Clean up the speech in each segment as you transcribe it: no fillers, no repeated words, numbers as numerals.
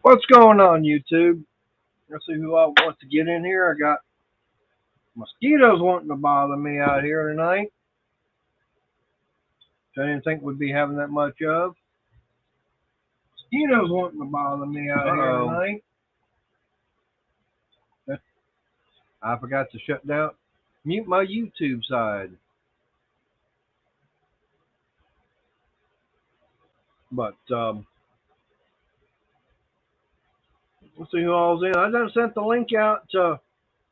What's going on, YouTube? Let's see who all wants to get in here. I got mosquitoes wanting to bother me out here tonight, which I didn't think we'd be having that much of. Mosquitoes wanting to bother me out here tonight. I forgot to shut down, mute my YouTube side. But let's see who all's in. I just sent the link out to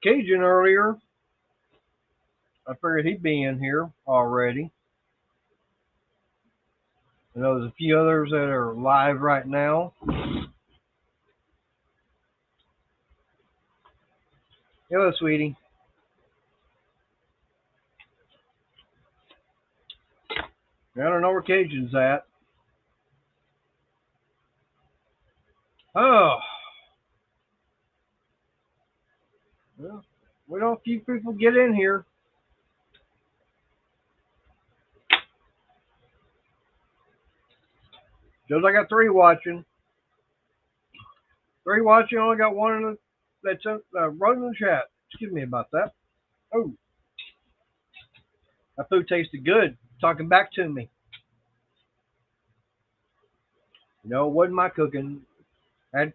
Cajun earlier. I figured he'd be in here already. I know there's a few others that are live right now. Hello, sweetie. I don't know where Cajun's at. Oh. Well, we know a few people get in here. Shows I got 3 watching. 3 watching, only got 1 in the, that's wrote in the chat. Excuse me about that. Oh. That food tasted good. Talking back to me. No, it wasn't my cooking. I had,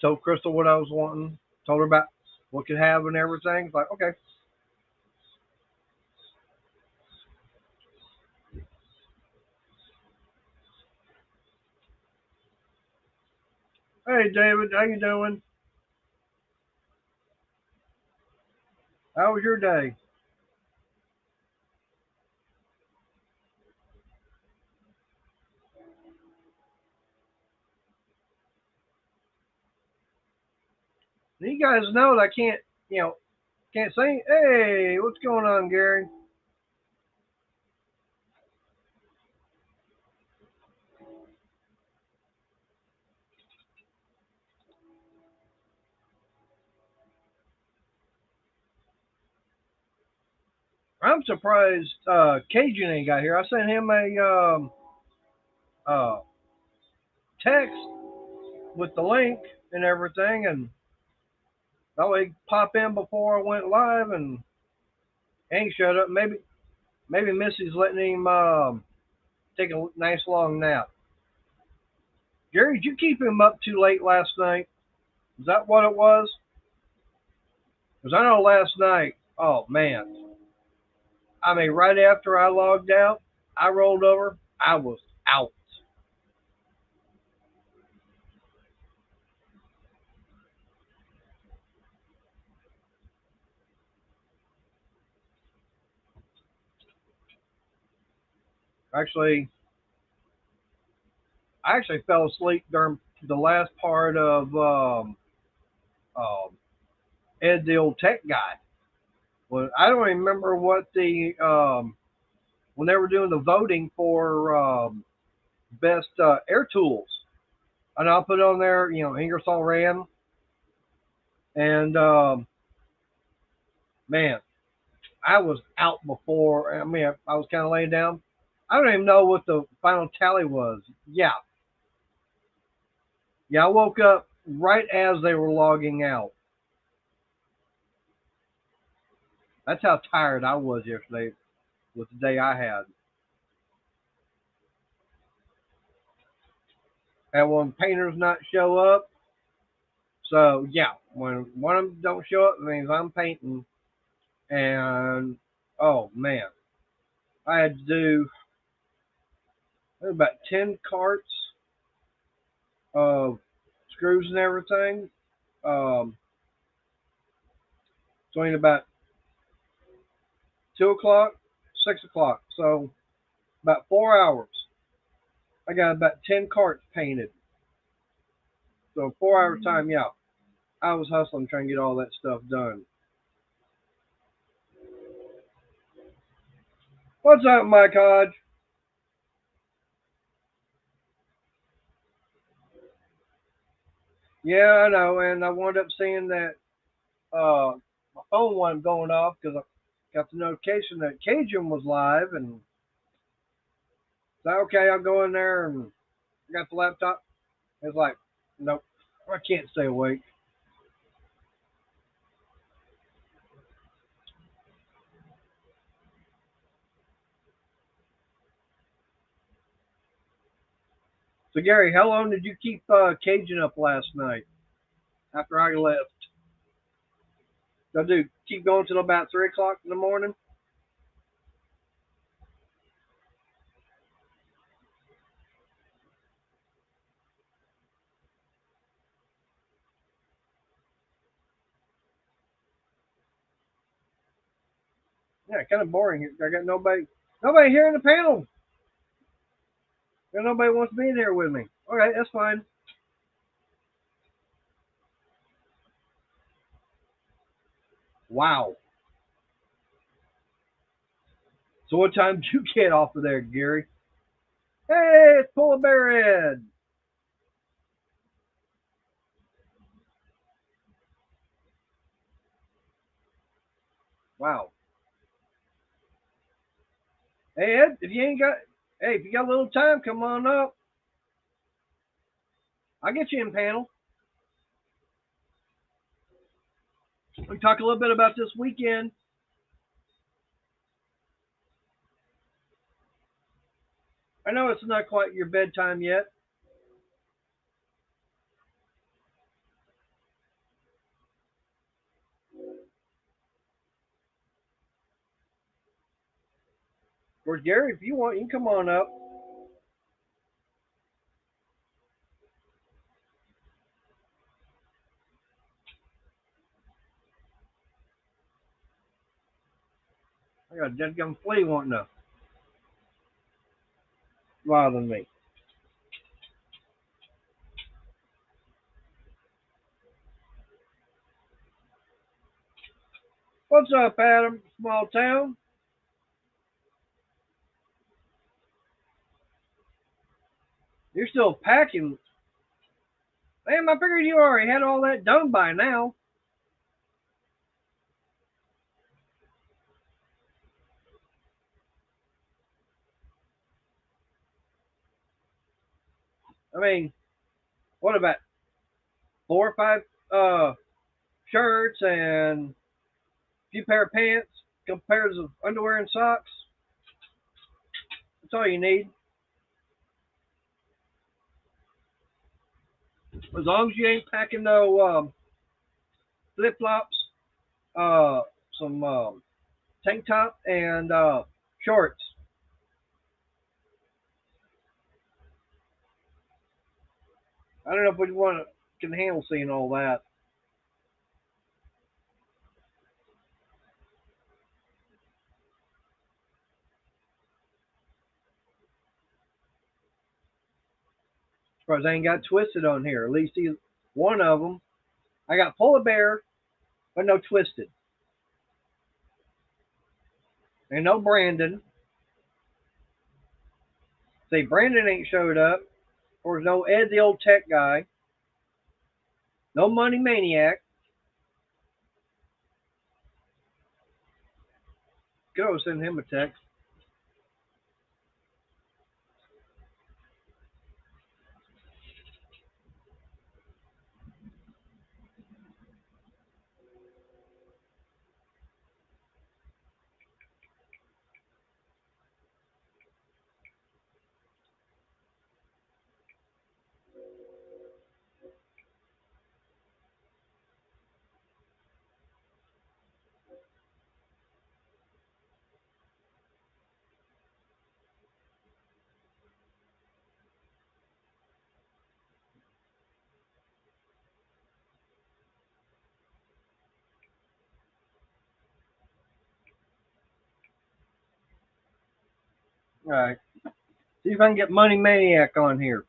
told Crystal what I was wanting. Told her about what could have and everything. It's like, okay. Hey, David, how you doing? How was your day? You guys know that I can't say, hey, what's going on, Gary? I'm surprised Cajun ain't got here. I sent him a text with the link and everything, and that way he'd pop in before I went live, and ain't shut up. Maybe Missy's letting him take a nice long nap. Jerry, did you keep him up too late last night? Is that what it was? Because I know last night, oh man, I mean, right after I logged out, I rolled over, I was out. Actually, I actually fell asleep during the last part of Ed, the old tech guy. Well, I don't remember what the when they were doing the voting for best air tools, and I'll put on there, Ingersoll Rand, and man, I was out before. I mean, I was kind of laying down. I don't even know what the final tally was. Yeah, I woke up right as they were logging out. That's how tired I was yesterday with the day I had. And when painters not show up, so yeah, when one of them don't show up, it means I'm painting. And oh man, I had to do about 10 carts of screws and everything. Between about 2 o'clock, 6 o'clock. So about 4 hours. I got about 10 carts painted. So 4 hour time, yeah. I was hustling trying to get all that stuff done. What's up, Mike Hodge? Yeah, I know, and I wound up seeing that my phone wasn't going off because I got the notification that Cajun was live, and so okay, I'll go in there and I got the laptop. It's like, nope. I can't stay awake. So Gary, how long did you keep caging up last night after I left? So dude, keep going till about 3 o'clock in the morning. Yeah, kind of boring here. I got nobody here in the panel. And nobody wants to be there with me. All right, that's fine. Wow. So what time did you get off of there, Gary? Hey, it's Polar Bear Ed. Wow. Hey Ed, if you got a little time, come on up. I'll get you in panel. We can talk a little bit about this weekend. I know it's not quite your bedtime yet. Of course, Gary, if you want, you can come on up. I got a dead gum flea wanting to bother me. What's up, Adam? Small town. You're still packing. Damn, I figured you already had all that done by now. I mean, what about 4 or 5 shirts and a few pair of pants, a couple pairs of underwear and socks? That's all you need. As long as you ain't packing no flip flops, uh, some tank top, and shorts. I don't know if we want to can handle seeing all that. As far as I ain't got twisted on here. At least he's one of them. I got polar bear, but no twisted. And no Brandon. See, Brandon ain't showed up. Or no Ed, the old tech guy. No Money Maniac. Go send him a text. All right. See if I can get Money Maniac on here.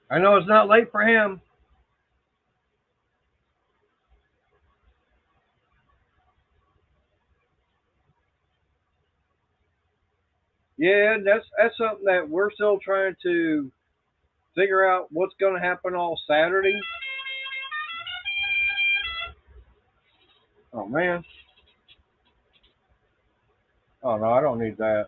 I know it's not late for him. Yeah, that's something that we're still trying to figure out what's going to happen all Saturday. Oh man. Oh no, I don't need that.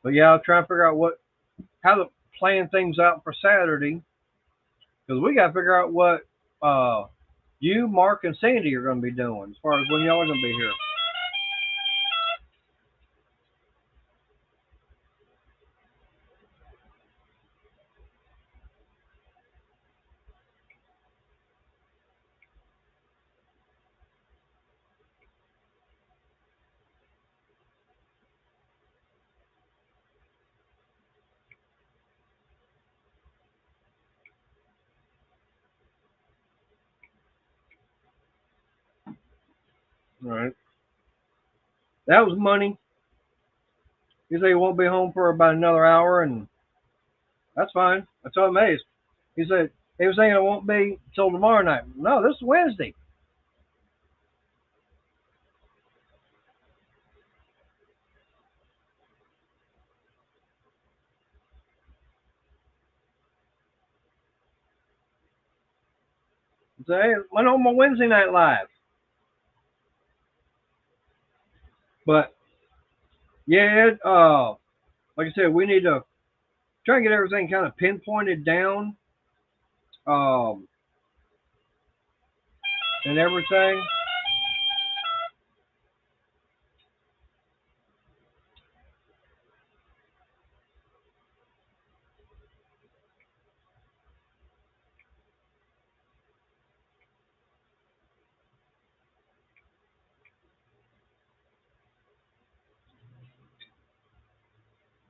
But yeah, I'll try and figure out how to plan things out for Saturday, because we got to figure out what you, Mark, and Sandy are going to be doing as far as when y'all are going to be here. All right. That was money. He said he won't be home for about another hour, and that's fine. I told him, hey, he said he was saying it won't be till tomorrow night. No, this is Wednesday. He said, hey, went on my Wednesday night live. But yeah, like I said, we need to try and get everything kind of pinpointed down, um, and everything.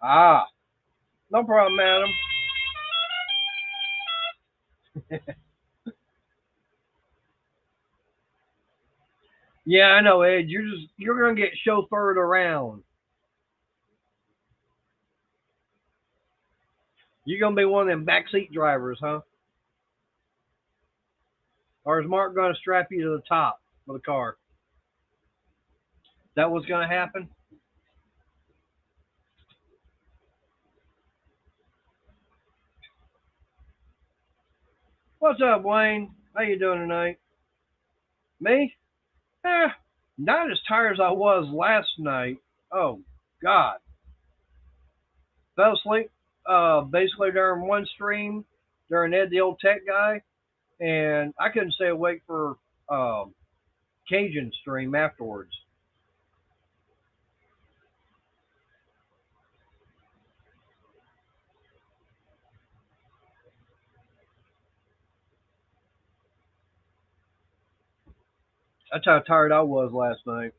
Ah, no problem, madam. Yeah, I know, Ed. You're gonna get chauffeured around. You're gonna be one of them backseat drivers, huh? Or is Mark gonna strap you to the top of the car? Is that what's gonna happen? What's up, Wayne? How you doing tonight? Me? Eh, not as tired as I was last night. Oh God, fell asleep. Basically during one stream, during Ed the old tech guy, and I couldn't stay awake for Cajun stream afterwards. That's how tired I was last night.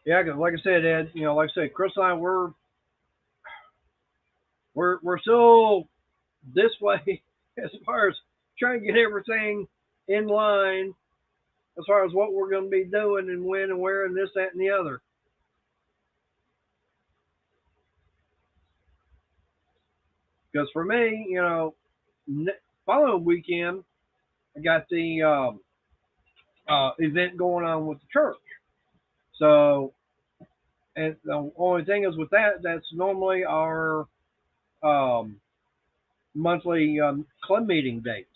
Yeah, 'cause like I said, Ed, like I said, Chris and I, we're still this way as far as trying to get everything in line as far as what we're going to be doing and when and where and this, that, and the other. Because for me, following weekend, I got the event going on with the church. So, and the only thing is with that, that's normally our um, monthly club meeting date.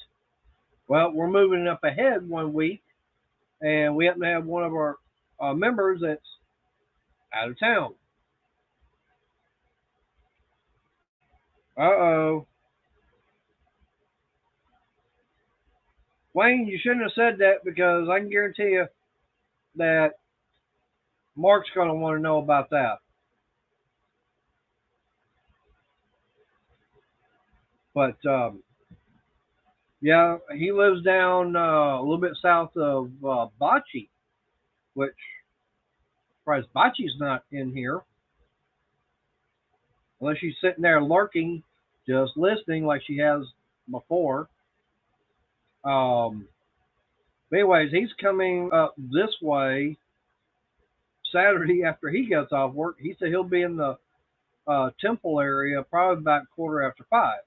Well, we're moving it up ahead one week, and we happen to have one of our members that's out of town. Uh-oh. Wayne, you shouldn't have said that because I can guarantee you that Mark's going to want to know about that. But yeah, he lives down a little bit south of Bocce, which surprised Bocce's not in here unless she's sitting there lurking, just listening like she has before. But anyways, he's coming up this way Saturday after he gets off work. He said he'll be in the Temple area probably about 5:15,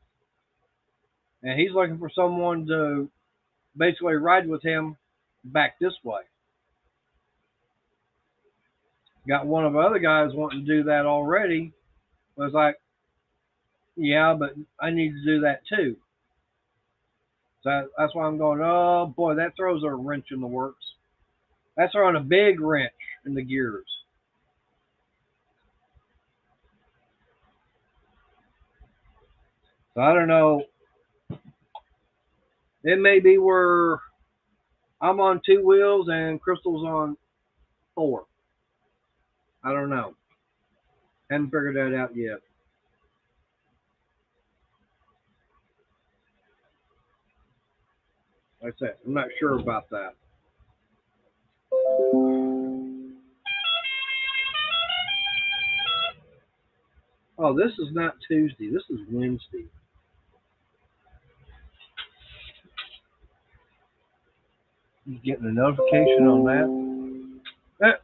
and he's looking for someone to basically ride with him back this way. Got one of the other guys wanting to do that already. Was like, yeah, but I need to do that too. So that's why I'm going, oh boy, that throws a wrench in the works. That's throwing a big wrench in the gears. So I don't know. It may be where I'm on 2 wheels and Crystal's on 4. I don't know. Haven't figured that out yet. Like I said, I'm not sure about that. Oh, this is not Tuesday. This is Wednesday. You getting a notification on that?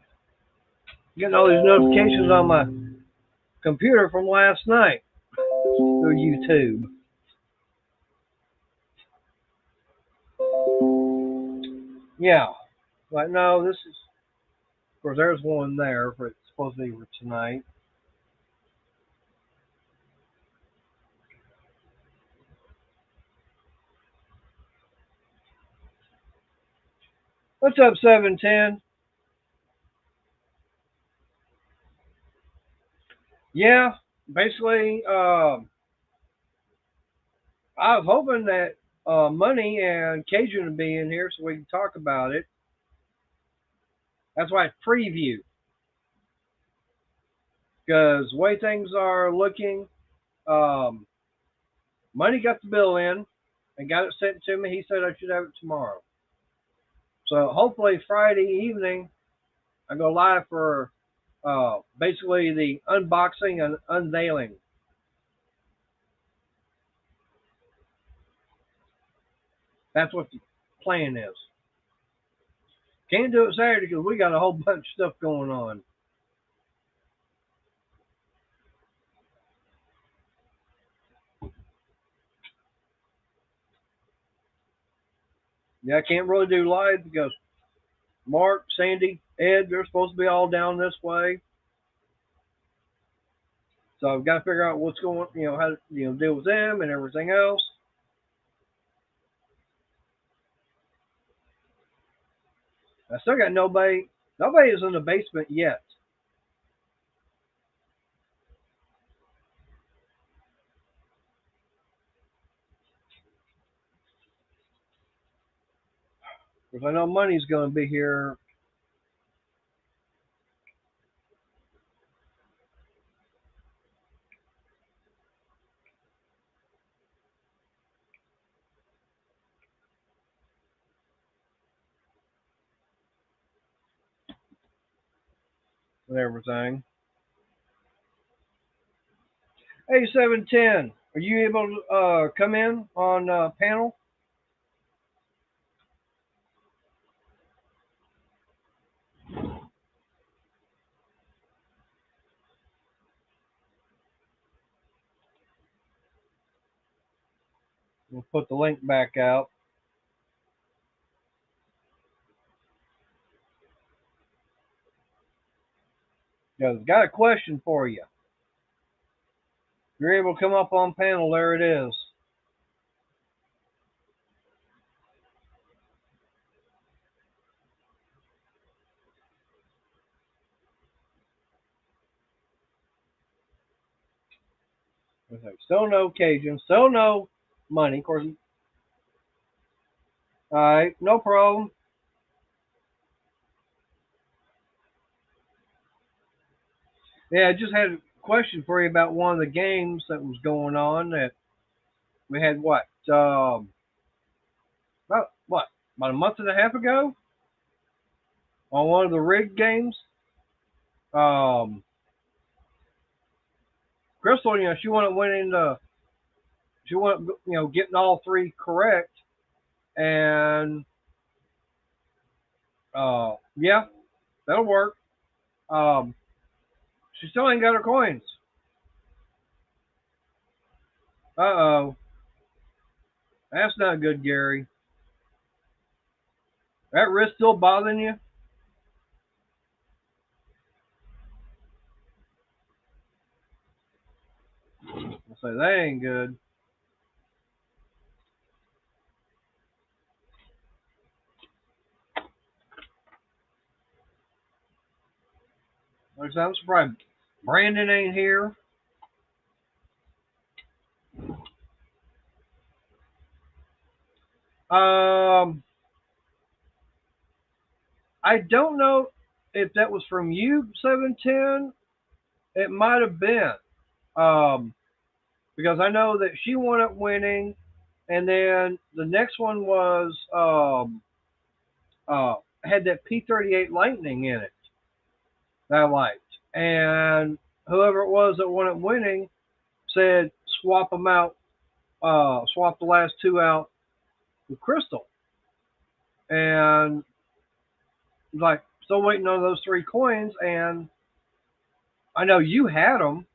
Getting all these notifications on my computer from last night through YouTube. Yeah. Like, no, this is, of course, there's one there, but it's supposed to be for tonight. What's up, 710? Yeah, basically, I was hoping that Money and Cajun would be in here so we can talk about it. That's why it's preview. Because the way things are looking, um, Money got the bill in and got it sent to me. He said I should have it tomorrow. So hopefully Friday evening I go live for basically the unboxing and unveiling. That's what the plan is. Can't do it Saturday because we got a whole bunch of stuff going on. Yeah, I can't really do live because Mark, Sandy, Ed, they're supposed to be all down this way. So I've got to figure out what's going, how to, deal with them and everything else. I still got nobody. Nobody is in the basement yet. Because I know Money's going to be here. And everything. Hey, 710, are you able to come in on panel? We'll put the link back out. Yeah, I've got a question for you. If you're able to come up on panel, there it is. Okay, still no Cajun, still no Money. Of course, all right, no problem. Yeah, I just had a question for you about one of the games that was going on that we had about what about a month and a half ago on one of the rig games. Um, Crystal, she wanted getting all 3 correct, and yeah, that'll work. Um, she still ain't got her coins. Uh-oh, that's not good, Gary. That wrist still bothering you? I'll say that ain't good. Like I said, I'm surprised Brandon ain't here. I don't know if that was from you, 710. It might have been. Because I know that she wound up winning, and then the next one was had that P38 Lightning in it that I liked, and whoever it was that wound up winning said swap them out, swap the last two out with Crystal, and like still waiting on those 3 coins, and I know you had them.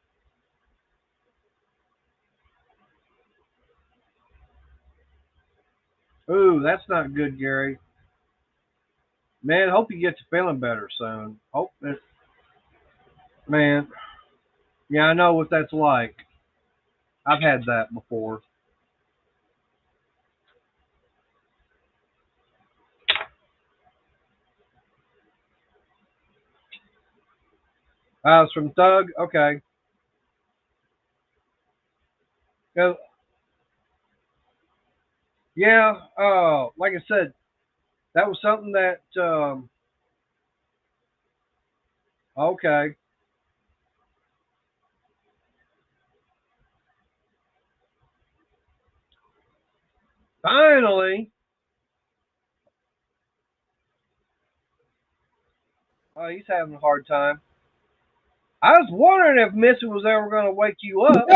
Ooh, that's not good, Gary. Man, hope you get to feeling better soon. Hope it, man. Yeah, I know what that's like. I've had that before. It's from Doug. Okay. Yeah. Like I said, that was something that. Okay. Finally. Oh, he's having a hard time. I was wondering if Missy was ever going to wake you up.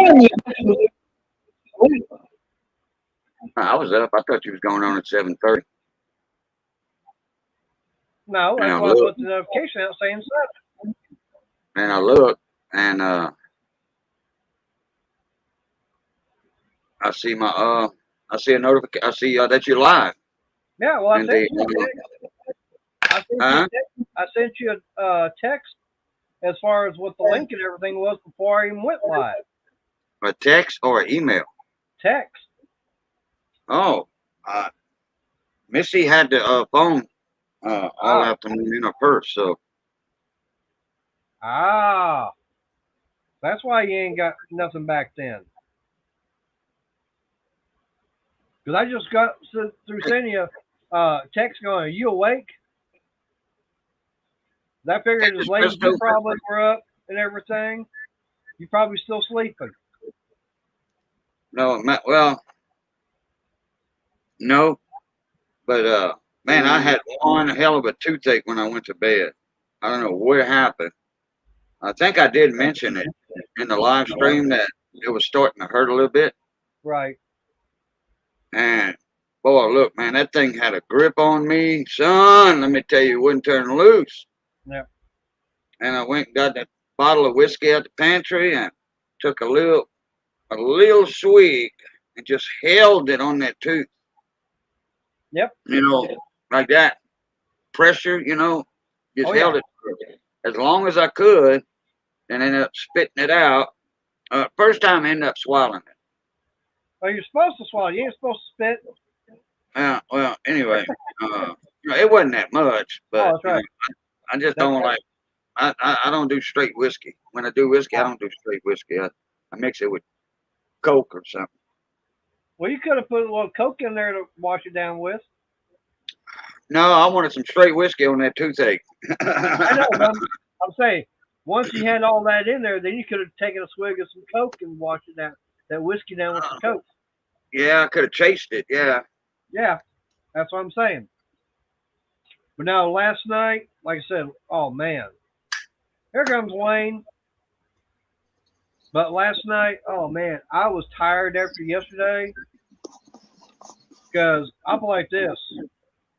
I was up. I thought you was going on at 7:30. No, that's why I put the notification out saying 7. And I look, and I see I see a notification. I see that you're live. Yeah, well, I sent you a text as far as what the link and everything was before I even went live. A text or email? Text. Oh, Missy had the phone all afternoon in her purse, so. That's why you ain't got nothing back then. Because I just got through sending you text going, are you awake? I figured as late as you probably were up and everything, you're probably still sleeping. No, well, no, but man, I had one hell of a toothache when I went to bed. I don't know what happened. I think I did mention it in the live stream that it was starting to hurt a little bit. Right. And boy, look, man, that thing had a grip on me, son. Let me tell you, it wouldn't turn loose. Yeah. And I went and got that bottle of whiskey out the pantry and took a little swig and just held it on that tooth. Yep. You know, like that pressure. You know, just held it as long as I could, and ended up spitting it out. First time I ended up swallowing it. Well, you're supposed to swallow. You ain't supposed to spit. Well, anyway, it wasn't that much, but that's right. I just don't like. I don't do straight whiskey. When I do whiskey, I don't do straight whiskey. I mix it with Coke or something. Well, you could have put a little Coke in there to wash it down with. No, I wanted some straight whiskey on that toothache. I know. I'm saying, once you had all that in there, then you could have taken a swig of some Coke and washed it down, that whiskey down with some Coke. Yeah, I could have chased it. Yeah. Yeah, that's what I'm saying. But now, last night, like I said, oh man, here comes Wayne. But last night, oh man, I was tired after yesterday because I'm like this.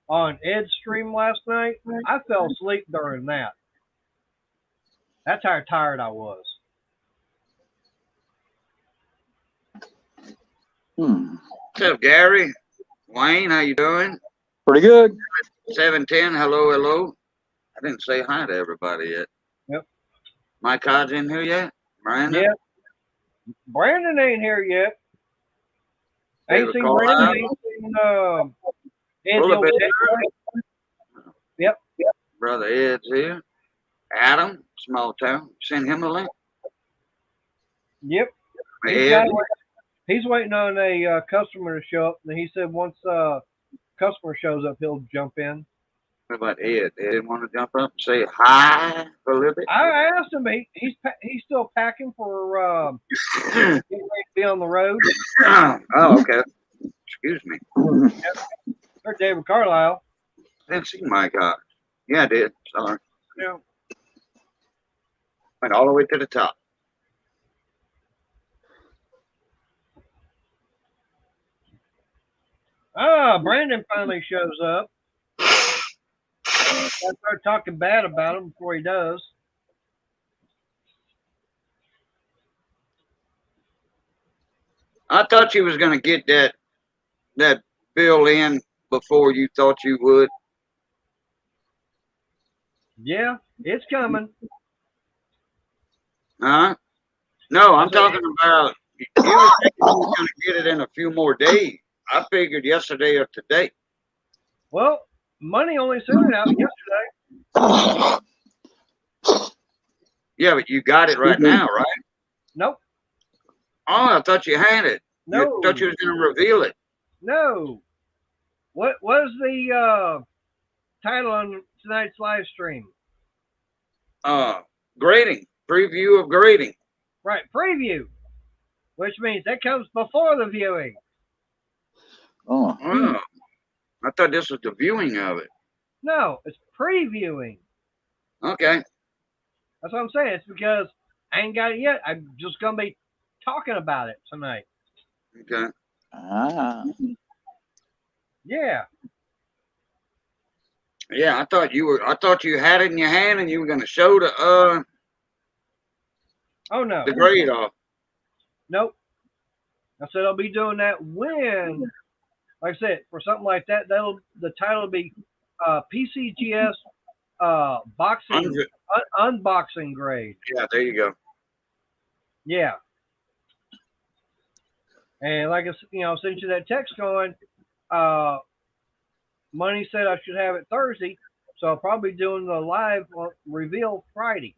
On Ed's stream last night, I fell asleep during that. That's how tired I was. What's up, Gary? Wayne, how you doing? Pretty good. 710, hello. I didn't say hi to everybody yet. Yep. Mike Hodge in here yet? Miranda? Yep. Brandon ain't here yet. Ain't seen Brandon. Ain't seen Ed. Yep. Brother Ed's here. Adam, small town. Send him a link. Yep. Ed. He's waiting on a customer to show up, and he said once customer shows up, he'll jump in. What about Ed? Ed didn't want to jump up and say hi for a little bit. I asked him. He's still packing for getting ready to be on the road. Oh, okay. Excuse me. Or David Carlisle. Didn't see Mike Hawk. Yeah, I did. Sorry. Yeah. Went all the way to the top. Brandon finally shows up. I start talking bad about him before he does. I thought you was gonna get that bill in before you thought you would. Yeah, it's coming. Huh? No, I'm talking about you were thinking you was gonna get it in a few more days. I figured yesterday or today. Well, money only sent it out yesterday. Yeah, but you got it right now, right? Nope. Oh, I thought you had it. No. You thought you was gonna reveal it. No. What was the title on tonight's live stream? Grading. Preview of grading. Right, preview. Which means that comes before the viewing. Oh. I thought this was the viewing of it. No, it's previewing. Okay. That's what I'm saying. It's because I ain't got it yet. I'm just gonna be talking about it tonight. Okay. Yeah. Yeah, I thought you had it in your hand and you were gonna show the Oh no. the grade off. Nope. I said I'll be doing that when, like I said, for something like that, the title will be PCGS boxing unboxing grade. Yeah, there you go. Yeah. And like I sent you that text going, Money said I should have it Thursday, so I'll probably be doing the live reveal Friday.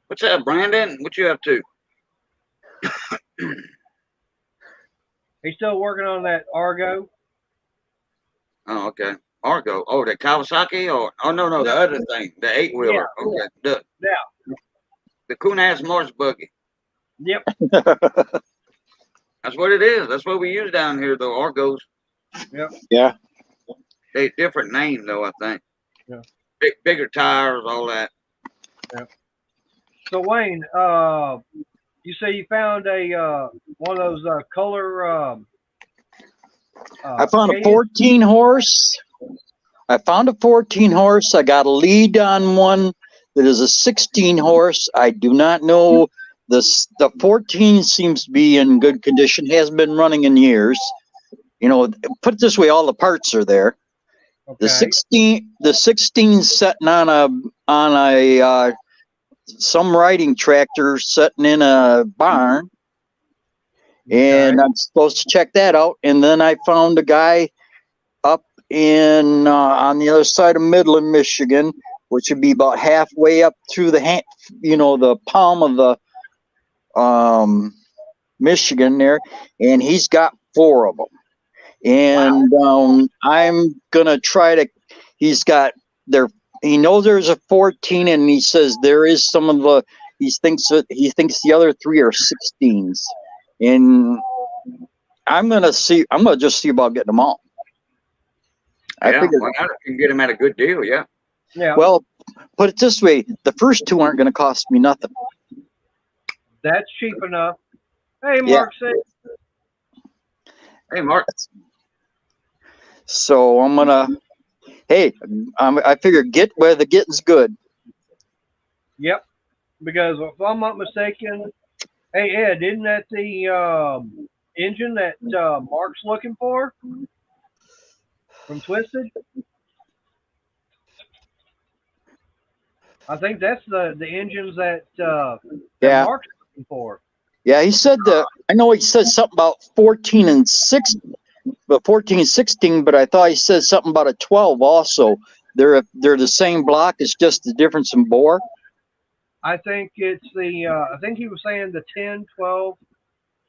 What's that, Brandon? What you up to? He's still working on that Argo. Oh, okay. Argo. Oh, the Kawasaki or no, the other thing, the 8-wheeler. Yeah. Okay. The Kunas Morse buggy. Yep. That's what it is. That's what we use down here, though. Argos. Yep. Yeah. They different name though, I think. Yeah. Bigger tires, all that. Yep. So Wayne, you say you found a one of those color. I found a 14 horse. I found a 14 horse. I got a lead on one that is a 16 horse. I do not know. The 14 seems to be in good condition. Has been running in years. You know, put it this way, all the parts are there. Okay. The 16 sitting on a some riding tractor sitting in a barn, and I'm supposed to check that out. And then I found a guy up in on the other side of Midland, Michigan, which would be about halfway up through the the palm of the Michigan there, and he's got 4 of them. And I'm gonna try to. He's got there. He knows there's a 14, and he says there is some of the. He thinks the other 3 are 16s, and I'm gonna see. I'm gonna just see about getting them all. I figured you can get them at a good deal. Yeah. Yeah. Well, put it this way: the first 2 aren't going to cost me nothing. That's cheap enough. Hey, Mark. Yeah. Hey, Mark. So I'm gonna. Hey, I figure get where the getting's good. Yep. Because if I'm not mistaken, hey Ed, isn't that the engine that Mark's looking for from Twisted? I think that's the engines that Mark's looking for. Yeah, he said that. I know he said something about 14 and 16, but 14 and 16. But I thought he said something about a 12 also. they're the same block. It's just the difference in bore. I think it's the, I think he was saying the 10, 12,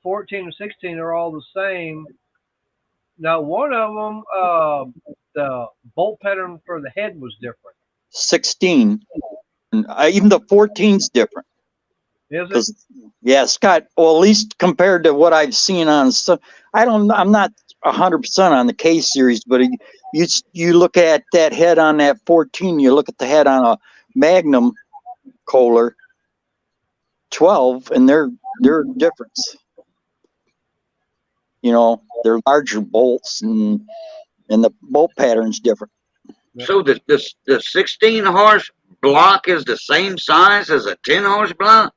14, and 16 are all the same. Now, one of them, the bolt pattern for the head was different. 16, and even the 14's different. Is it? Because yeah, Scott. Well, at least compared to what I've seen on, so I'm not 100% on the K series, but you look at that head on that 14, you look at the head on a Magnum Kohler 12, and they're difference. You know, they're larger bolts, and the bolt pattern's different. So the 16 horse block is the same size as a 10 horse block?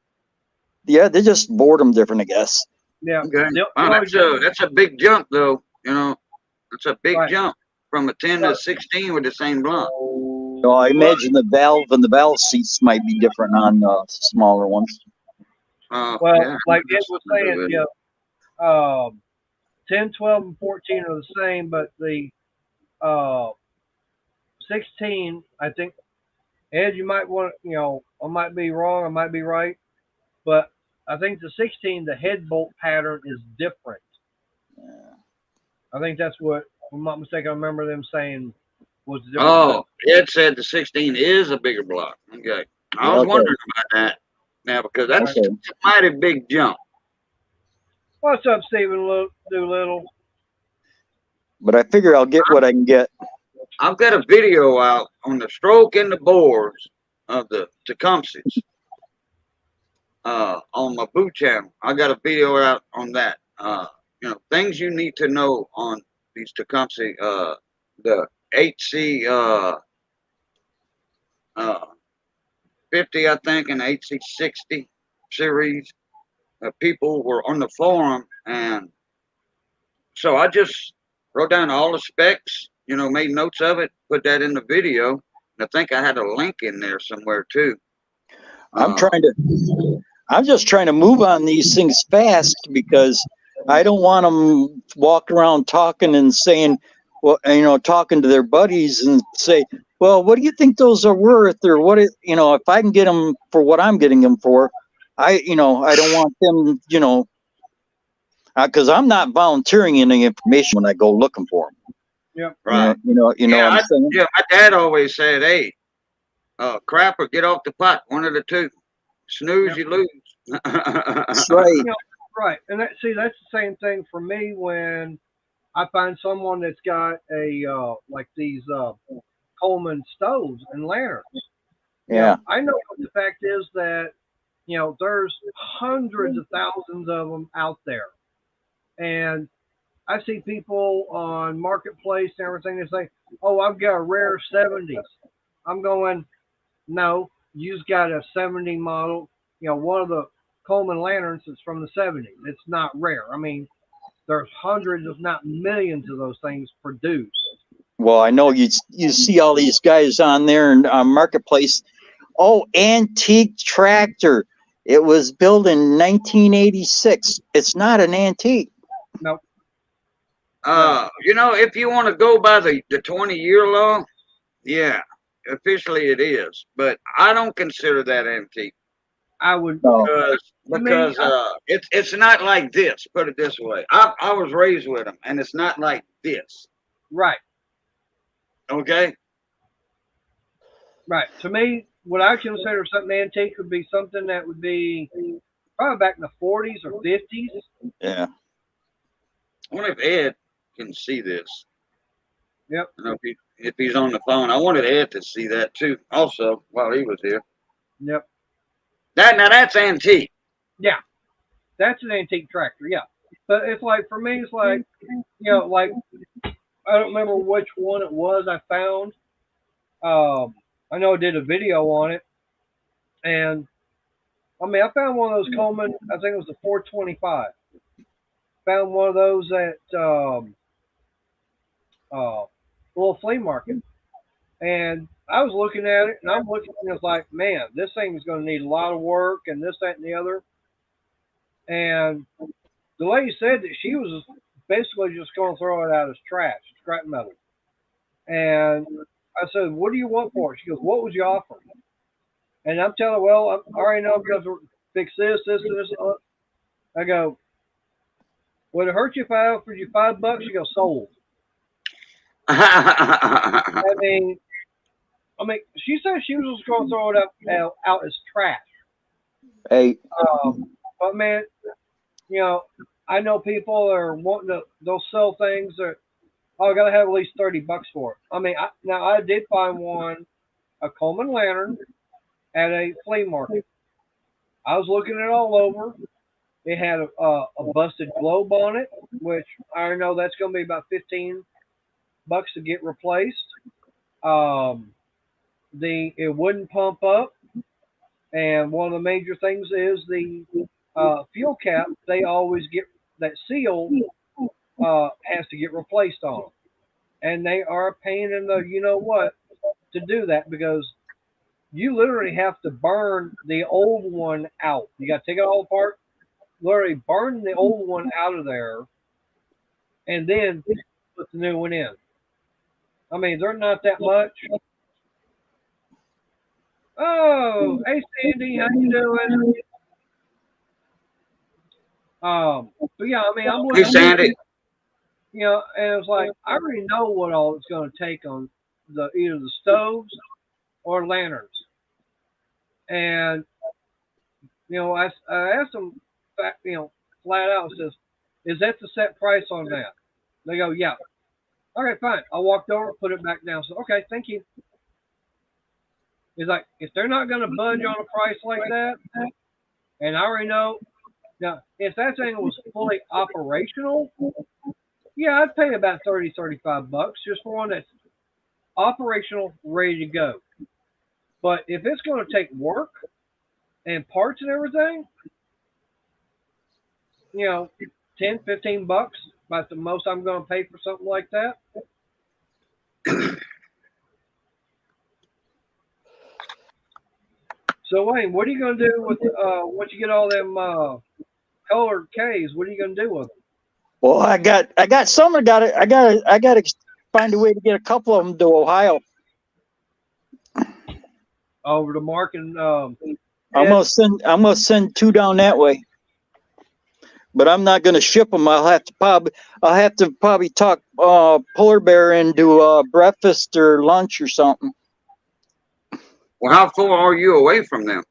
Yeah, they just bored them different, I guess. Yeah. Okay. Wow, that's a big jump, though. You know, it's a big jump from a 10 to 16 with the same block. So I imagine the valve and the valve seats might be different on the smaller ones. Well, yeah, like Ed was saying, yeah, 10, 12, and 14 are the same, but the 16, I think, Ed, you might want, you know, I might be wrong, I might be right, but I think the 16, the head bolt pattern is different. I think that's what, if I'm not mistaken, I remember them saying was different. Oh, Ed said the 16 is a bigger block. Okay. I was wondering about that now because that's a mighty big jump. What's up, Stephen Doolittle? But I figure I'll get what I can get. I've got a video out on the stroke and the bores of the Tecumsehs on my boot channel. I got a video out on that. You know, things you need to know on these Tecumseh, the HC 50, I think, and HC 60 series. People were on the forum, and so I just wrote down all the specs, you know, made notes of it, put that in the video. And I think I had a link in there somewhere too. I'm just trying to move on these things fast because I don't want them walking around talking and saying, well, you know, talking to their buddies and say, well, what do you think those are worth? Or you know, if I can get them for what I'm getting them for, I don't want them, you know, because I'm not volunteering any information when I go looking for them. Yeah, right. You know what I'm saying? Yeah, my dad always said, "Hey, crap or get off the pot, one of the two. Snooze, you lose." That's right. You know, right, and that's the same thing for me when I find someone that's got a like these Coleman stoves and lanterns. Yeah. You know, I know the fact is that, you know, there's hundreds of thousands of them out there. And I see people on Marketplace and everything, they say, oh, I've got a rare 70s. I'm going, no, you've got a 70 model, you know, one of the Coleman lanterns is from the 70s. It's not rare. I mean, there's hundreds, if not millions of those things produced. Well, I know you see all these guys on there and on Marketplace. Oh, antique tractor. It was built in 1986. It's not an antique. Nope. You know, if you want to go by the 20-year law, yeah, officially it is. But I don't consider that antique. I would, because it's not like this. Put it this way, I was raised with them, and it's not like this. right. Okay. Right. To me, what I consider something antique would be something that would be probably back in the 40s or 50s. Yeah. I wonder if Ed can see this. Yep. I know if he's on the phone. I wanted Ed to see that too, also, while he was here. Yep. That's antique. Yeah. That's an antique tractor. Yeah. But it's like, for me, it's like, you know, like, I don't remember which one it was I found. I know I did a video on it. And, I mean, I found one of those Coleman, I think it was the 425. Found one of those at a little flea market. And I was looking at it, and I'm looking, and it's like, man, this thing's going to need a lot of work, and this, that, and the other. And the lady said that she was basically just going to throw it out as trash, scrap metal. And I said, what do you want for it? She goes, what would you offer? And I'm telling her, well, I already know because we're fix this, this, and this. I go, would it hurt you if I offered you $5? She goes, sold. I mean, she said she was just going to throw it out as trash. Hey, But man, you know, I know people are wanting to. They'll sell things that I got to have at least $30 for it. I mean, I did find one, a Coleman lantern, at a flea market. I was looking it all over. It had a busted globe on it, which I know that's going to be about $15 to get replaced. It wouldn't pump up, and one of the major things is the fuel cap. They always get that seal has to get replaced on them, and they are a pain in the you know what to do that because you literally have to burn the old one out. You got to take it all apart, literally burn the old one out of there, and then put the new one in. I mean, they're not that much. Oh, hey Sandy, how you doing? But yeah, I mean, I'm Hey, looking, Sandy. you know, and it's like I already know what all it's going to take on either the stoves or lanterns, and you know, I asked them, you know, flat out, says, "Is that the set price on that?" They go, "Yeah." Okay, fine. I walked over, put it back down. So, okay, thank you. He's like, if they're not going to budge on a price like that, and I already know, now, if that thing was fully operational, yeah, I'd pay about $35 just for one that's operational, ready to go. But if it's going to take work and parts and everything, you know, $10, $15, about the most I'm going to pay for something like that. So Wayne, what are you going to do with once you get all them colored K's? What are you going to do with them? well, I got some. I got to find a way to get a couple of them to Ohio. Over to Mark and I'm gonna send 2 down that way, but I'm not gonna ship them. I'll have to probably talk Polar Bear into breakfast or lunch or something. Well, how far are you away from them?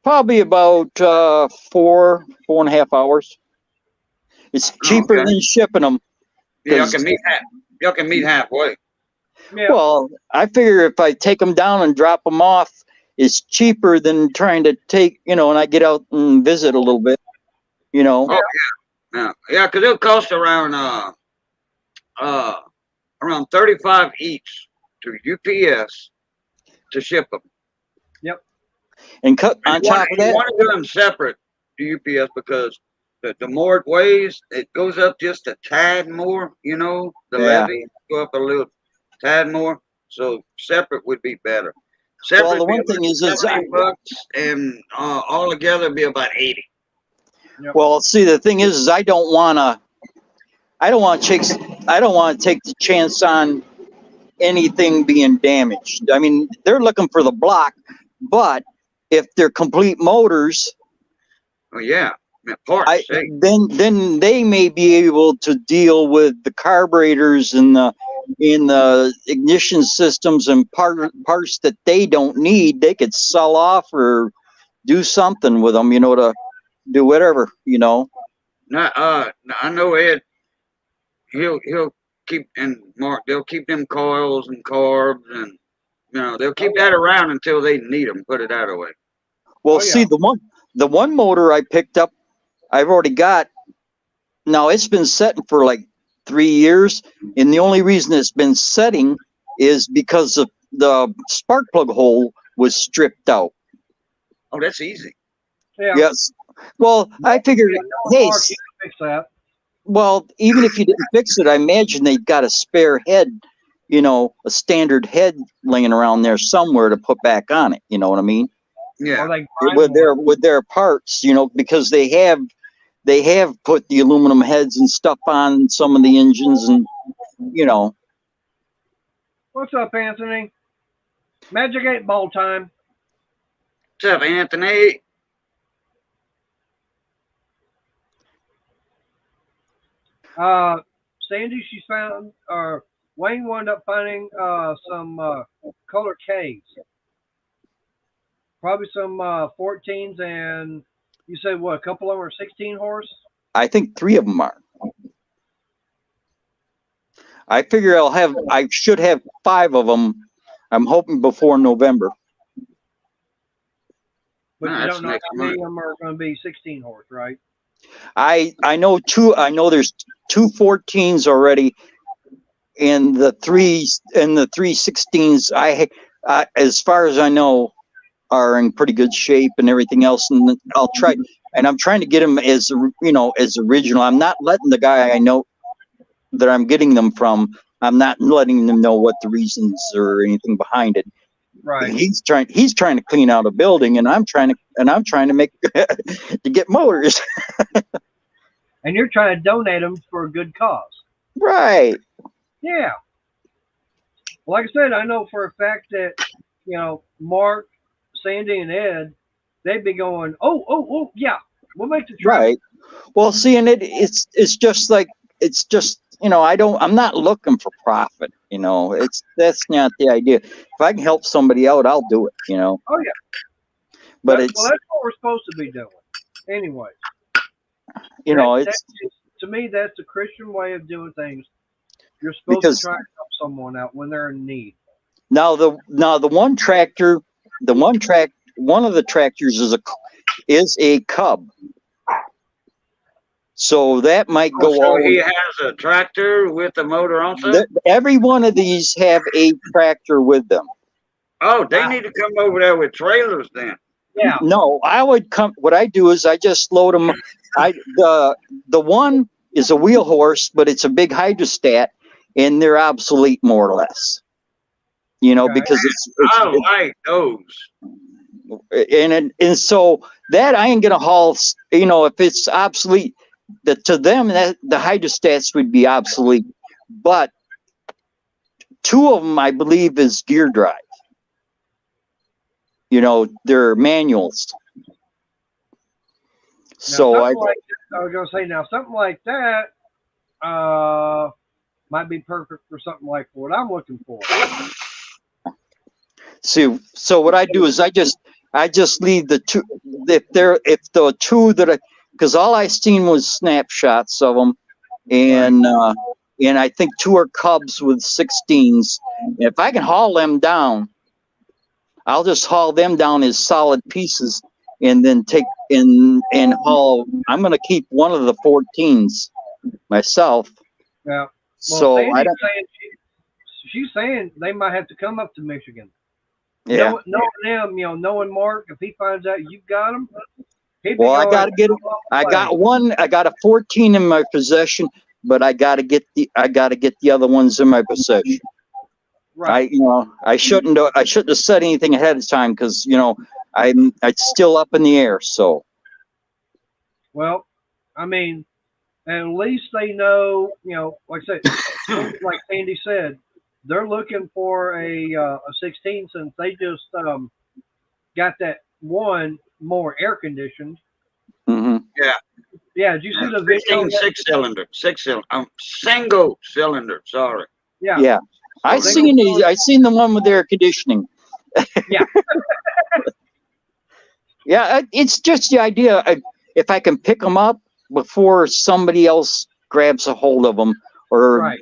Probably about 4.5 hours. It's cheaper than shipping them. Yeah, y'all can meet halfway. Yeah. Well, I figure if I take them down and drop them off, it's cheaper than trying to take, and I get out and visit a little bit, Oh yeah, because it'll cost around around 35 each to UPS to ship them. Yep. And cut on top of that, you want to do them separate to UPS because the more it weighs, it goes up just a tad more. The levy go up a little tad more. So separate would be better. Separate well, the one thing is $70 and all together it'd be about 80. Yep. Well, see, the thing is I don't want to take the chance on anything being damaged. I mean, they're looking for the block, but if they're complete motors, Oh yeah, parts. then they may be able to deal with the carburetors and the ignition systems and parts that they don't need. They could sell off or do something with them, to do whatever, Now, I know Ed. He'll keep and Mark. They'll keep them coils and carbs and they'll keep that around until they need them. Put it that way. Well, see, the one motor I picked up, I've already got. Now it's been setting for like 3 years, and the only reason it's been setting is because the spark plug hole was stripped out. Oh, that's easy. Yeah. Yes. Well, I figured, hey, fix that. Well, even if you didn't fix it, I imagine they've got a spare head, a standard head laying around there somewhere to put back on it. You know what I mean? Yeah. With their parts, because they have put the aluminum heads and stuff on some of the engines, and Well, What's up, Anthony? Magic 8 Ball time. What's up, Anthony? Sandy, she found, or Wayne wound up finding some color Ks. Probably some 14s, and you said what? A couple of them are 16 horse. I think 3 of them are. I figure I should have 5 of them. I'm hoping before November. But No, you that's don't know next how many month. of them are going to be 16 horse, right? I know 2. I know there's 2 14s already, and the 3 16s. As far as I know, are in pretty good shape and everything else. And I'll try. And I'm trying to get them as original. I'm not letting the guy I know that I'm getting them from. I'm not letting them know what the reasons or anything behind it. Right. He's trying to clean out a building, and I'm trying to make to get motors. And you're trying to donate them for a good cause. Right. Yeah. Like I said, I know for a fact that, Mark, Sandy, and Ed, they'd be going, oh, yeah, we'll make the trip. Right. Well, see, and it's just like, I'm not looking for profit, that's not the idea. If I can help somebody out, I'll do it, Oh, yeah. But that's what we're supposed to be doing. Anyway. To me, that's the Christian way of doing things. You're supposed to try to help someone out when they're in need. Now the one tractor, one of the tractors is a Cub. So that might go. So he has a tractor with a motor also? Every one of these have a tractor with them. Oh, they need to come over there with trailers then. Yeah. No, I would come. What I do is I just load them. The one is a wheel horse, but it's a big hydrostat, and they're obsolete more or less. Because I like those. And so that I ain't gonna haul. If it's obsolete, to them that the hydrostats would be obsolete. But 2 of them, I believe, is gear drive. They're manuals. So I was gonna say something like that might be perfect for something like what I'm looking for. See, so what I do is I just leave the 2 if the 2 that because all I seen was snapshots of them, and I think 2 are Cubs with 16s. If I can haul them down, I'll just haul them down as solid pieces, and then take and haul. I'm going to keep one of the 14s myself. Yeah. Well, so I don't. She's saying they might have to come up to Michigan. Yeah. Knowing them, knowing Mark, if he finds out you've got them. Well, I got to get. I got one. I got a 14 in my possession, but I got to get the other ones in my possession. Right. I shouldn't have said anything ahead of time because it's still up in the air. So. Well, I mean, at least they know. Like I said, like Sandy said, they're looking for a 16 since they just got that one more air conditioned. Mm-hmm. Yeah. Yeah. Did you see the video? 6-cylinder. Single cylinder. Sorry. Yeah. Yeah. I seen the one with air conditioning. Yeah. Yeah. It's just the idea. If I can pick them up before somebody else grabs a hold of them, or right.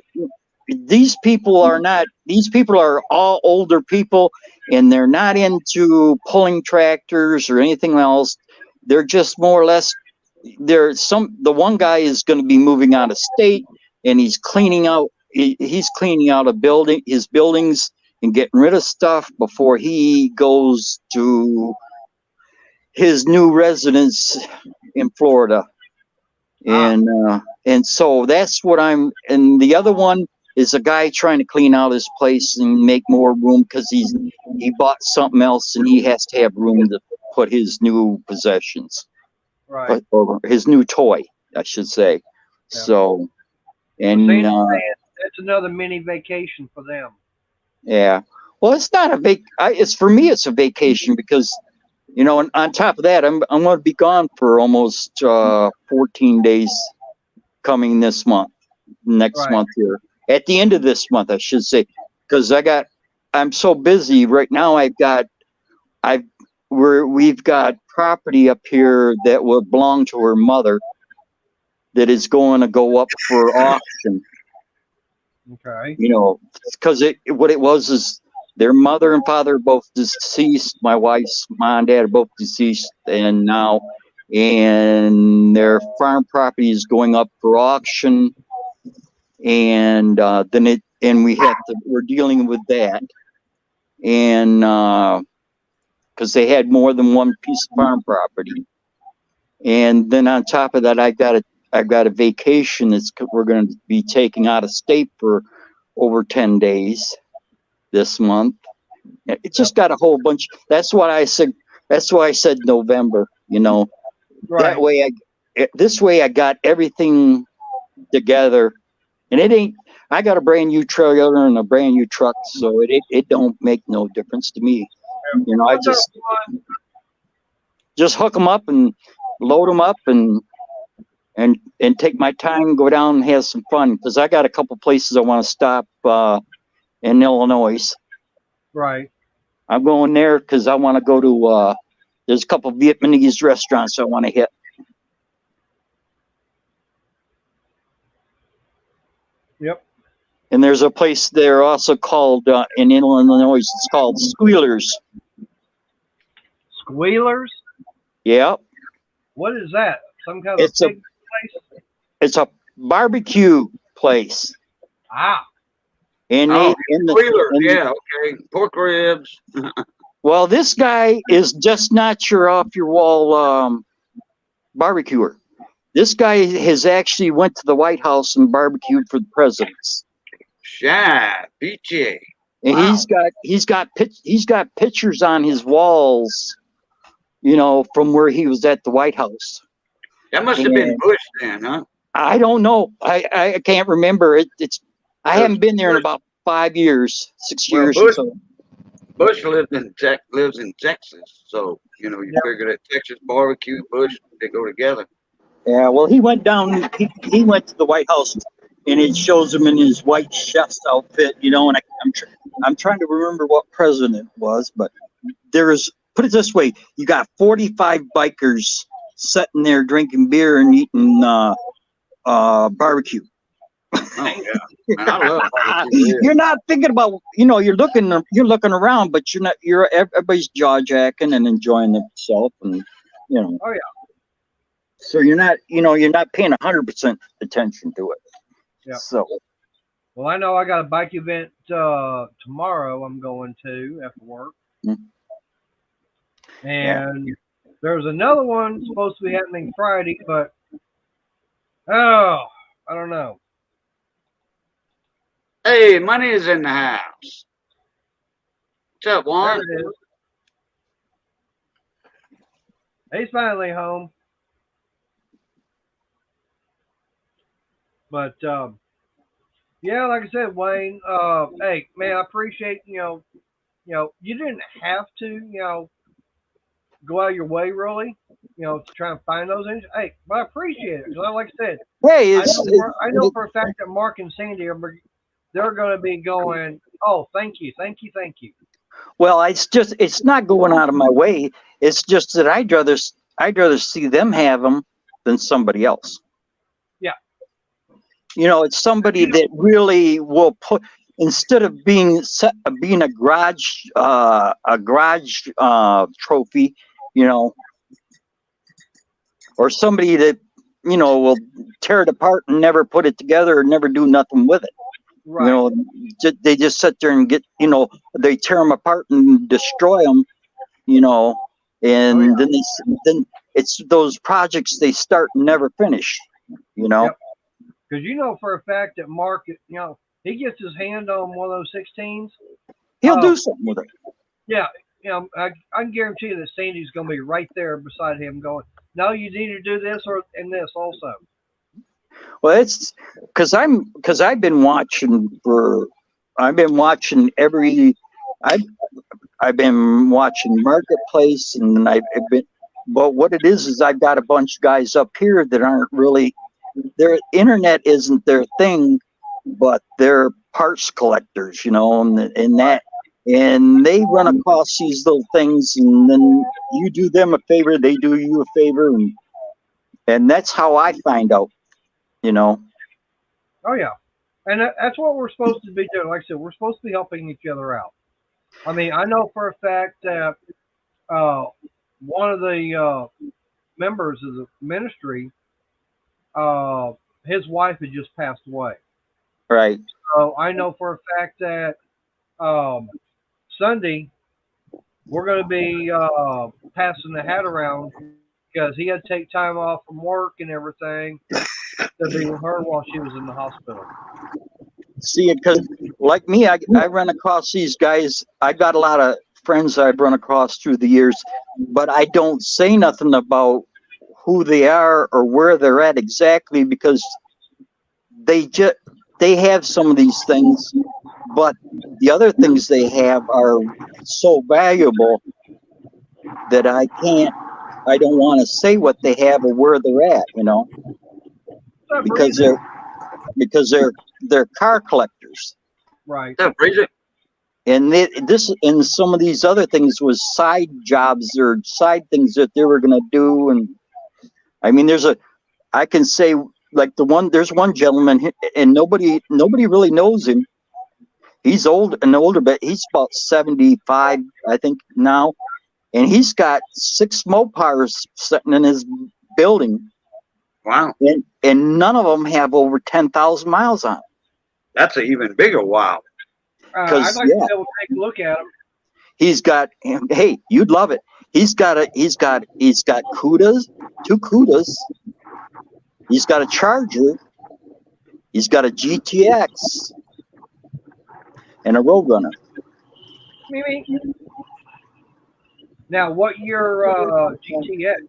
These people are all older people, and they're not into pulling tractors or anything else. They're just more or less. The one guy is going to be moving out of state, and he's cleaning out. He's cleaning out his buildings, and getting rid of stuff before he goes to his new residence in Florida. And so that's what I'm. And the other one is a guy trying to clean out his place and make more room because he bought something else and he has to have room to put his new possessions, right? Or his new toy, I should say. Yeah. So, and that's another mini vacation for them. Yeah. Well, it's not a it's for me. It's a vacation because, you know, and on top of that, I'm going to be gone for almost 14 days coming this month, next Right. month here. At the end of this month, I should say, because I'm so busy right now. We've got property up here that will belong to her mother that is going to go up for auction. Okay. You know, because what it was is their mother and father are both deceased. My wife's mom and dad are both deceased, and their farm property is going up for auction, and we're dealing with that, and because they had more than one piece of farm property, and then on top of that, I've got a vacation we're going to be taking out of state for over 10 days this month. It just got a whole bunch. That's why I said November, you know. Right. That way this way I got everything together. And I got a brand new trailer and a brand new truck, so it don't make no difference to me. You know, I just hook them up and load them up and take my time, go down and have some fun, because I got a couple places I want to stop in Illinois. Right. I'm going there because I want to go to there's a couple Vietnamese restaurants I want to hit. Yep. And there's a place there also called in Illinois. It's called Squealers. Squealers? Yep. What is that? Some kind of pig place? It's a barbecue place. Ah. And yeah, okay. Pork ribs. Well, this guy is just not your off your wall barbecuer. This guy has actually went to the White House and barbecued for the presidents. Shy, peachy. And wow. he's got pictures on his walls, you know, from where he was at the White House. That must have been Bush then, huh? I don't know. I can't remember. I haven't been there in about 5 years, 6 years or so. Bush lives in Texas, so you know you figure that Texas barbecue, Bush, they go together. Yeah, well, he went down. He went to the White House, and it shows him in his white chef's outfit, you know. And I'm trying to remember what president it was, but put it this way: you got 45 bikers sitting there drinking beer and eating barbecue. Oh yeah, man, I love barbecue. You're not thinking about, you know, you're looking around, but everybody's jaw jacking and enjoying themselves, and you know. Oh yeah. So you're not paying 100% attention to it. Yeah. So. Well, I know I got a bike event tomorrow. I'm going to after work, and there's another one supposed to be happening Friday, but I don't know. Hey, money is in the house. What's up, Juan? There it is. He's finally home. But yeah, like I said, Wayne. Hey, man, I appreciate you didn't have to go out of your way really, to try and find those engines. Hey, but I appreciate it because, like I said, Hey, I know for a fact that Mark and Sandy they're going to be going. Oh, thank you. Well, it's not going out of my way. It's just that I'd rather see them have them than somebody else. Yeah. You know, it's somebody that really will put, instead of being a garage trophy, you know, or somebody that, you know, will tear it apart and never put it together or never do nothing with it. Right. You know, they just sit there and they tear them apart and destroy them, you know, and then it's those projects they start and never finish, you know. Yep. Because you know for a fact that Mark, he gets his hand on one of those 16s. He'll do something with it. Yeah, I can guarantee you that Sandy's going to be right there beside him going, no, you need to do this and this also. Well, it's because I've been watching for I've been watching I've been watching Marketplace, and I've been. But what it is I've got a bunch of guys up here that aren't really. Their internet isn't their thing, but they're parts collectors, you know, and they run across these little things, and then you do them a favor, they do you a favor, and that's how I find out, you know. Oh yeah, and that's what we're supposed to be doing. Like I said, we're supposed to be helping each other out. I mean, I know for a fact that one of the members of the ministry, his wife had just passed away. Right. So I know for a fact that Sunday we're going to be passing the hat around because he had to take time off from work and everything to be with her while she was in the hospital. See, because like me, I run across these guys. I got a lot of friends I've run across through the years, but I don't say nothing about who they are or where they're at exactly because they have some of these things, but the other things they have are so valuable that I don't want to say what they have or where they're at, you know, because they're car collectors. Right. And and some of these other things was side jobs or side things that they were going to do. And I mean, I can say like there's one gentleman and nobody really knows him. He's older, but he's about 75, I think now. And he's got 6 Mopars sitting in his building. Wow. And none of them have over 10,000 miles on it. That's an even bigger wow. I'd like to be able to take a look at him. He's got, hey, you'd love it. He's got Cudas, 2 Cudas. He's got a Charger. He's got a GTX and a Roadrunner. Maybe. Now, what year GTX?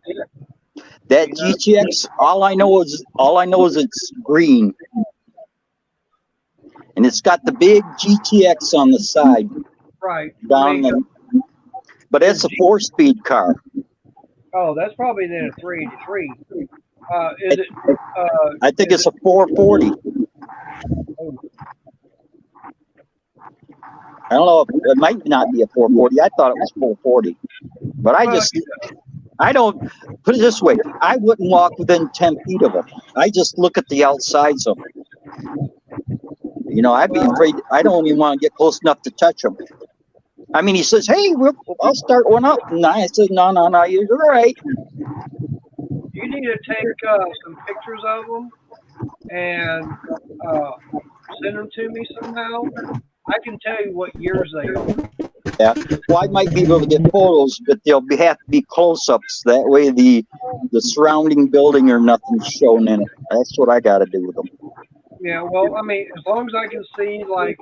That GTX, all I know is it's green. And it's got the big GTX on the side. Right. But it's a 4-speed car. Oh, that's probably then a 383. Is it? I think it's a 440. Oh. I don't know. It might not be a 440. I thought it was 440. But I don't, put it this way. I wouldn't walk within 10 feet of them. I just look at the outsides of them. You know, I'd be afraid. I don't even want to get close enough to touch them. I mean, he says, hey, I'll start one up. And I said, no, you're right. You need to take some pictures of them and send them to me somehow. I can tell you what years they are. Yeah. Well, I might be able to get photos, but they'll have to be close-ups. That way the surrounding building or nothing's shown in it. That's what I got to do with them. Yeah, well, I mean, as long as I can see, like,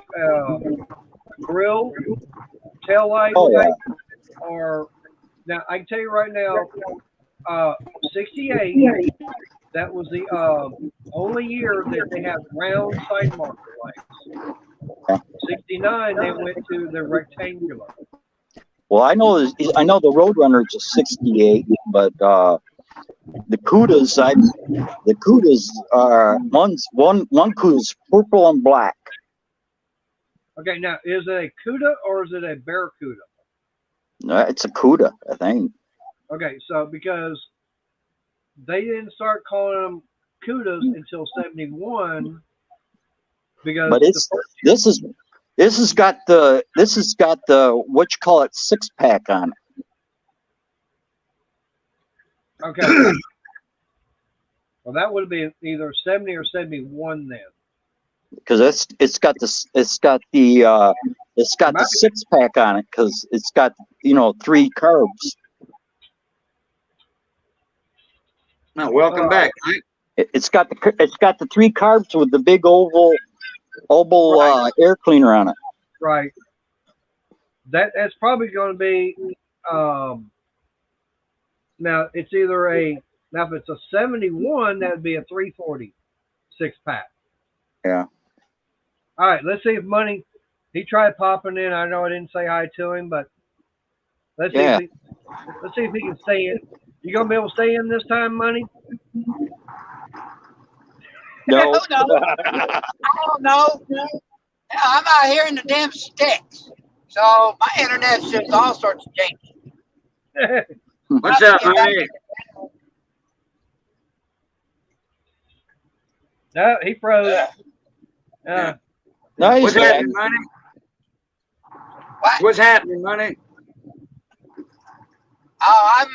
grill, tail light, or, now, I can tell you right now, 68, that was the only year that they had round side marker lights. 69, they went to the rectangular. Well, I know the Roadrunner is a 68, but the Cudas are one Cuda's purple and black. Okay, now is it a Cuda or is it a Barracuda? It's a Cuda, I think. Okay, so because they didn't start calling them Cudas until 71. Because but this has got the what you call it 6-pack on it. Okay. Well, that would be either 70 or 71 then. Because it's got the 6-pack on it because it's got 3 carbs. Now, welcome back. It's got the 3 carbs with the big oval right. Air cleaner on it. Right. That's probably going to be now it's either if it's a 71, that would be a 340 6-pack. Yeah. All right, let's see if money He tried popping in. I know I didn't say hi to him, but let's see. Yeah. Let's see if he can stay in. You gonna be able to stay in this time, Money? No. Who knows? I don't know. Yeah, I'm out here in the damn sticks. So my internet's just all sorts of janky. What's up, Money? No, he froze. Yeah. No, he's What's back. happening, Money? What? What's happening, Money? Oh, I'm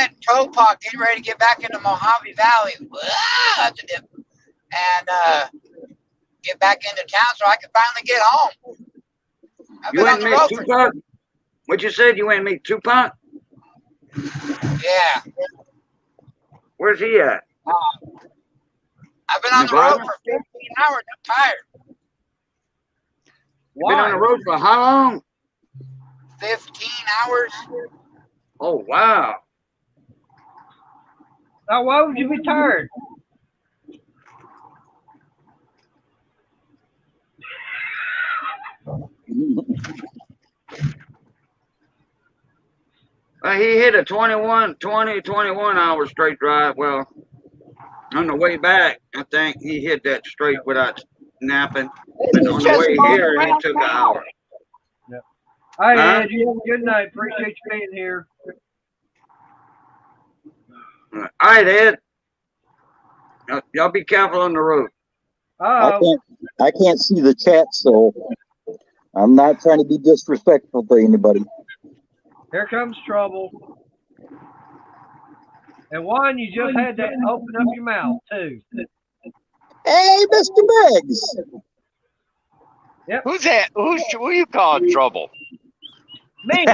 at Topak getting ready to get back into Mojave Valley. That's a dip. And get back into town so I can finally get home. I've You been went on and the meet road for Tupac? What you said? You went and meet Tupac? yeah. Where's he at? I've been on the road for 15 hours. I'm tired. Why? Been on the road for how long? 15 hours. Oh, wow. Now, why would you be tired? He hit a 21 hour straight drive. Well, on the way back, I think he hit that straight without napping. But on the way here, he took an hour. Yep. Hi, Huh? Ed. You have a good night. Appreciate you being here. All right, Ed. Y'all be careful on the road. I can't see the chat, so I'm not trying to be disrespectful to anybody. Here comes trouble. And Juan, you just had to open up your mouth, too. Hey, Mr. Meggs. Yep. Who's that? Who you calling trouble? Me.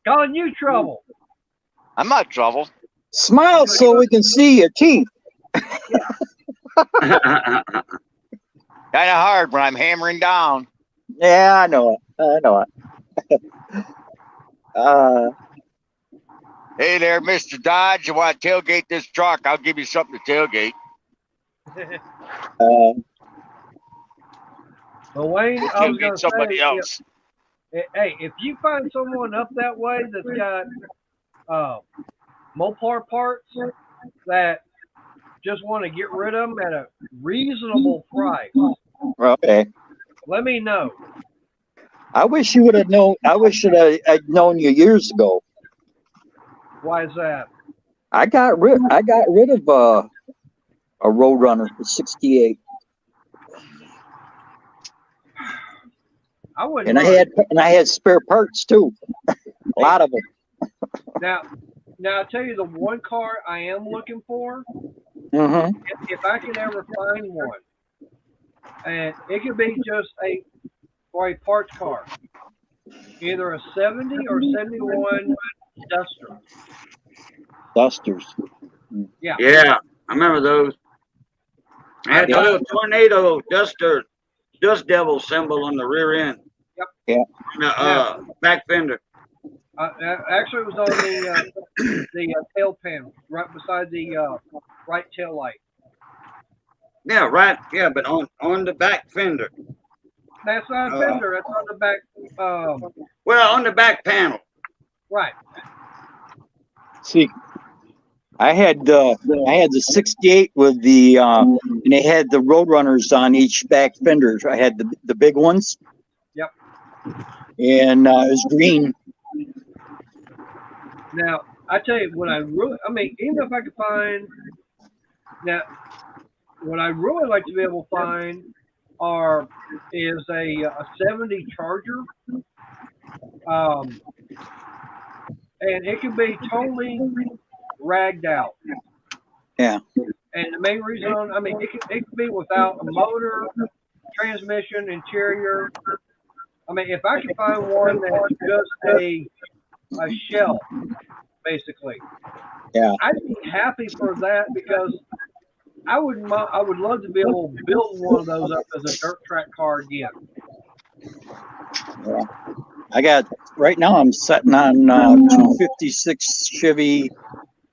Calling you trouble. I'm not trouble. Smile so we can see your teeth. Kind of hard when I'm hammering down. Yeah, I know it. Hey there, Mr. Dodge. You want to tailgate this truck? I'll give you something to tailgate. But Wayne, We'll I was going tailgate to somebody say, else. hey, if you find someone up that way that's got Mopar parts that just want to get rid of them at a reasonable price, Okay. let me know. I wish you would have known. I wish I'd known you years ago. Why is that? I got rid of a Roadrunner for '68, I wouldn't. and I had spare parts too, a lot of them. Now I'll tell you the one car I am looking for. Mm-hmm. If I can ever find one, and it could be just a parts car, either a 70 or 71 Duster. Dusters. Yeah. Yeah, I remember those. I had the little tornado dust devil symbol on the rear end. Yep. Yeah. On the back fender. Actually, it was on the tail panel, right beside the right tail light. Yeah, right. Yeah, but on the back fender. That's not a fender. That's on the back. Well, on the back panel. Right. See, I had the '68 with the and they had the Roadrunners on each back fender. I had the big ones. Yep. And it was green. Now, I tell you, even if I could find now, what I really like to be able to find is a 70 Charger, and it can be totally ragged out. Yeah. And the main reason, it could be without a motor, transmission, interior. If I could find one that's just a shell, basically. Yeah. I'd be happy for that because I would love to be able to build one of those up as a dirt track car again. Yeah. I got right now. I'm sitting on 256 Chevy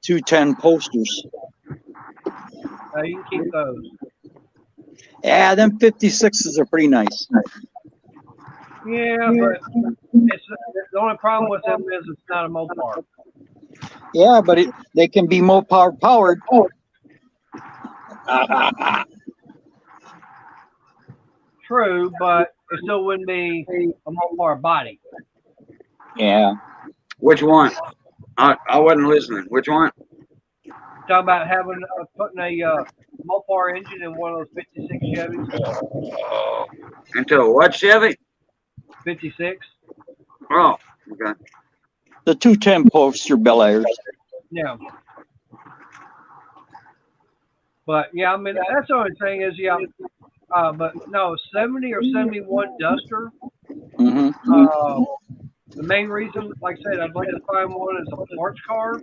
210 posters. You can keep those. Yeah, them 56s are pretty nice. Yeah, but it's the only problem with them is it's not a Mopar. Yeah, but they can be more powered. True, but it still wouldn't be a Mopar body. Yeah. Which one? I wasn't listening. Which one? Talking about having putting a Mopar engine in one of those 56 Chevys. Into a what Chevy? 56. Oh, okay. The 210 poster Bel Airs. Yeah. But yeah, I mean that's the only thing is but no 70 or 71 Duster. Mm-hmm. The main reason, like I said, I'd like to find one as a parts car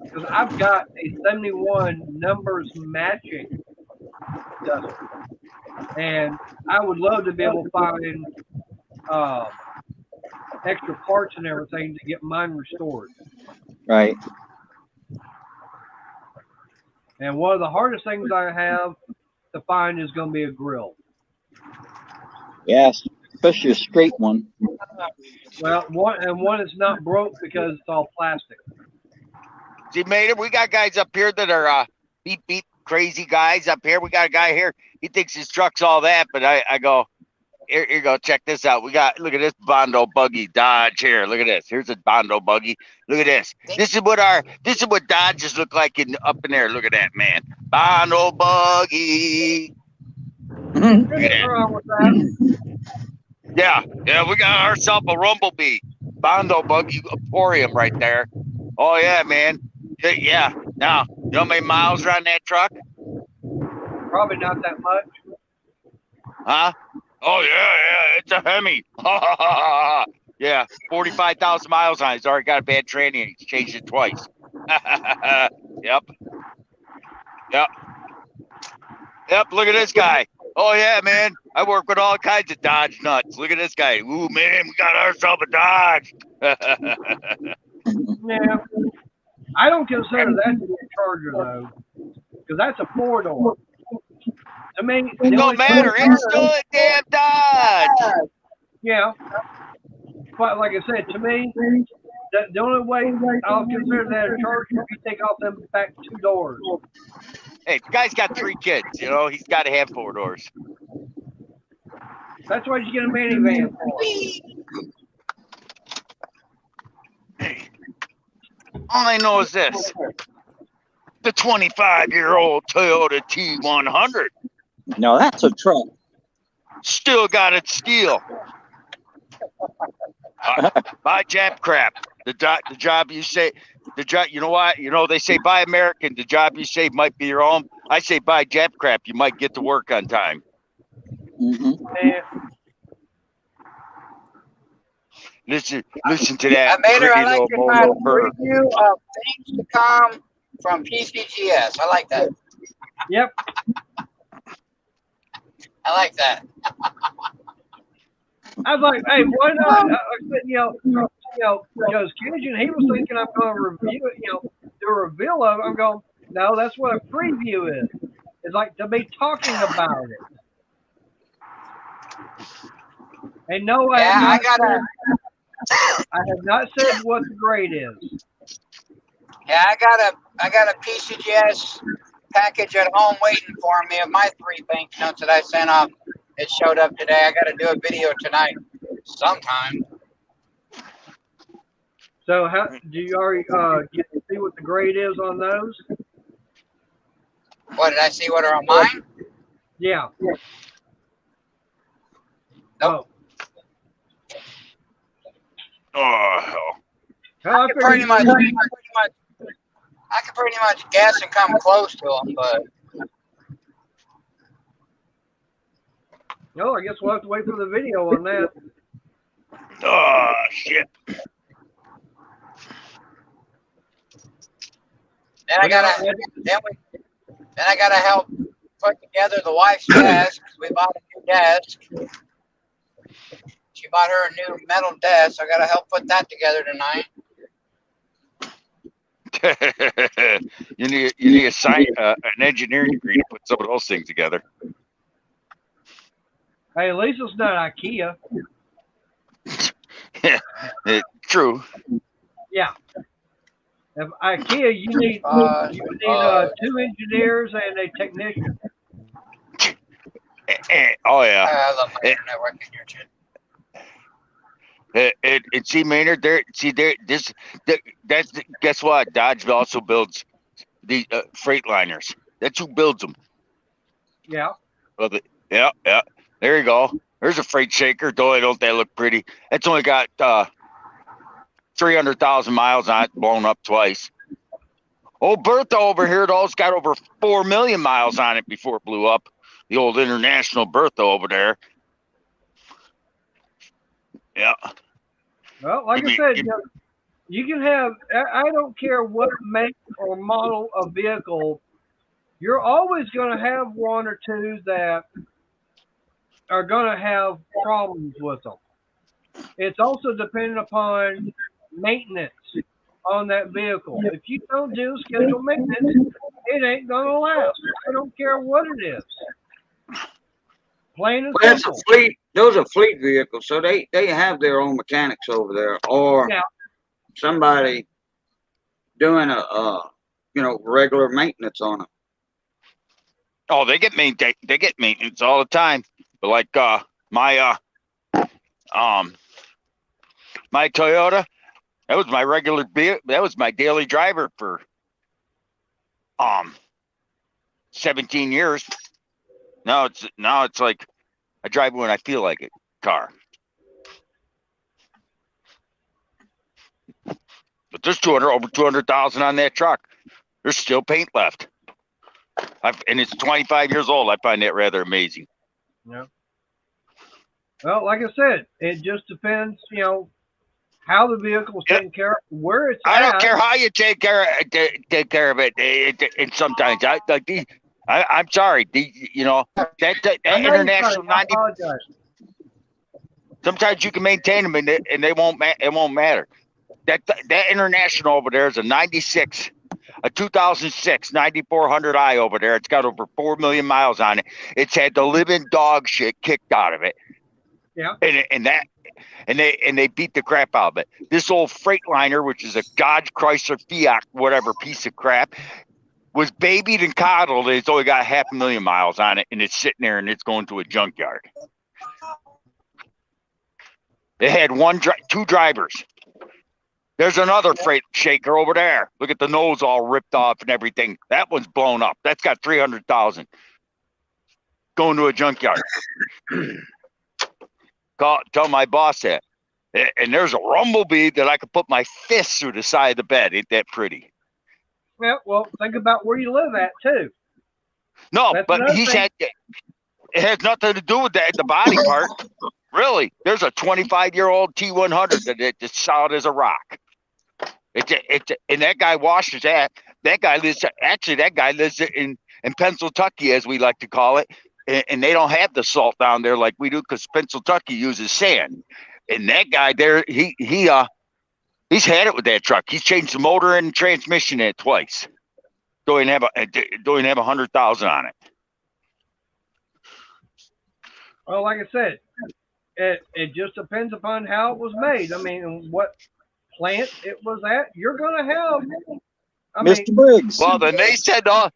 because I've got a 71 numbers matching Duster, and I would love to be able to find extra parts and everything to get mine restored. Right. And one of the hardest things I have to find is going to be a grill. Yes, especially a straight one. Well, one is not broke because it's all plastic. See, Mater, we got guys up here that are beep beep crazy guys up here. We got a guy here. He thinks his truck's all that, but I go, here you go, check this out. Look at this Bondo buggy Dodge here. Look at this. Here's a Bondo buggy. Look at this. This is what Dodges look like up in there. Look at that, man. Bondo buggy. Look at that. Yeah, we got ourselves a Rumblebee Bondo buggy Emporium right there. Oh yeah, man. Yeah. Now, you know how many miles are on that truck? Probably not that much. Huh? Oh yeah, it's a Hemi. Yeah, 45,000 miles on it. He's already got a bad tranny and he's changed it twice. Yep. Look at this guy. Oh yeah, man. I work with all kinds of Dodge nuts. Look at this guy. Ooh man, we got ourselves a Dodge. Yeah. I don't consider that to be a Charger though, because that's a 4-door. I mean, it don't matter. It's still a damn Dodge. Yeah. But like I said, to me, the only way I'll consider that a Charger if you take off them back 2 doors. Hey, the guy's got 3 kids. You know, he's got to have 4 doors. That's why you get a minivan for. Hey, all I know is this. The 25-year-old Toyota T100. No, that's a truck. Still got its steel. Buy Jap crap. The job you say, you know what? You know, they say buy American. The job you say might be your own. I say buy Jap crap. You might get to work on time. Mm-hmm. Listen to that. Mater, I like little your kind of motor preview of things to come from PCGS. I like that. Yep. I like that. I was like, hey, why not? I said, because Cajun, he was thinking I'm going to review it, do a reveal of it. I'm going, no, that's what a preview is. It's like to be talking about it. And no, I have not said what the grade is. Yeah, I got a PCGS package at home waiting for me of my 3 banknotes that I sent off. It showed up today. I got to do a video tonight sometime. So how do you already get to see what the grade is on those? What, did I see what are on mine? Yeah. Nope. Oh. Hell, I can pretty much guess and come close to them, but I guess we'll have to wait for the video on that. Oh shit. then I gotta help put together the wife's desk. We bought a new desk. She bought her a new metal desk. I gotta help put that together tonight. you need an engineering degree to put some of those things together. Hey, at least it's not IKEA. True. Yeah. If IKEA, you need two engineers and a technician. Oh yeah. I love my internet working here, shit. See, Maynard, guess what? Dodge also builds the Freightliners. That's who builds them. Yeah. Well, yeah. There you go. There's a freight shaker. Don't they look pretty? It's only got 300,000 miles on it, blown up twice. Old Bertha over here, though, got over 4 million miles on it before it blew up. The old International Bertha over there. Yeah. Well, like I said, you can have, I don't care what make or model of vehicle, you're always going to have one or two that are going to have problems with them. It's also dependent upon maintenance on that vehicle. If you don't do scheduled maintenance, it ain't going to last. I don't care what it is. Plain and Well, that's a simple. fleet. Those are fleet vehicles, so they have their own mechanics over there, or Yeah. somebody doing a regular maintenance on them. Oh, they get maintenance all the time. But like my Toyota, that was my regular that was my daily driver for 17 years. Now it's like I drive when I feel like it car. But there's over 200,000 on that truck. There's still paint left. And it's 25 years old. I find that rather amazing. Yeah. Well, like I said, it just depends, how the vehicle's taken care of, where it's I at. don't care how you take care of it. And sometimes I'm sorry. That international 90. Sometimes you can maintain them and they won't. It won't matter. That international over there is a 96. A 2006 9400i over there. It's got over 4 million miles on it. It's had the living dog shit kicked out of it. Yeah. And they beat the crap out of it. This old Freightliner, which is a Dodge Chrysler Fiat, whatever piece of crap, was babied and coddled. And it's only got 500,000 miles on it, and it's sitting there and it's going to a junkyard. It had two drivers. There's another freight shaker over there. Look at the nose all ripped off and everything. That one's blown up. That's got 300,000. Going to a junkyard. Tell my boss that. And there's a Rumblebee that I could put my fist through the side of the bed. Ain't that pretty? Yeah, well, think about where you live at, too. No, That's but it has nothing to do with the body part. Really. There's a 25-year-old T100 that's solid as a rock. And that guy washes that. That guy lives in Pennsylvania, as we like to call it. And they don't have the salt down there like we do because Pennsylvania uses sand. And that guy there, he's had it with that truck. He's changed the motor and transmission in it twice. Don't even have 100,000 on it. Well, like I said, it just depends upon how it was made. I mean, what plant it was at. You're going to have. Mr. Briggs. Well, then they send all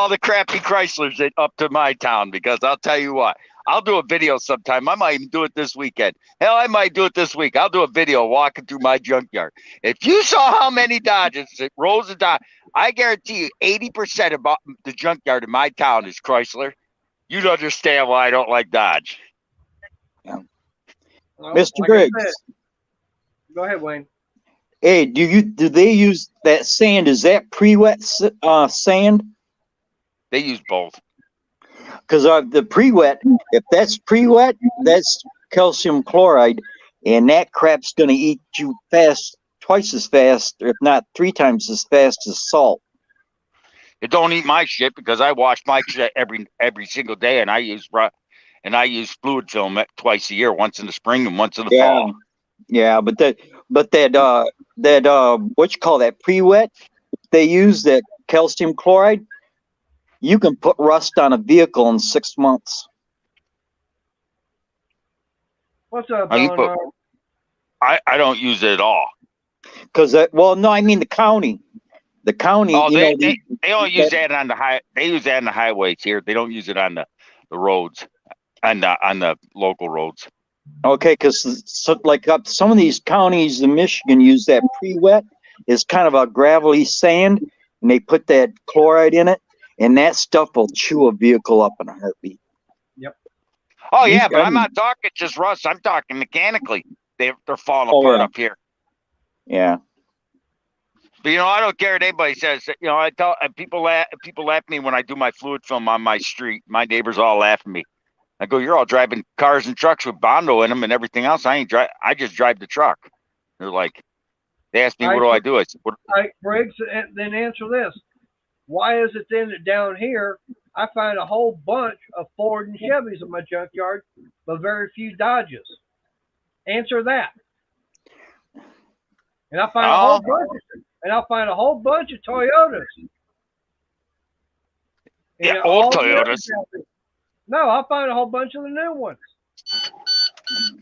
the crappy Chryslers up to my town because I'll tell you what. I'll do a video sometime. I might even do it this weekend. Hell, I might do it this week. I'll do a video walking through my junkyard. If you saw how many Dodges, rows of Dodge, I guarantee you 80% of the junkyard in my town is Chrysler. You'd understand why I don't like Dodge. Yeah. Well, Mr. like Briggs. I said, go ahead, Wayne. Hey, do they use that sand? Is that pre-wet sand? They use both. Because the pre-wet, if that's pre-wet, that's calcium chloride, and that crap's going to eat you fast, twice as fast, if not 3 times as fast as salt. It don't eat my shit because I wash my shit every single day, and I use fluid film twice a year, once in the spring and once in the fall. Yeah, but that what you call that pre-wet, they use that calcium chloride. You can put rust on a vehicle in 6 months. What's up, How you Eleanor? I don't use it at all. Because well, no, I mean the county. The county. Oh, you know, they only use that on the They use that on the highways here. They don't use it on the roads, on the local roads. Okay, because like some of these counties in Michigan use that pre-wet. It's kind of a gravelly sand, and they put that chloride in it, and that stuff will chew a vehicle up in a heartbeat. Yep. Oh yeah, but I'm not talking just rust. I'm talking mechanically. They're falling apart up here. Yeah. But I don't care what anybody says. I tell people laugh at me when I do my fluid film on my street. My neighbors all laugh at me. I go, "You're all driving cars and trucks with Bondo in them and everything else. I just drive the truck." They're like, they ask me, "What do I do?" I said, "All right, Briggs, then answer this. Why is it then that down here I find a whole bunch of Ford and Chevys in my junkyard, but very few Dodges? Answer that. And I find a whole bunch of Toyotas. Yeah, old Toyotas. No, I find a whole bunch of the new ones.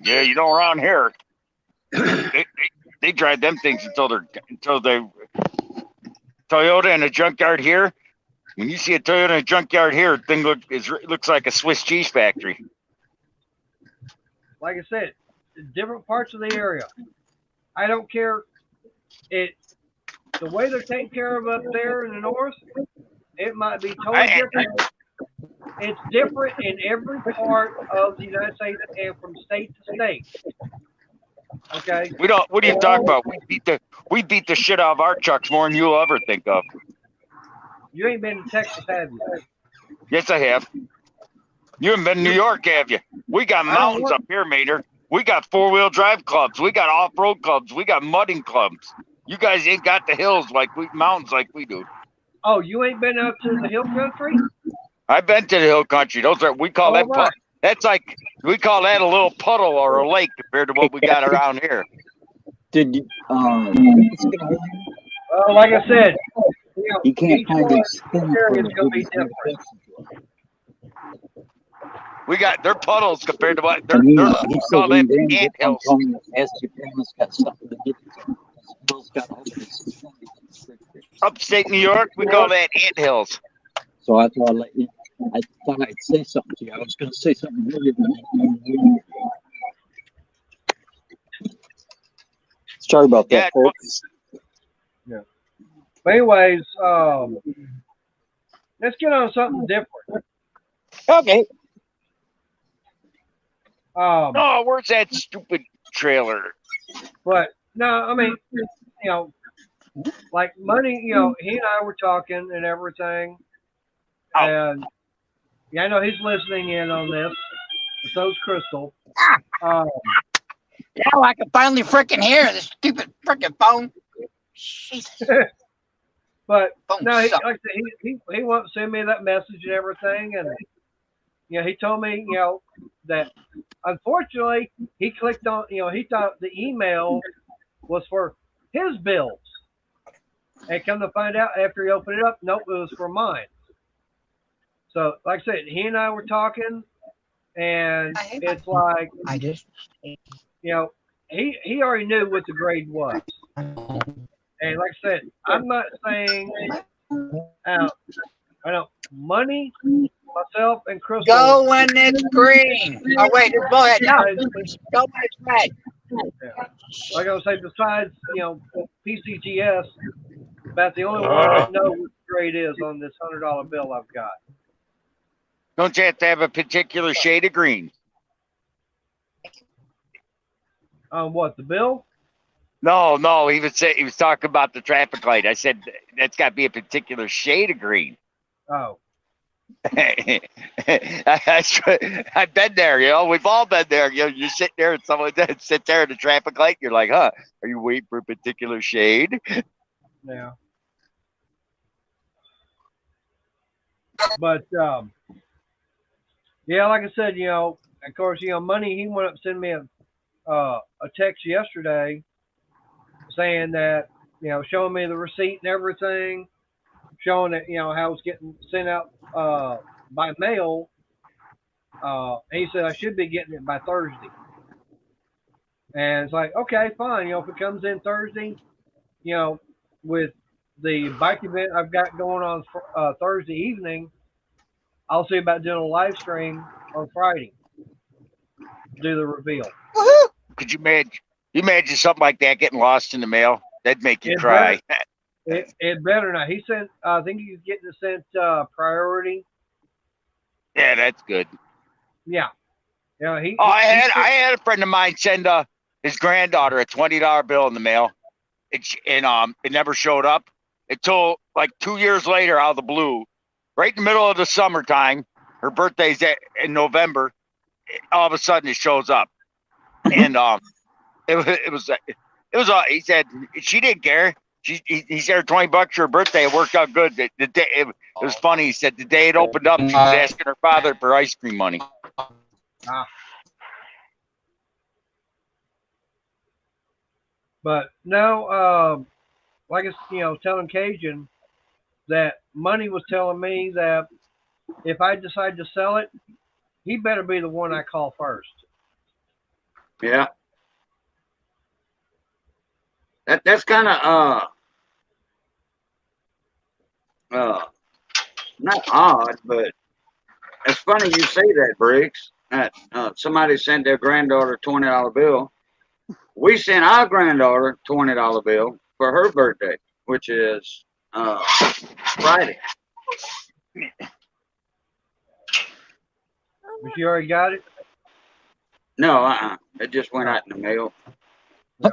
Yeah, around here, they drive them things until they Toyota in a junkyard here. When you see a Toyota in a junkyard here, the thing looks like a Swiss cheese factory. Like I said, different parts of the area. I don't care. The way they're taken care of up there in the north, it might be totally different. It's different in every part of the United States and from state to state. Okay. We don't. What are you talking about? We beat the shit out of our trucks more than you'll ever think of. You ain't been to Texas, have you? Yes, I have. You haven't been to New York, have you? We got mountains up here, Mater. We got 4-wheel drive clubs. We got off-road clubs. We got mudding clubs. You guys ain't got the hills mountains like we do. Oh, you ain't been up to the hill country? I've been to the hill country. We call that that's like we call that a little puddle or a lake compared to what we got around here. Did you? Like I said, you can't find this area is going to be different. We got their puddles compared to what they're call that ant hills. Upstate New York, we call that ant hills. So I thought I'd say something to you. I was going to say something really. Sorry about that, folks. Yeah. But anyways, let's get on something different. Okay. Oh, where's that stupid trailer? But no, I mean, like money. He and I were talking and everything. And I know he's listening in on this. So's Crystal. Now I can finally freaking hear this stupid freaking phone. Jesus. But no, he won't send me that message and everything, and he told me that unfortunately he clicked on he thought the email was for his bills, and come to find out after he opened it up, nope, it was for mine. So, like I said, he and I were talking, and it's like he already knew what the grade was. And like I said, I'm not saying I know money, myself, and Crystal. Go when it's green. Oh wait, go ahead. No, go when it's red. Yeah. Like I was saying, besides PCGS, about the only one that know what the grade is on this $100 bill I've got. Don't you have to have a particular shade of green? On what, the bill? No. He was talking about the traffic light. I said that's got to be a particular shade of green. Oh. I've been there. We've all been there. You're sitting there and someone sits there at the traffic light. You're like, huh? Are you waiting for a particular shade? Yeah. But yeah, like I said, of course, money. He went up and sent me a text yesterday saying that showing me the receipt and everything, showing that how it's getting sent out by mail. And he said I should be getting it by Thursday. And it's like, okay, fine. If it comes in Thursday, with the bike event I've got going on Thursday evening, I'll see about doing a live stream on Friday. Do the reveal. Woohoo! Could you imagine something like that getting lost in the mail? That'd make you cry. It better not. He sent. I think he's getting it sent priority. Yeah, that's good. Yeah. I had a friend of mine send his granddaughter a $20 bill in the mail, and it never showed up until like 2 years later, out of the blue, right in the middle of the summertime. Her birthday's in November. All of a sudden, it shows up, and it was he said she didn't care. He said her $20 for her birthday. It worked out good. The day it was funny. He said the day it opened up, she was asking her father for ice cream money. But no, like it's telling Cajun that Money was telling me that if I decide to sell it, he better be the one I call first. Yeah. That's kind of not odd, but it's funny you say that, Briggs. That somebody sent their granddaughter a $20 bill. We sent our granddaughter a $20 bill for her birthday, which is Friday. But you already got it? No, it just went out in the mail. Yeah.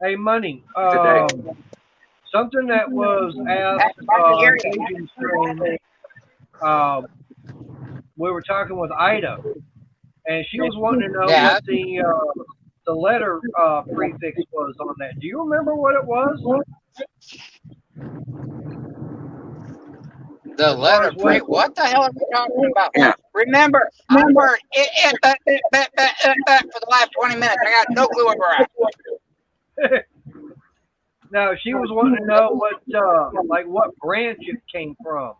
Hey, Money. Today. Something that was asked Cajun stream, we were talking with Ida, and she was wanting to know what the letter prefix was on that. Do you remember what it was? The letter prefix. What the hell are we talking about? Yeah. Remember, I heard it for the last 20 minutes. I got no clue where we're at. No, she was wanting to know what branch it came from.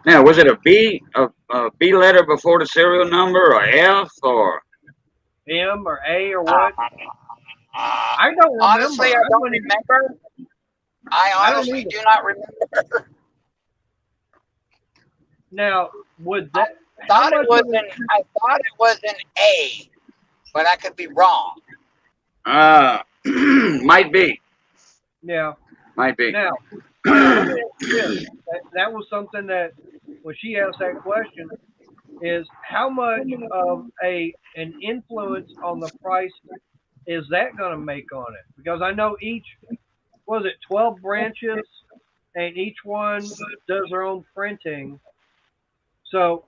Now, was it a B letter before the serial number, or F, or M or A or what? I don't remember. Honestly, I don't remember. I honestly do not remember. Now, would that? I thought it was an A, but I could be wrong. might be. Yeah. Might be. Now, that was something that when she asked that question is how much of an influence on the price is that going to make on it? Because I know each, 12 branches, and each one does their own printing. So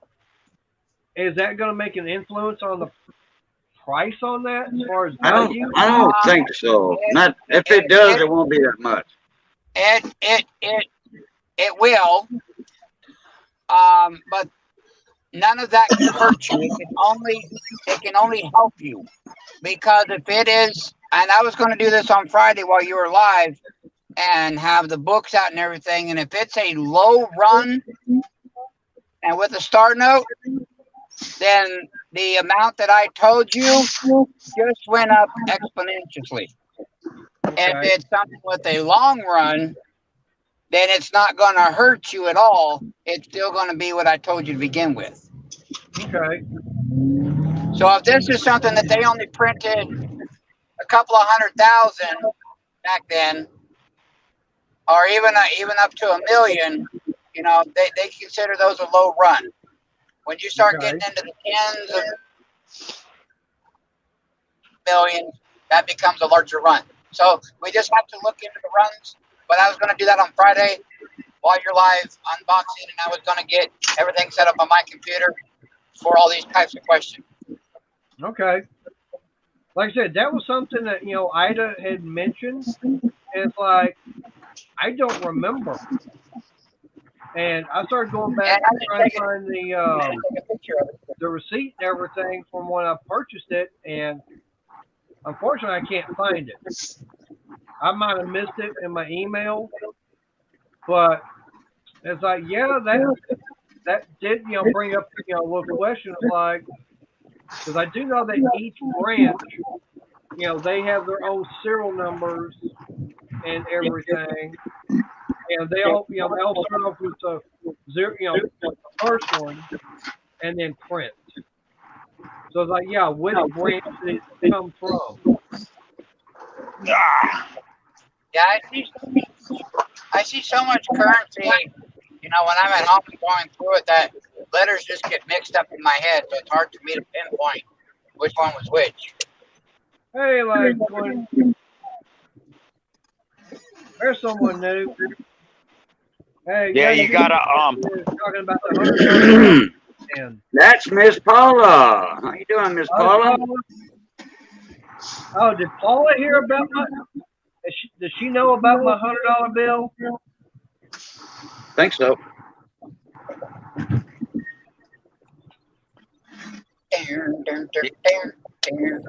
is that going to make an influence on the price on that as far as value? I don't think so. Not if it does, it won't be that much. It will, but none of that can hurt you. It can only help you, because if it is, and I was going to do this on Friday while you were live, and have the books out and everything, and if it's a low run and with a star note, then the amount that I told you just went up exponentially. Okay. If it's something with a long run, then it's not going to hurt you at all. It's still going to be what I told you to begin with. Okay. So if this is something that they only printed a couple of 100,000 back then, or even up to 1 million, they consider those a low run. When you start getting into the tens of millions, that becomes a larger run. So we just have to look into the runs. But I was going to do that on Friday while you're live unboxing, and I was going to get everything set up on my computer for all these types of questions. Okay. Like I said, that was something that, Ida had mentioned. And it's like, I don't remember. And I started going back and trying to find the receipt and everything from when I purchased it, and unfortunately, I can't find it. I might have missed it in my email, but it's like, yeah, that did bring up a little question. It's like, Because I do know that each branch, you know, they have their own serial numbers and everything, and they all, you know, they all start off with the zero, you know, the first one, and then print. So it's like, yeah, which branch did it come from? Yeah, I see so much currency. You know, when I'm at home and going through it, that letters just get mixed up in my head, so it's hard for me to pinpoint which one was which. Hey, like when there's someone new. Hey, Yeah, you gotta talking about the $100 and That's Miss Paula. How you doing, Miss Paula? Oh, did Paula hear about my? Does she know about my $100 bill? Think so.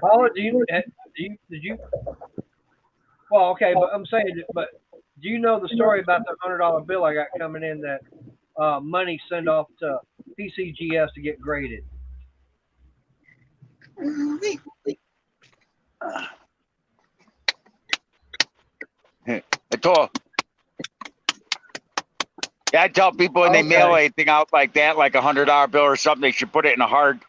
Paula, did you? Well, okay, but I'm saying, but do you know the story about the $100 bill I got coming in that money sent off to PCGS to get graded? I tell people when they mail Okay. anything out like that, like $100 bill or something, they should put it in a hard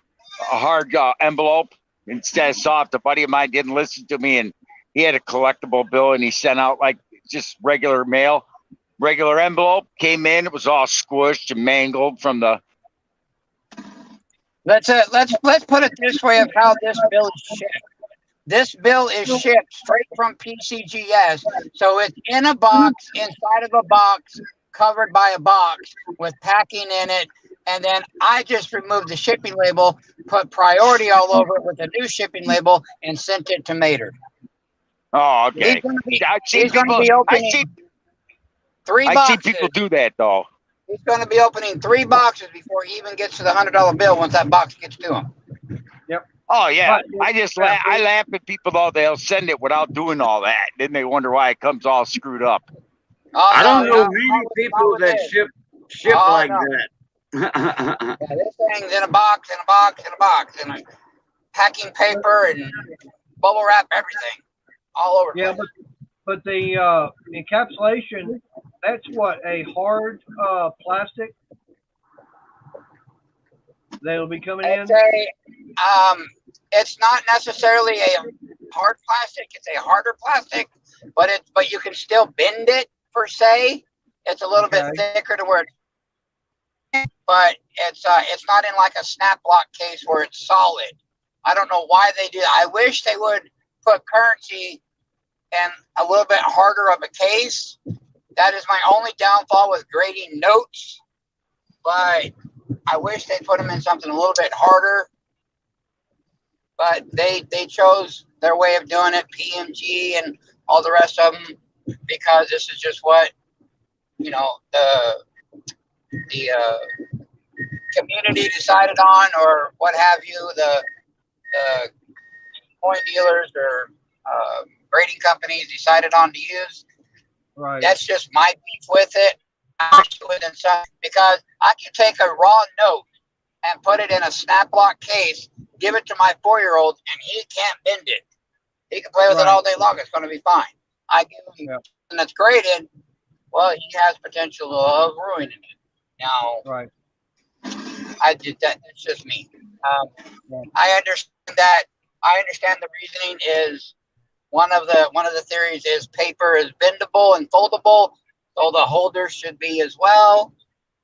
envelope instead of soft. A buddy of mine didn't listen to me, and he had a collectible bill, and he sent out like just regular mail, regular envelope. Came in, it was all squished and mangled from the. Let's put it this way of how this bill is shipped. This bill is shipped straight from PCGS, so it's in a box, inside of a box, covered by a box with packing in it, and then I just removed the shipping label, put priority all over it with a new shipping label, and sent it to Mater. Oh, okay. He's going to be opening three boxes. I see people do that though. He's going to be opening 3 boxes before he even gets to the $100 bill. Once that box gets to him. Yep. Oh yeah, I laugh at people though. They'll send it without doing all that. Then they wonder why it comes all screwed up. I don't know many people that ship like that. Yeah, this thing's in a box, in a box, in a box, and packing paper and bubble wrap, everything, all over. Yeah, but the encapsulation, that's what, a hard plastic that'll be coming in. It's not necessarily a hard plastic; it's a harder plastic, but you can still bend it per se. It's a little bit thicker to where, but it's not in like a snap lock case where it's solid. I don't know why they do that. I wish they would put currency in a little bit harder of a case. That is my only downfall with grading notes, but I wish they put them in something a little bit harder. But they chose their way of doing it, PMG and all the rest of them, because this is just what, you know, the community decided on, or what have you, the coin dealers or grading companies decided on to use. Right. That's just my beef with it. Because I can take a raw note and put it in a snap lock case, give it to my 4-year-old, and he can't bend it. He can play with it all day long. It's going to be fine. I give him something that's graded. Well, he has potential of ruining it. Now, I did that. It's just me. I understand that. I understand the reasoning is one of the theories is paper is bendable and foldable, so the holders should be as well.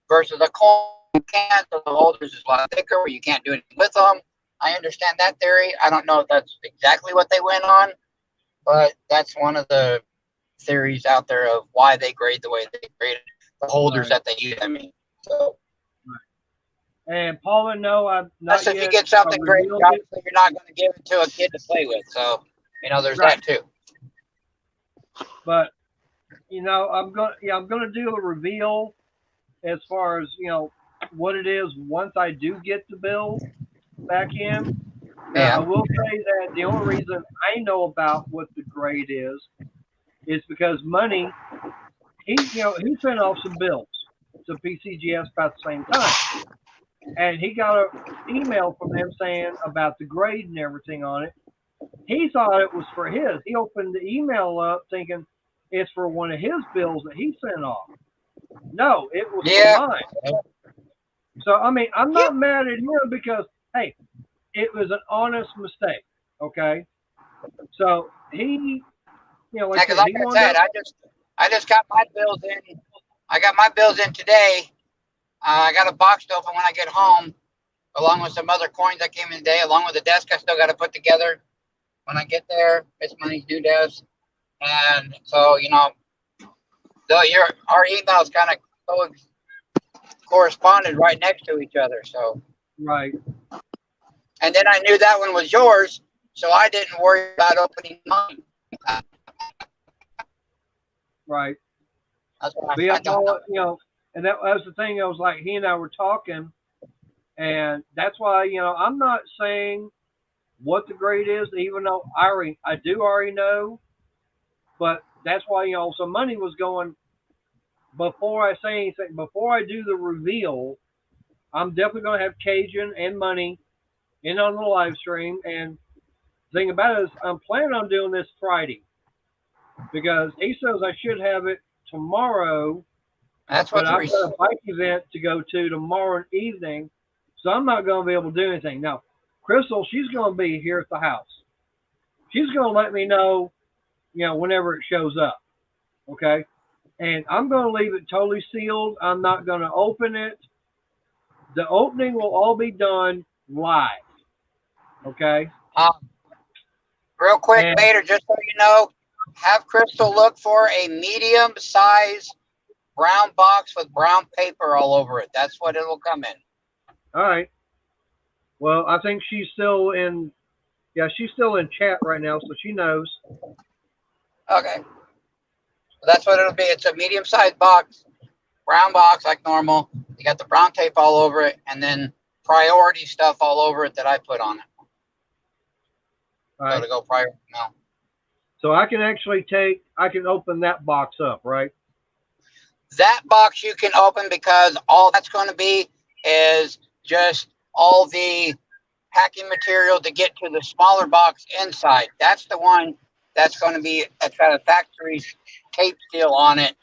Versus a coin can, so the holders is a lot thicker, where you can't do anything with them. I understand that theory. I don't know if that's exactly what they went on, but that's one of the theories out there of why they grade the way they grade the holders that they use. I mean, so. And Paula, no, I'm not. Unless if you get something great, obviously you're not going to give it to a kid to play with. So, you know, there's that too. But, you know, I'm gonna do a reveal as far as, you know, what it is once I do get the bill back in. Now, I will say that the only reason I know about what the grade is because Money, he sent off some bills to PCGS about the same time. And he got email from them saying about the grade and everything on it. He thought it was for his. He opened the email up thinking it's for one of his bills that he sent off. No, it was for mine. So, I mean, I'm not mad at him because, hey, it was an honest mistake, okay? So, he, like I said, I just got my bills in. I got my bills in today. I got a box to open when I get home, along with some other coins that came in today, along with the desk I still got to put together when I get there. It's Money's new desk. And so, our emails kind of corresponded right next to each other. So right. And then I knew that one was yours, so I didn't worry about opening mine. Right. That's what and that was the thing. I was like, he and I were talking, and that's why, I'm not saying what the grade is, even though I do already know, but that's why, so Money was going, before I say anything, before I do the reveal, I'm definitely going to have Cajun and Money in on the live stream. And the thing about it is, I'm planning on doing this Friday because he says I should have it tomorrow. That's what I've got a bike event to go to tomorrow evening, so I'm not going to be able to do anything. Now, Crystal, she's going to be here at the house. She's going to let me know, whenever it shows up. Okay? And I'm going to leave it totally sealed. I'm not going to open it. The opening will all be done live. Okay? Real quick, Vader, just so you know, have Crystal look for a medium-size brown box with brown paper all over it. That's what it'll come in. All right. Well, I think she's still in. Yeah, she's still in chat right now, so she knows. Okay. That's what it'll be. It's a medium-sized box, brown box like normal. You got the brown tape all over it, and then priority stuff all over it that I put on it. All right. So to go priority now. So I can actually I can open that box up, right? That box you can open because all that's going to be is just all the packing material to get to the smaller box inside. That's the one that's going to be got a factory tape seal on it,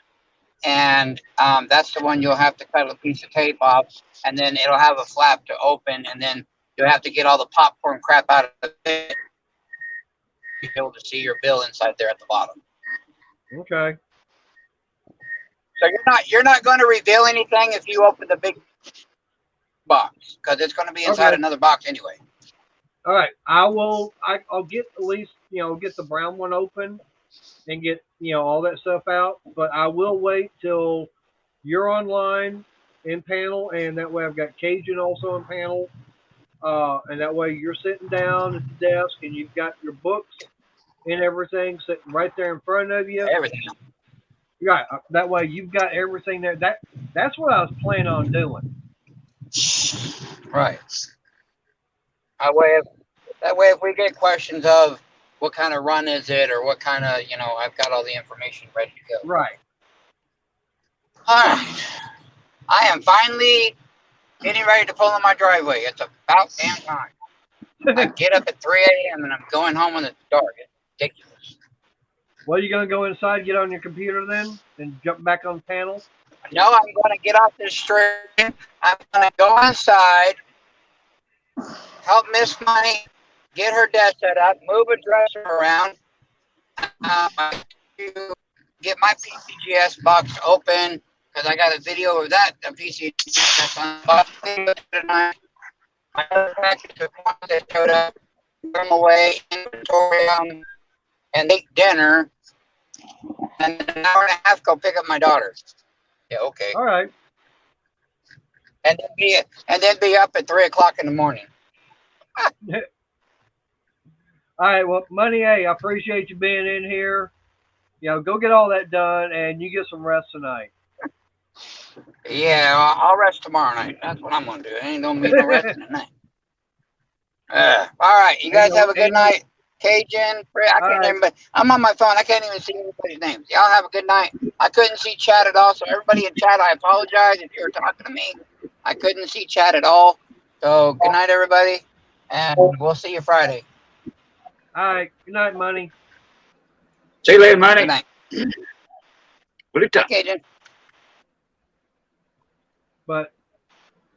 and that's the one you'll have to cut a piece of tape off, and then it'll have a flap to open, and then you'll have to get all the popcorn crap out of it to be able to see your bill inside there at the bottom. Okay. So you're not going to reveal anything if you open the big box because it's going to be inside another box anyway. All right, I'll get at least get the brown one open and get all that stuff out. But I will wait till you're online in panel, and that way I've got Cajun also in panel, and that way you're sitting down at the desk and you've got your books and everything sitting right there in front of you. Everything. Right. That way you've got everything there. That's what I was planning on doing. Right. That way if we get questions of what kind of run is it or what kind of, I've got all the information ready to go. Right. All right. I am finally getting ready to pull in my driveway. It's about damn time. I get up at 3 a.m. and I'm going home when it's dark. It's ridiculous. Well, you going to go inside, get on your computer then, and jump back on panel? No, I'm going to get off this stream. I'm going to go inside, help Miss Money get her desk set up, move a dresser around, get my PCGS box open, because I got a video of that, the PCGS unboxing tonight. My other package of coins that showed up, put them away, inventory, and eat dinner. And an hour and a half, go pick up my daughter. Yeah, okay. All right. And then be up at 3 o'clock in the morning. All right. Well, Money, hey, I appreciate you being in here. Go get all that done, and you get some rest tonight. Yeah, I'll rest tomorrow night. That's what I'm gonna do. I ain't gonna be no resting tonight. All right. You guys have a good night. Cajun, I'm on my phone. I can't even see anybody's names. Y'all have a good night. I couldn't see chat at all, so everybody in chat, I apologize if you were talking to me. I couldn't see chat at all, So good night, everybody, and we'll see you Friday. All right. Good night, Money. See you later, Money. Good night. What it Hi, Cajun. But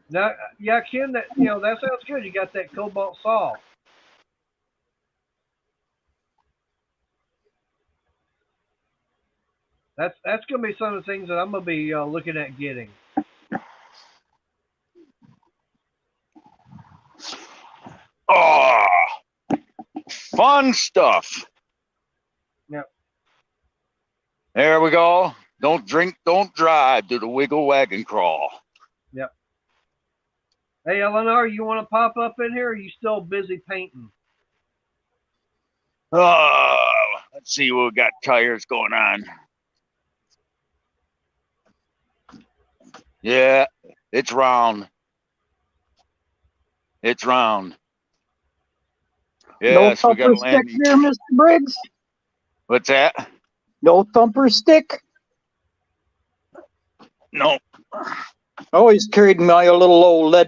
that, yeah, Ken, that that sounds good. You got that cobalt saw. That's gonna be some of the things that I'm gonna be looking at getting. Oh, fun stuff. Yep. There we go. Don't drink, don't drive. Do the wiggle wagon crawl. Yep. Hey, Eleanor, you want to pop up in here? Or are you still busy painting? Let's see what we got tires going on. Yeah, it's round. It's round. Yes, no we got thumper a stick landing. there, Mr. Briggs. What's that? No thumper stick. No. I always carried my little old lead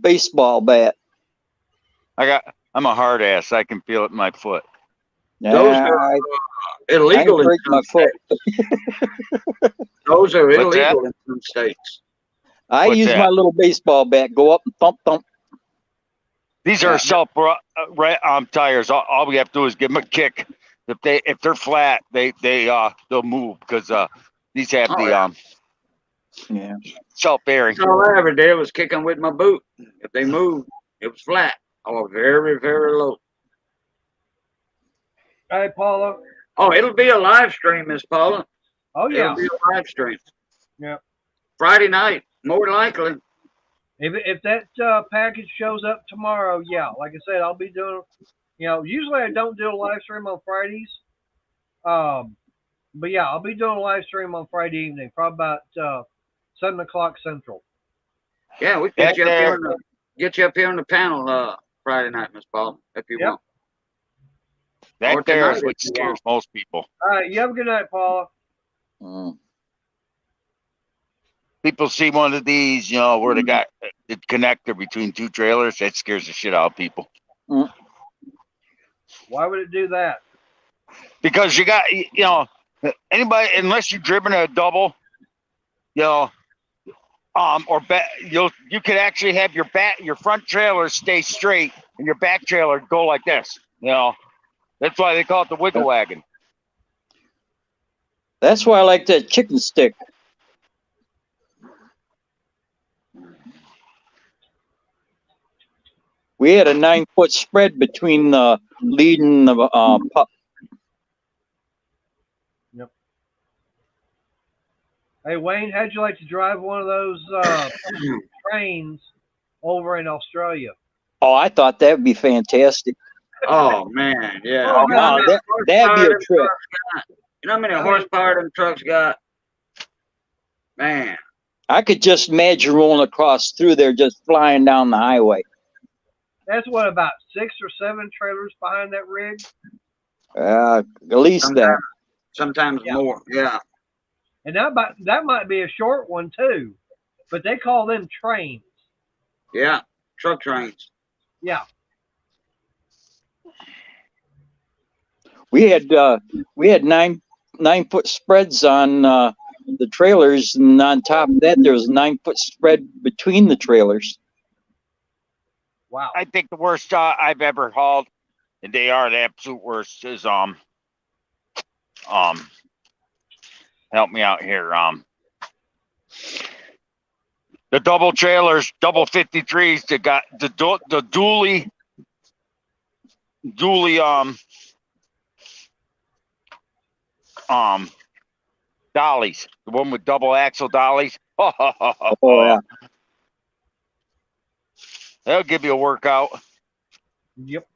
baseball bat. I'm a hard ass. I can feel it in my foot. Those Nah, are I illegal in break some my foot. states. Those are What's that? illegal in some states. I What's use that? my little baseball bat, go up and thump, thump. These Yeah. are self tires. All we have to do is give them a kick. If they're flat, they'll move because these have Oh, the yeah. Yeah. self bearing. That's all I ever did was kick them with my boot. If they moved, it was flat or very, very low. Hey, Paula. Oh, it'll be a live stream, Miss Paula. Oh yeah. It'll be a live stream. Yeah. Friday night, more likely. If that package shows up tomorrow, yeah, like I said, I'll be doing. Usually I don't do a live stream on Fridays. But yeah, I'll be doing a live stream on Friday evening, probably about 7 o'clock Central. Yeah, we can get you up here on the panel Friday night, Miss Paula, if you Yep. want. That Or there is tonight, what if you scares want. most people. All right, you have a good night, Paula. Mm. People see one of these, where they got the connector between two trailers. That scares the shit out of people. Why would it do that? Because you got, anybody, unless you're driven a double, or you could actually have your front trailer stay straight and your back trailer go like this. That's why they call it the wiggle wagon. That's why I like that chicken stick. We had a 9-foot spread between the lead and the pup. Yep. Hey Wayne, how'd you like to drive one of those trains over in Australia? Oh, I thought that would be fantastic. Oh, man, yeah. Oh, You know how wow, many that'd be a horsepower them trip. trucks got? You know how many horsepower them trucks got? Man. I could just imagine rolling across through there, just flying down the highway. That's what, about 6 or 7 trailers behind that rig? At least that. Sometimes Yeah. more, yeah. And that might be a short one too, but they call them trains. Yeah, truck trains. Yeah. We had 9-foot spreads on the trailers, and on top of that, there was a 9-foot spread between the trailers. Wow. I think the worst I've ever hauled, and they are the absolute worst, is help me out here. The double trailers, double 53s that got the dually dollies, the one with double axle dollies. Oh yeah. That'll give you a workout. Yep.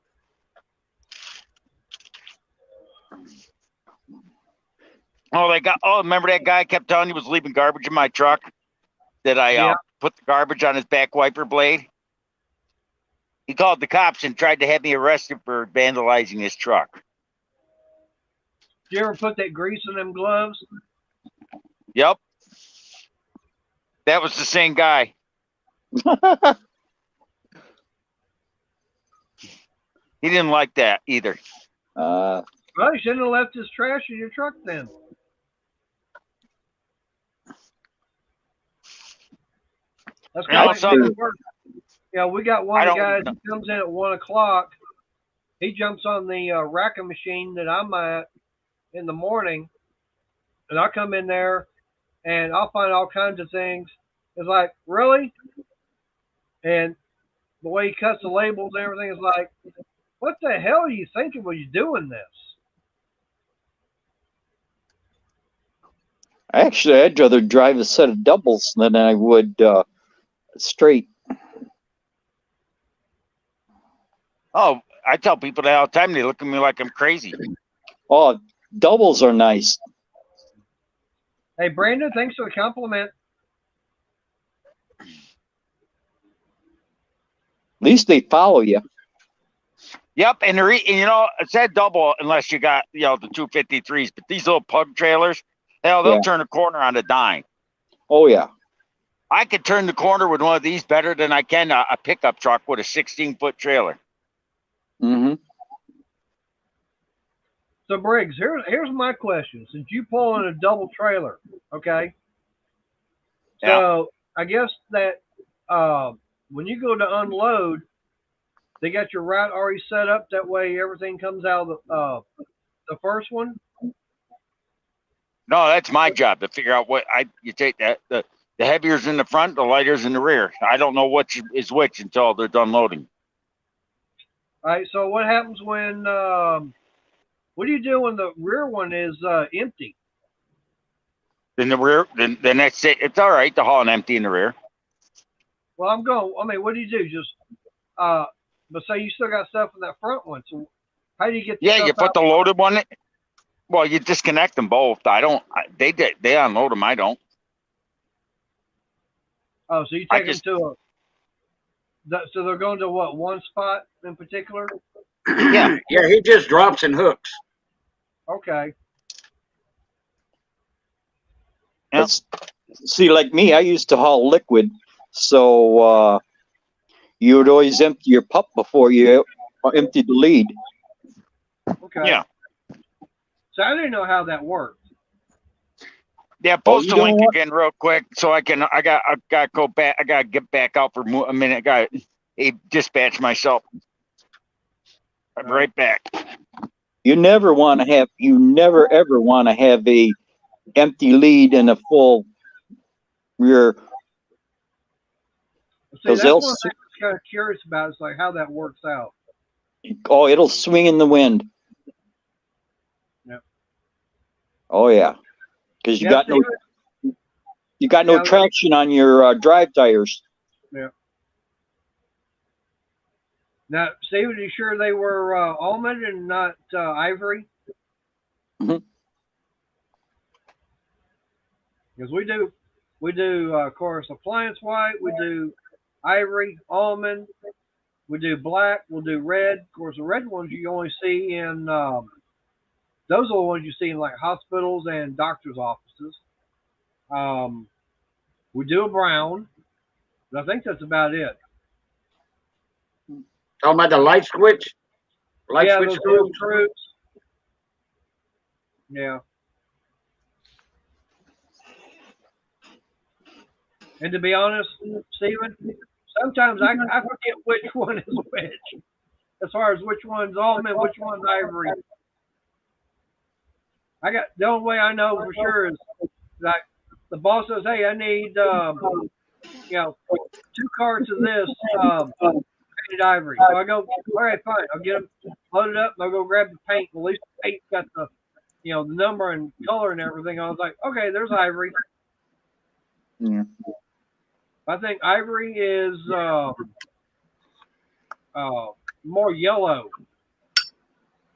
Remember that guy kept telling you was leaving garbage in my truck? That I put the garbage on his back wiper blade? He called the cops and tried to have me arrested for vandalizing his truck. Did you ever put that grease in them gloves? Yep. That was the same guy. He didn't like that either. Well, he shouldn't have left his trash in your truck then. That's You know, kind of some- like work. Yeah, we got one I of the don't- guys who comes in at 1 o'clock. He jumps on the racking machine that I'm at in the morning, and I come in there and I'll find all kinds of things. It's like, really? And the way he cuts the labels and everything is like, what the hell are you thinking when you're doing this? Actually, I'd rather drive a set of doubles than I would straight. Oh, I tell people that all the time. They look at me like I'm crazy. Oh, doubles are nice. Hey, Brandon, thanks for the compliment. At least they follow you. Yep, and you know, it said double unless you got, you know, the 253s, but these little pug trailers, hell, they'll Yeah. turn a corner on a dime. Oh, yeah. I could turn the corner with one of these better than I can a pickup truck with a 16-foot trailer. Mm-hmm. So, Briggs, here's my question. Since you pull in a double trailer, okay? So, I guess that when you go to unload, they got your route already set up. That way, everything comes out of the first one. No, that's my job to figure out what you take that the heaviers in the front, the lighters in the rear. I don't know which is which until they're done loading. All right. So, what happens when? What do you do when the rear one is empty? In the rear, then that's it. It's all right to haul an empty in the rear. Well, I mean, what do you do? Just but say you still got stuff in that front one. So, how do you get? The Yeah, stuff you put out? the loaded one. Well, you disconnect them both. I don't. They unload them. I don't. Oh, so you take them to so they're going to what, one spot in particular? Yeah. Yeah, he just drops and hooks. Okay. Yep. See, like me, I used to haul liquid, so you would always empty your pup before you emptied the lead. Okay. Yeah. So I didn't know how that worked. Yeah, post you a know link what? again real quick so I got to go back. I got to get back out for a minute. I got to dispatch myself. I'm right back. You never ever want to have a empty lead and a full rear. See, 'Cause that's they'll one thing I'm kind of curious about. Is like how that works out. Oh, it'll swing in the wind. Yep. Oh yeah, because you Yeah, got no Yeah. traction on your drive tires. Now, Steve, are you sure they were almond and not ivory? Mhm. Because we do of course appliance white, we do ivory, almond, we do black, we'll do red. Of course, the red ones you only see in those are the ones you see in like hospitals and doctors' offices. We do a brown, but I think that's about it. Talking about the light switch? Light Yeah, switch those screws? little screws. Yeah. And to be honest, Stephen, sometimes I forget which one is which. As far as which one's almond, which one's ivory. The only way I know for sure is like the boss says, "Hey, I need 2 carts of this painted ivory." So I go, "All right, fine. I'll get them loaded up. And I'll go grab the paint. At least the paint's got the the number and color and everything." I was like, "Okay, there's ivory." Yeah. I think ivory is more yellow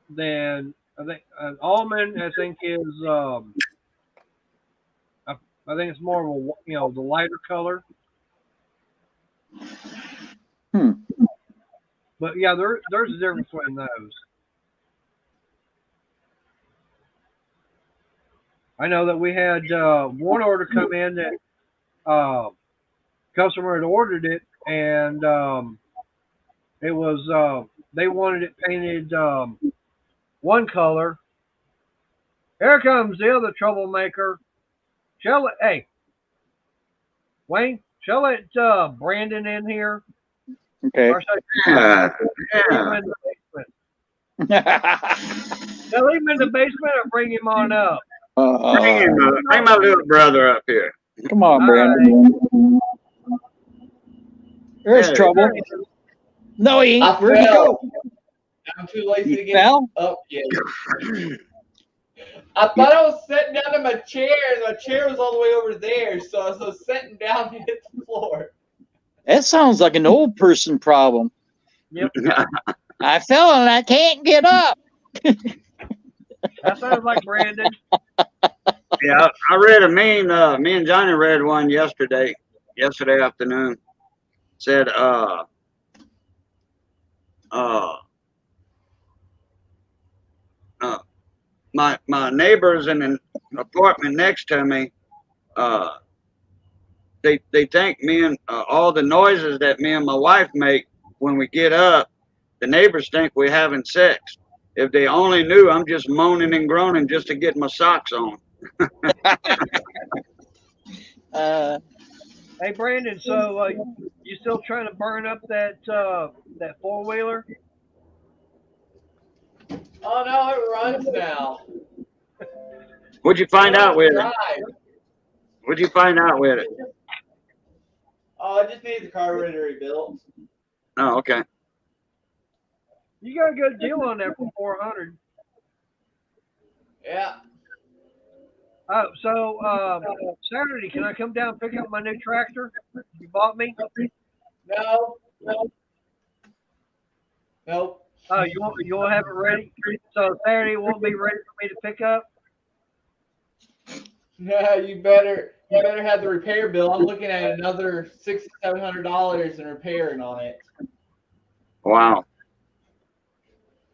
than I think almond. I think is I think it's more of a the lighter color. Hmm. But yeah, there's a difference between those. I know that we had one order come in that customer had ordered it, and it was they wanted it painted one color. Here comes the other troublemaker. Hey, Wayne, shall let Brandon in here? Okay. Or should Yeah. leave him in the basement? Shall I leave him in the basement or bring him on up? Bring my little brother up here. Come on, All Brandon. There's Yeah. trouble. No, he ain't. I Where'd he fell. go? I'm too lazy to You get fell? up yet. I thought I was sitting down in my chair, and my chair was all the way over there, so I was sitting down to hit the floor. That sounds like an old person problem. Yep. I fell and I can't get up. That sounds like Brandon. Yeah, I read a meme. Me and Johnny read one yesterday afternoon. Said, my neighbors in an apartment next to me, they think me and all the noises that me and my wife make when we get up, the neighbors think we're having sex. If they only knew, I'm just moaning and groaning just to get my socks on. Hey, Brandon, so you still trying to burn up that 4-wheeler? Oh no, it runs now. What'd you find out with it? Drive. What'd you find out with it? Oh, I just need the carburetor rebuilt. Oh, okay. You got a good deal on that for 400. Yeah. So Saturday, can I come down and pick up my new tractor you bought me? No. Nope. Oh, you won't have it ready? So Saturday won't be ready for me to pick up? Yeah, you better have the repair bill. I'm looking at another $600-700 in repairing on it. Wow.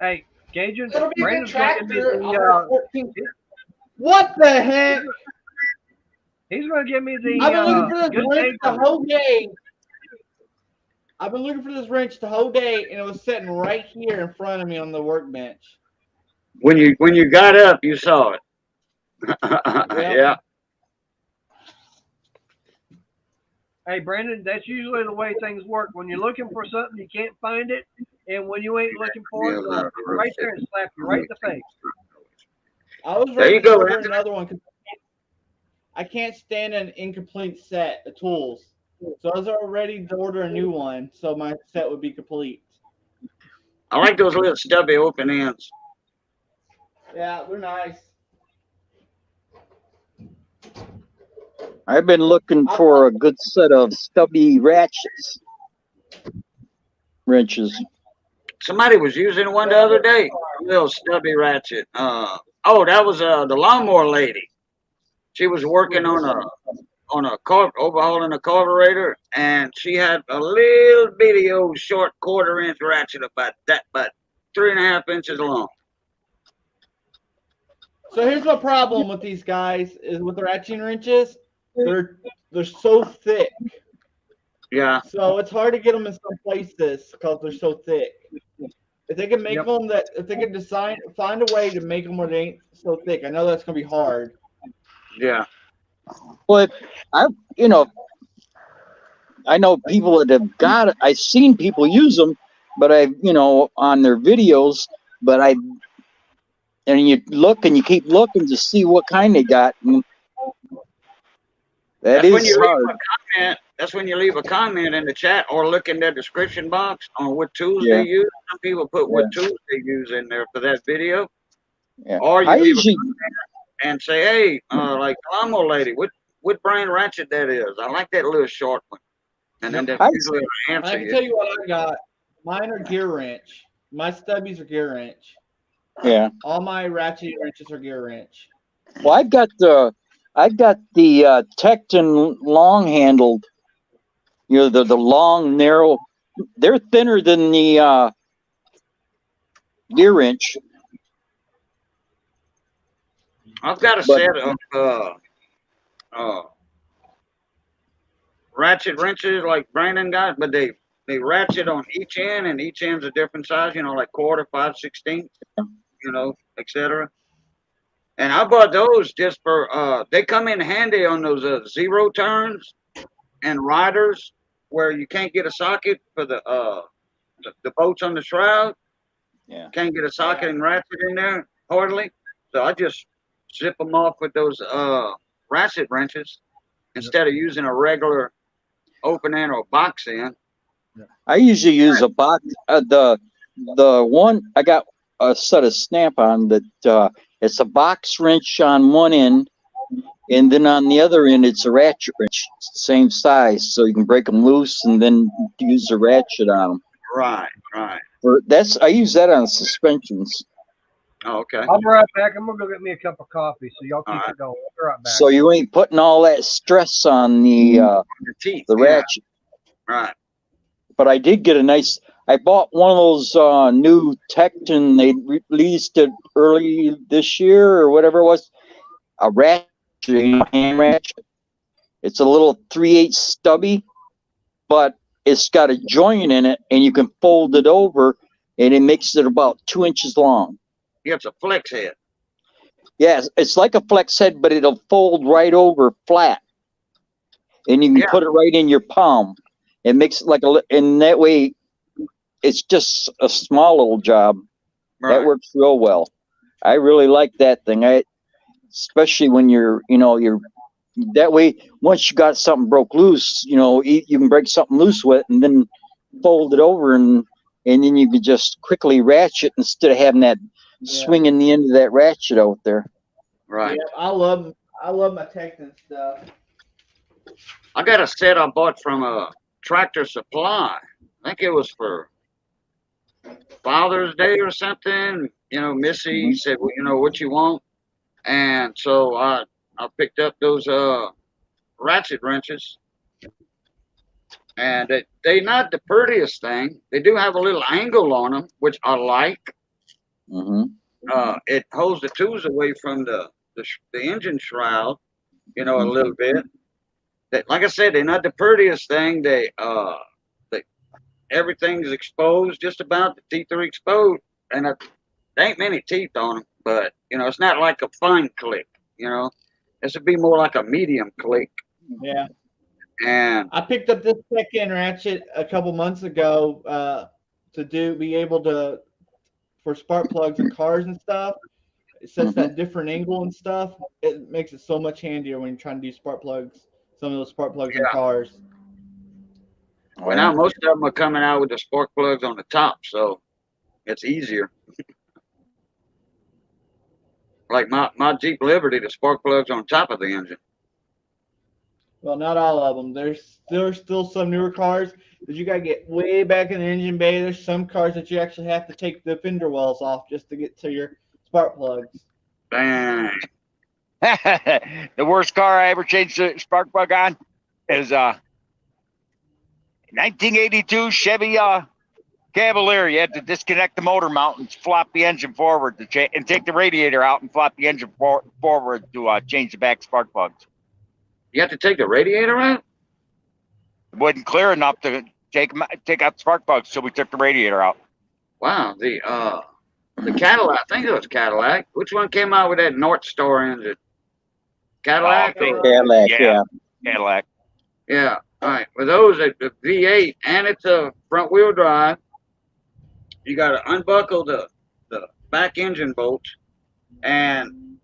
Hey, Cajun, It'll be a good Brandon's going to give tractor. me the What the heck? he's going to give me the I've been looking for this good wrench the neighbor. whole day. I've been looking for this wrench the whole day, and it was sitting right here in front of me on the workbench. When you got up, you saw it. Yeah. Hey, Brandon, that's usually the way things work. When you're looking for something, you can't find it, and when you ain't looking for it, it'll be right there and slap you right in the face. I was There ready you to go, order Anthony. another one because I can't stand an incomplete set of tools. So I was ready to order a new one, so my set would be complete. I like those little stubby open ends. Yeah, they're nice. I've been looking for a good set of stubby wrenches. Somebody was using one the other day. A little stubby ratchet. That was the lawnmower lady. She was working on overhauling a carburetor, and she had a little bitty old short 1/4 inch ratchet about 3.5 inches long. So here's my problem with these guys is with the ratcheting wrenches. They're so thick. Yeah. So it's hard to get them in some places because they're so thick. If they can make them if they can find a way to make them where they ain't so thick. I know that's gonna be hard. Yeah. But I know people that have got it. I've seen people use them, but on their videos. But you look and you keep looking to see what kind they got. And That's when you hard. leave a comment. That's when you leave a comment in the chat or look in their description box on what tools they use. Some people put what tools they use in there for that video. Yeah. Or you leave a comment and say, hey, like lawnmower lady, what brand ratchet that is? I like that little short one. And then that's usually an answer. I can tell you what I got. Mine are gear wrench. My stubbies are gear wrench. Yeah. All my ratchet wrenches are gear wrench. Well, I've got the Tecton long handled. The long narrow. They're thinner than the gear wrench. I've got a set of ratchet wrenches like Brandon got, but they ratchet on each end, and each end's a different size. You know, like quarter, 5/16, you know, etc. And I bought those just for they come in handy on those zero turns and riders where you can't get a socket for the bolts on the shroud. Yeah. Can't get a socket and ratchet in there hardly. So I just zip them off with those ratchet wrenches instead of using a regular open end or box end. I usually use a box. The one I got a set of snap-on that it's a box wrench on one end, and then on the other end it's a ratchet wrench, it's the same size, so you can break them loose and then use the ratchet on them. Right. I use that on suspensions. Oh, okay. I'll be right back. I'm gonna go get me a cup of coffee. So y'all keep All right. it going. I'll be right back. So you ain't putting all that stress on the teeth. ratchet. Right. But I did get I bought one of those new Tecton. They released it early this year or whatever it was. A ratchet, hand ratchet. It's a little 3/8 stubby, but it's got a joint in it, and you can fold it over, and it makes it about 2 inches long. Yeah, it's a flex head. Yeah, it's like a flex head, but it'll fold right over flat, and you can put it right in your palm. It makes it like and that way, it's just a small little job. Right. That works real well. I really like that thing. Especially when you're that way. Once you got something broke loose, you can break something loose with it, and then fold it over, and then you can just quickly ratchet instead of having that swinging the end of that ratchet out there. Right. Yeah, I love my Tecton stuff. I got a set I bought from a Tractor Supply. I think it was for Father's Day or something. Missy said, well, what you want? And so I picked up those ratchet wrenches. And they're not the prettiest thing. They do have a little angle on them, which I like. Mm-hmm. It holds the tools away from the engine shroud, a little bit. Like I said, they're not the prettiest thing. They everything's exposed, just about. The teeth are exposed, and there ain't many teeth on them. But it's not like a fine click. This would be more like a medium click. Yeah. And I picked up this second ratchet a couple months ago to be able to for spark plugs in cars and stuff. It sets that different angle and stuff. It makes it so much handier when you're trying to do spark plugs. Some of those spark plugs in cars. Well, now most of them are coming out with the spark plugs on the top, so it's easier. Like my Jeep Liberty, the spark plugs on top of the engine. Well, not all of them. There's still some newer cars that you gotta get way back in the engine bay. There's some cars that you actually have to take the fender wells off just to get to your spark plugs. Dang. The worst car I ever changed the spark plug on is 1982 Chevy Cavalier. You had to disconnect the motor mount and flop the engine forward and take the radiator out and flop the engine forward to change the back spark plugs. You have to take the radiator out? It wasn't clear enough to take out the spark plugs, so we took the radiator out. Wow, the Cadillac, I think it was Cadillac. Which one came out with that North Star engine? Cadillac? Cadillac, yeah. Cadillac. Yeah. All right. With those, the V8, and it's a front wheel drive. You got to unbuckle the back engine bolts and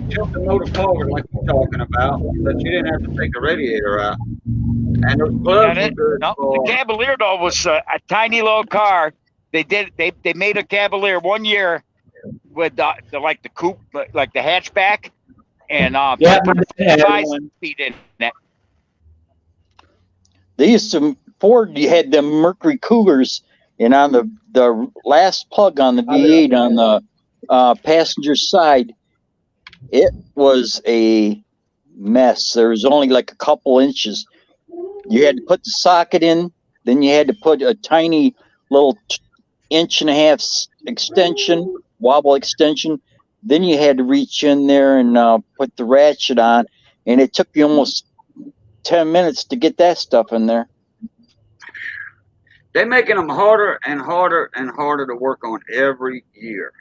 tilt the motor forward like you're talking about, but you didn't have to take the radiator out. And those plugs were good. The Cavalier though was a tiny little car. They made a Cavalier one year with the coupe, like the hatchback, and put 5 speed in that. They used to Ford. You had the Mercury Cougars, and on the last plug on the V8 on the passenger side, it was a mess. There was only like a couple inches. You had to put the socket in, then you had to put a tiny little 1.5 inch extension, wobble extension. Then you had to reach in there and put the ratchet on, and it took you almost 10 minutes to get that stuff in there. They're making them harder and harder and harder to work on every year.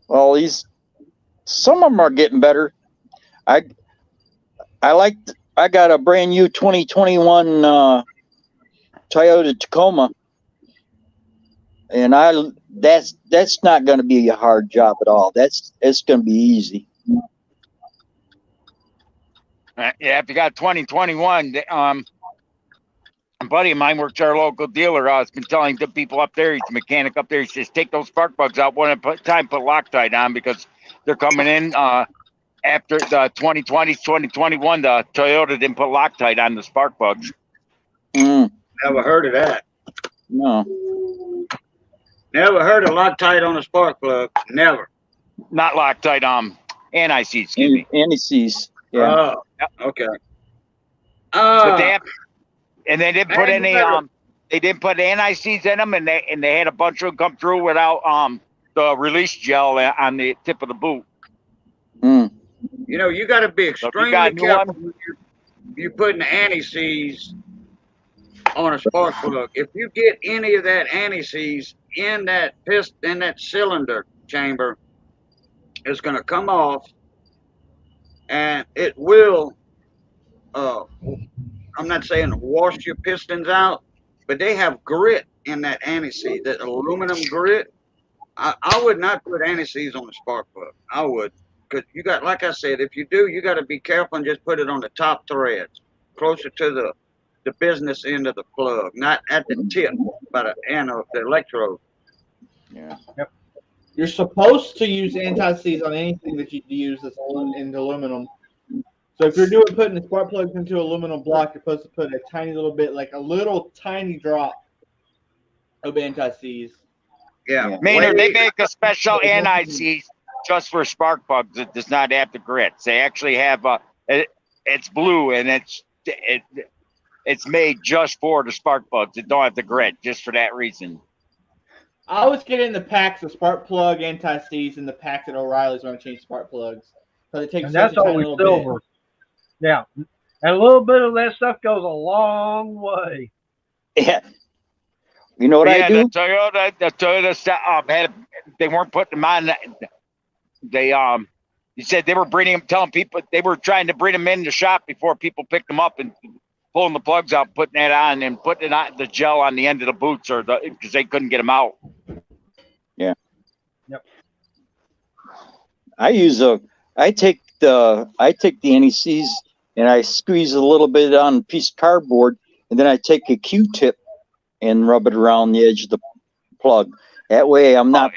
Well, some of them are getting better. I got a brand new 2021 Toyota Tacoma, and that's not going to be a hard job at all. It's going to be easy. Yeah, if you got 2021, a buddy of mine works at our local dealer. I've been telling the people up there, he's a mechanic up there. He says, take those spark plugs out one at a time, put Loctite on, because they're coming in after the 2020, 2021. The Toyota didn't put Loctite on the spark plugs. Never heard of that. No. Never heard of Loctite on a spark plug. Never. Not Loctite, anti-seize, excuse me. Anti-seize. Yeah. Oh, okay. But they have, and they didn't put any they didn't put anti-seize in them, and they had a bunch of them come through without the release gel on the tip of the boot. You know, you got to be extremely careful when you're putting anti-seize on a spark plug. If you get any of that anti-seize in that cylinder chamber, it's going to come off, and it will. I'm not saying wash your pistons out, but they have grit in that anti-seize, that aluminum grit. I would not put anti-seize on a spark plug. I would, because you got, like I said, if you do, you got to be careful and just put it on the top threads, closer to the business end of the plug, not at the tip, by the end of the electrode. Yeah. Yep. You're supposed to use anti-seize on anything that you use that's in aluminum. So if you're putting the spark plugs into aluminum block, you're supposed to put a tiny little bit, like a little tiny drop of anti-seize. Yeah. Maynard, they make a special anti-seize just for spark plugs. It does not have the grits. They actually have it's blue, and it's made just for the spark plugs. It don't have the grit, just for that reason. I always get in the packs of spark plug anti-seize and the packs at O'Reilly's when I change spark plugs. Because it takes And that's always silver. Yeah. And a little bit of that stuff goes a long way. Yeah. You know what I do? The Toyota they weren't putting them on. They you said they were telling people they were trying to bring them in the shop before people picked them up and pulling the plugs out, putting that on, and putting the gel on the end of the boots, or because they couldn't get them out. Yeah. Yep. I take the anti-seize and I squeeze a little bit on a piece of cardboard, and then I take a Q-tip and rub it around the edge of the plug. That way I'm not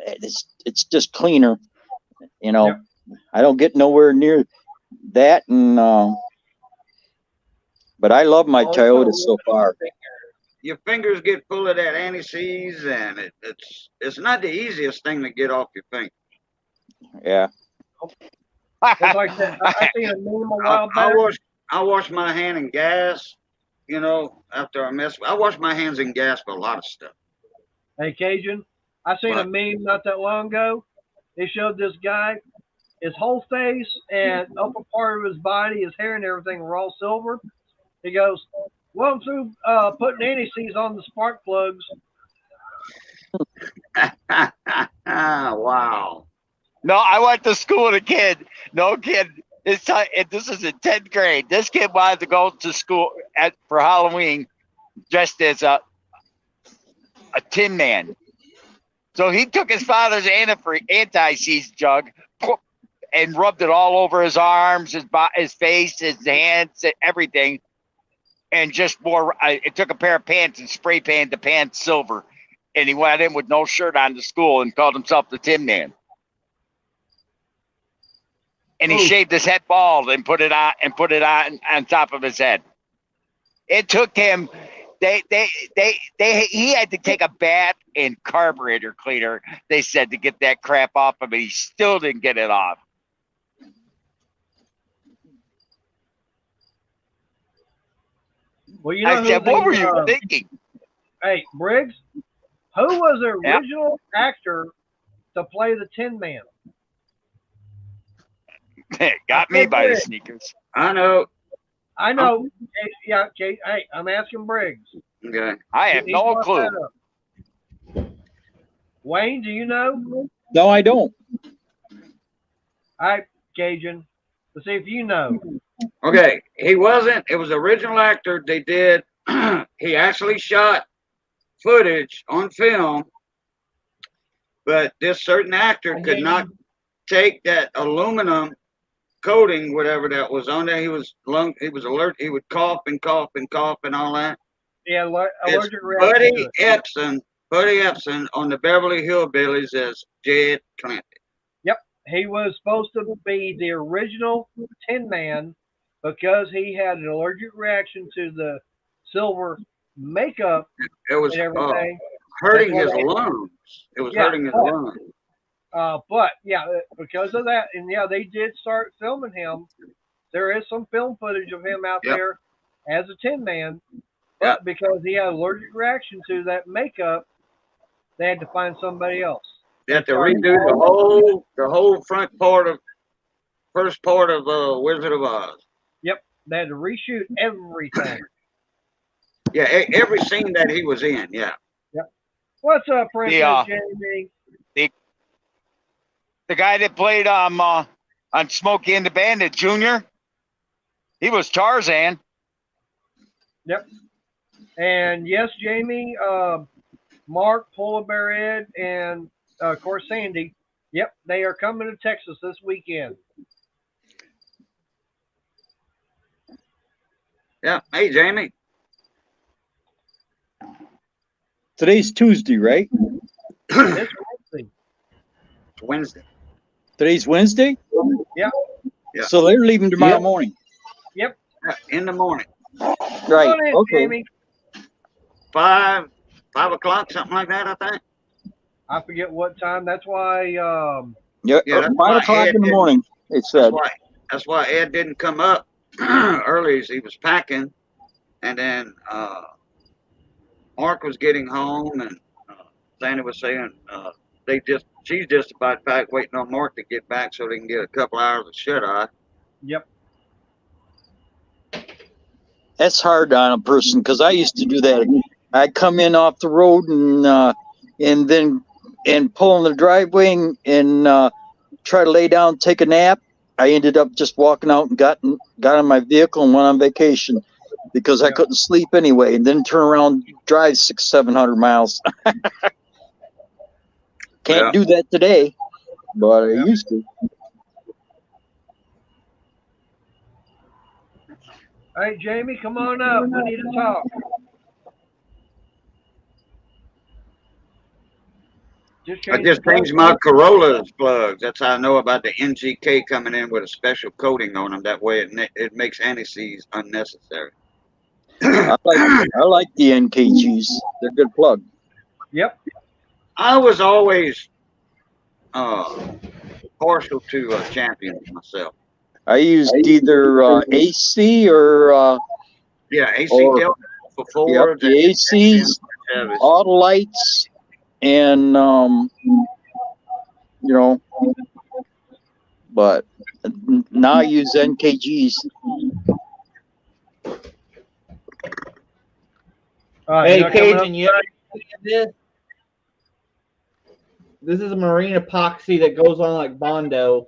it's just cleaner. You know, Yep. I don't get nowhere near that, and but I love my Toyota so far. Your fingers get full of that anti-seize, and it's not the easiest thing to get off your finger. Yeah. It's like that. I seen a meme a while back. I wash my hand in gas, you know, after I wash my hands in gas for a lot of stuff. Hey, Cajun, I seen a meme not that long ago. They showed this guy, his whole face and upper part of his body, his hair and everything were all silver. He goes, "Welcome to putting anti-seize on the spark plugs." Wow. No, I went to school with a kid. No kid. This is in 10th grade. This kid wanted to go to school for Halloween dressed as a Tin Man. So he took his father's anti-seize jug and rubbed it all over his arms, his face, his hands, everything, and just wore. It took a pair of pants and spray painted the pants silver, and he went in with no shirt on to school and called himself the Tin Man. And he shaved his head bald and put it on top of his head. It took him. He had to take a bath and carburetor cleaner, they said, to get that crap off of him. He still didn't get it off. Well, you know I said, what were you thinking? Hey, Briggs, who was the original actor to play the Tin Man? Got me by the sneakers. I know. I know. Yeah, Kate. Hey, I'm asking Briggs. Okay. I have He no brought clue. that up. Wayne, do you know? No, I don't. All right, Cajun. Let's see if you know. Okay. He wasn't. It was the original actor. They did. He actually shot footage on film, but this certain actor could not take that aluminum coating, whatever that was on there. He was alert. He would cough and cough and cough and all that. Yeah, It's allergic reaction to it. Buddy Epson on the Beverly Hillbillies as Jed Clinton. Yep, he was supposed to be the original Tin Man because he had an allergic reaction to the silver makeup It was and everything. hurting That's his why lungs. It was Yeah. hurting his lungs. But yeah, because of that, and yeah, they did start filming him. There is some film footage of him out Yep. there as a Tin Man, but Yep. because he had allergic reaction to that makeup, they had to find somebody else. They had to redo the whole first part of Wizard of Oz. Yep, they had to reshoot everything. Yeah, every scene that he was in. Yeah. What's up, Princess Yeah. Jamie? The guy that played on Smokey and the Bandit, Junior, he was Tarzan. Yep. And yes, Jamie, Mark, Polar Bear Ed, and of course Sandy. Yep, they are coming to Texas this weekend. Yeah. Hey, Jamie. Today's Tuesday, right? This Wednesday. It's Wednesday. Today's Wednesday? Yep. Yeah. So they're leaving tomorrow morning. Yep. Yeah, in the morning. Right. Come on in, Okay. Jamie. 5 o'clock, something like that, I think. I forget what time. That's why. Yeah, Yeah, that's 5 why o'clock Ed in the didn't- morning, it said. That's why Ed didn't come up early as he was packing, and then Mark was getting home, and Sandy was saying she's just about packed, waiting on Mark to get back so they can get a couple hours of shut eye. Yep. That's hard on a person because I used to do that. I'd come in off the road and then pull in the driveway and try to lay down, take a nap. I ended up just walking out and got in my vehicle and went on vacation because I Yeah. couldn't sleep anyway, and then turn around, drive 600-700 miles. Can't Yeah. do that today, but I used to. Hey, Jamie, come on up. We need to talk. I just changed my Corolla's plugs. That's how I know about the NGK coming in with a special coating on them. That way it makes anti-seize unnecessary. I like the NKGs. They're a good plug. Yep. I was always partial to Champions myself. I used either AC or Yeah, AC Or- Delta for Ford. yep, the ACs, Autolites, and but now I use NKGs. Hey, Cajun, you ever seen this? This is a marine epoxy that goes on like Bondo.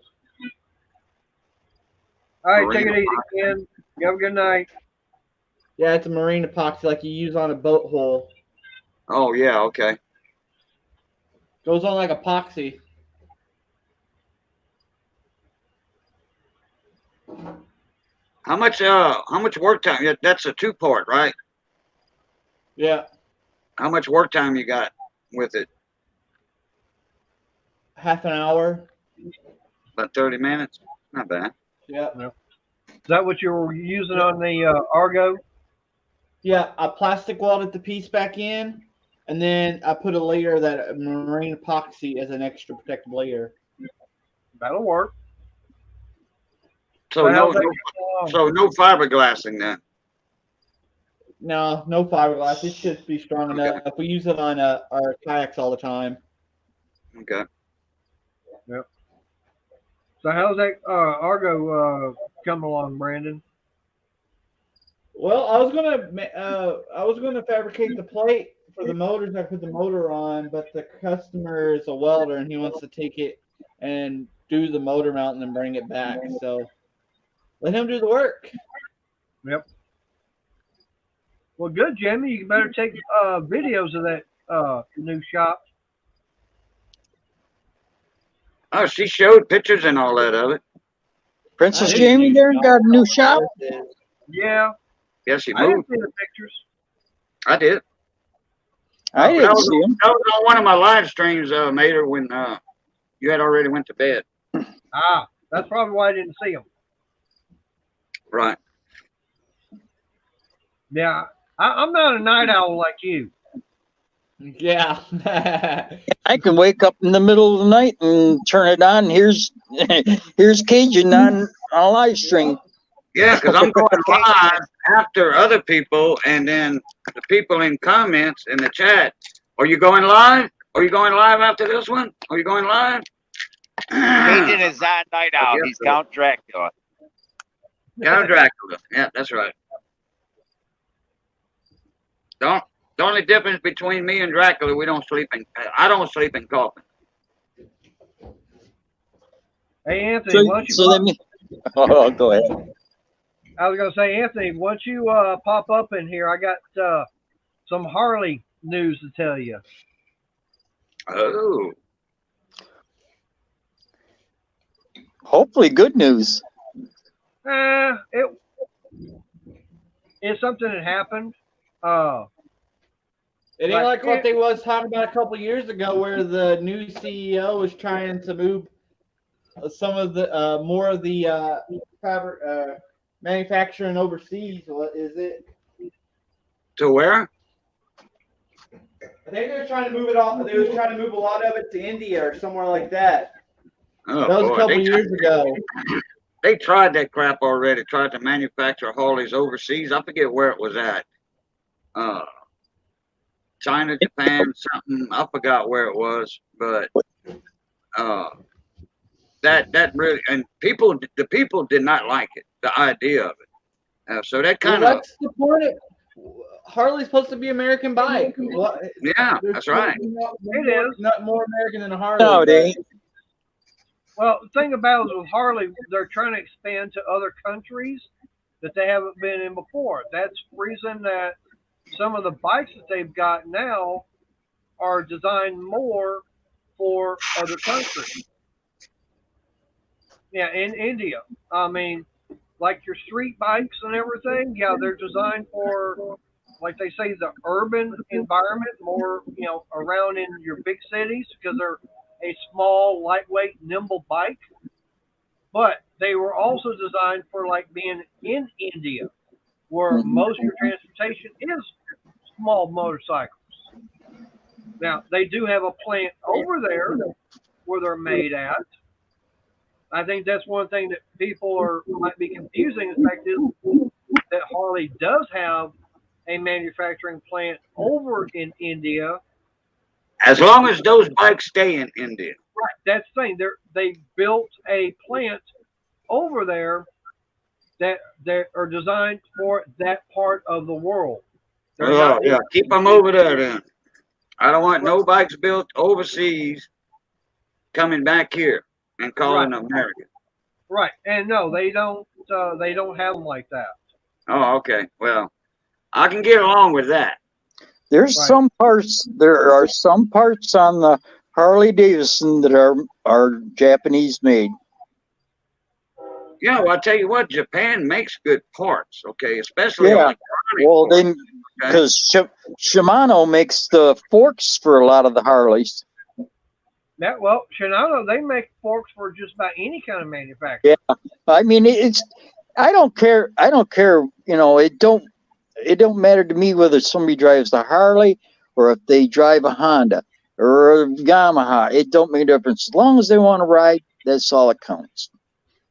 All right, take it easy, Ken. You have a good night. Yeah, it's a marine epoxy like you use on a boat hull. Oh yeah, okay. Goes on like epoxy. How much work time? Yeah, that's a 2-part, right? Yeah, How much work time you got with it? half an hour. About 30 minutes. Not bad. Yeah. Is that what you were using on the Argo? Yeah, I plastic welded the piece back in, and then I put a layer of that marine epoxy as an extra protective layer. That'll work. So no fiberglassing then. No fiberglass. It should be strong Okay. enough. We use it on our kayaks all the time. Okay. So how's that Argo come along, Brandon? Well, I was gonna fabricate the plate for the motors. I put the motor on, but the customer is a welder and he wants to take it and do the motor mount and then bring it back. So let him do the work. Yep. Well, good, Jimmy. You better take videos of that new shop. Oh, she showed pictures and all that of it. Princess I Jamie there got a new shop. Yeah, Yeah, she I didn't moved. see the pictures. I did. I That didn't was, see him. that was on one of my live streams, Mater, when you had already went to bed. Ah, that's probably why I didn't see them. Right. Yeah, I'm not a night owl like you. Yeah. I can wake up in the middle of the night and turn it on. Here's here's Cajun on a live stream. Yeah, because I'm going live after other people, and then the people in comments in the chat. Are you going live? Are you going live after this one? Are you going live? Cajun is not night owl. Yes, He's sir. Count Dracula. Count Dracula. Yeah, that's right. The only difference between me and Dracula, we don't sleep in. I don't sleep in coffin. Hey, Anthony, once you So let me. Oh, go ahead. I was gonna say, Anthony, once you pop up in here, I got some Harley news to tell you. Oh, Hopefully, good news. It's something that happened. It ain't like what they was talking about a couple years ago, where the new CEO was trying to move some of the more of the manufacturing overseas. What is it? to where? I think they were trying to move it off. They was trying to move a lot of it to India or somewhere like that. Oh, That was boy. a couple years ago. They tried that crap already. Tried to manufacture Harleys overseas. I forget where it was at. China, Japan, something. I forgot where it was, but that really, and the people did not like it. The idea of it. So that kind of. That's the point. Harley's supposed to be American bike. Yeah, that's right. Not more American than a Harley. No, it ain't. Well, the thing about it is with Harley, they're trying to expand to other countries that they haven't been in before. That's the reason that some of the bikes that they've got now are designed more for other countries. Yeah, in India. I mean, like your street bikes and everything, yeah, they're designed for, like they say, the urban environment, more, around in your big cities because they're a small, lightweight, nimble bike. But they were also designed for like being in India, where most of your transportation is small motorcycles. Now, they do have a plant over there where they're made at. I think that's one thing that people might be confusing. The fact is that Harley does have a manufacturing plant over in India. As long as those bikes stay in India. Right, that's the thing. They built a plant over there that are designed for that part of the world. Oh, yeah, keep them over there then. I don't want no bikes built overseas coming back here and calling American. Right, and no, they don't have them like that. Oh, okay. Well, I can get along with that. There's some parts. There are some parts on the Harley Davidson that are Japanese made. Yeah, well, I tell you what, Japan makes good parts. Okay, especially electronic. Well, parts, then because Shimano makes the forks for a lot of the Harleys. Yeah, well, Shimano, they make forks for just about any kind of manufacturer. Yeah, I mean it's. I don't care. It don't matter to me whether somebody drives a Harley or if they drive a Honda or a Yamaha. It don't make a difference. As long as they want to ride, that's all that counts.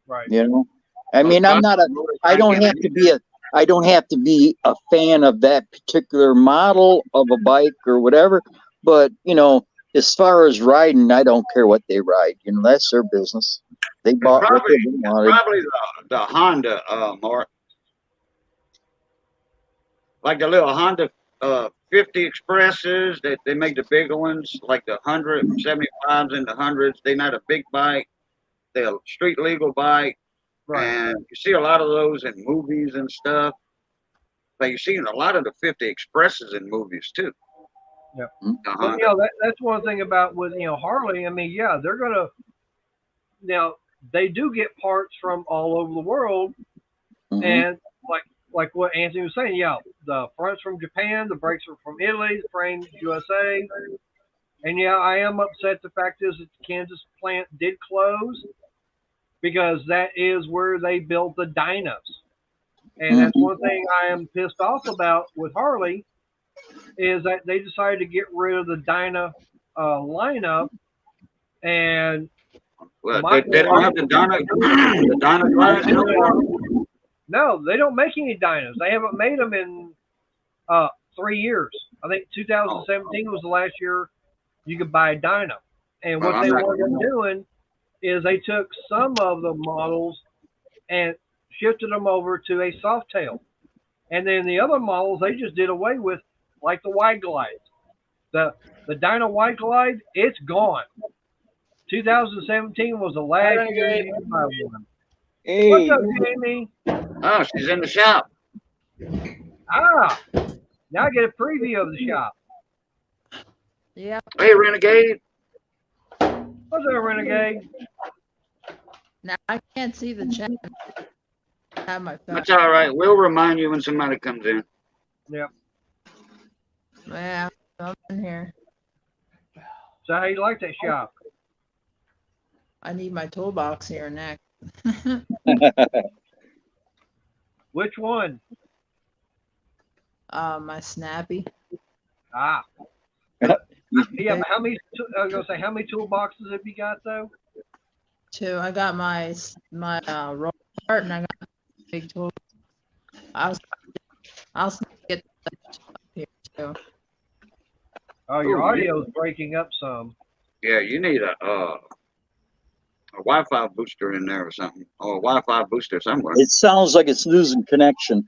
Right. I mean, I don't have to be a fan of that particular model of a bike or whatever. But, as far as riding, I don't care what they ride. That's their business. They bought what they wanted. Probably the Honda, Mark. like the little Honda 50 Expresses. They make the bigger ones, like the 175s and the 100s. They're not a big bike. They're a street legal bike. Right. And you see a lot of those in movies and stuff. But you see a lot of the 50 Expresses in movies too. Yeah. The But Honda. that's one thing about with Harley. I mean, yeah, they're gonna they do get parts from all over the world, Mhm. and like what Anthony was saying, yeah, the front's from Japan, the brakes are from Italy, the frame's USA, and yeah, I am upset. The fact is that the Kansas plant did close because that is where they built the dynos, and that's one thing I am pissed off about with Harley is that they decided to get rid of the Dyna lineup, and Well, they don't have the Donna class no more. No, they don't make any dynos. They haven't made them in 3 years. I think 2017 was the last year you could buy a dyno. And Well, what I'm they not- wanted doing is they took some of the models and shifted them over to a soft tail. And then the other models they just did away with, like the Wide Glide. The Dyno Wide Glide, it's gone. 2017 was the last year you could buy one. Hey, What's up, Jamie? Oh, she's in the shop. Ah, now I get a preview of the shop. Yeah. Hey, Renegade. What's up, Renegade? Now I can't see the chat. I have my phone. That's all right. We'll remind you when somebody comes in. Yep. Yeah, I'm in here. So how you like that shop? I need my toolbox here next. Which one? My Snappy. Ah. Yeah, but how many? I was gonna say, how many toolboxes have you got though? 2. I got my roll cart and I got a big tool. I'll get that up here too. Oh, your audio's breaking up some. Yeah, you need a Wi-Fi booster in there or something, or a Wi-Fi booster somewhere. it sounds like it's losing connection.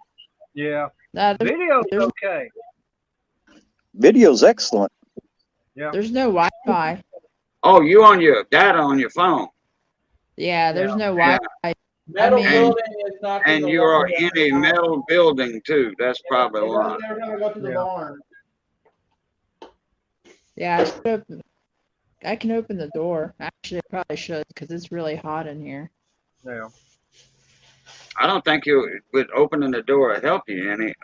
Yeah. There's, Video's there's- okay. Video's excellent. there's no Wi-Fi. Oh, you on your data on your phone, Yeah, there's no Yeah. Wi-Fi. Metal mean- building is not. and gonna you work are with in a that. metal building too. That's probably why. They're gonna go to the Yeah. barn. Yeah, I can open the door. Actually, I probably should because it's really hot in here. Yeah. I don't think you with opening the door will help you any.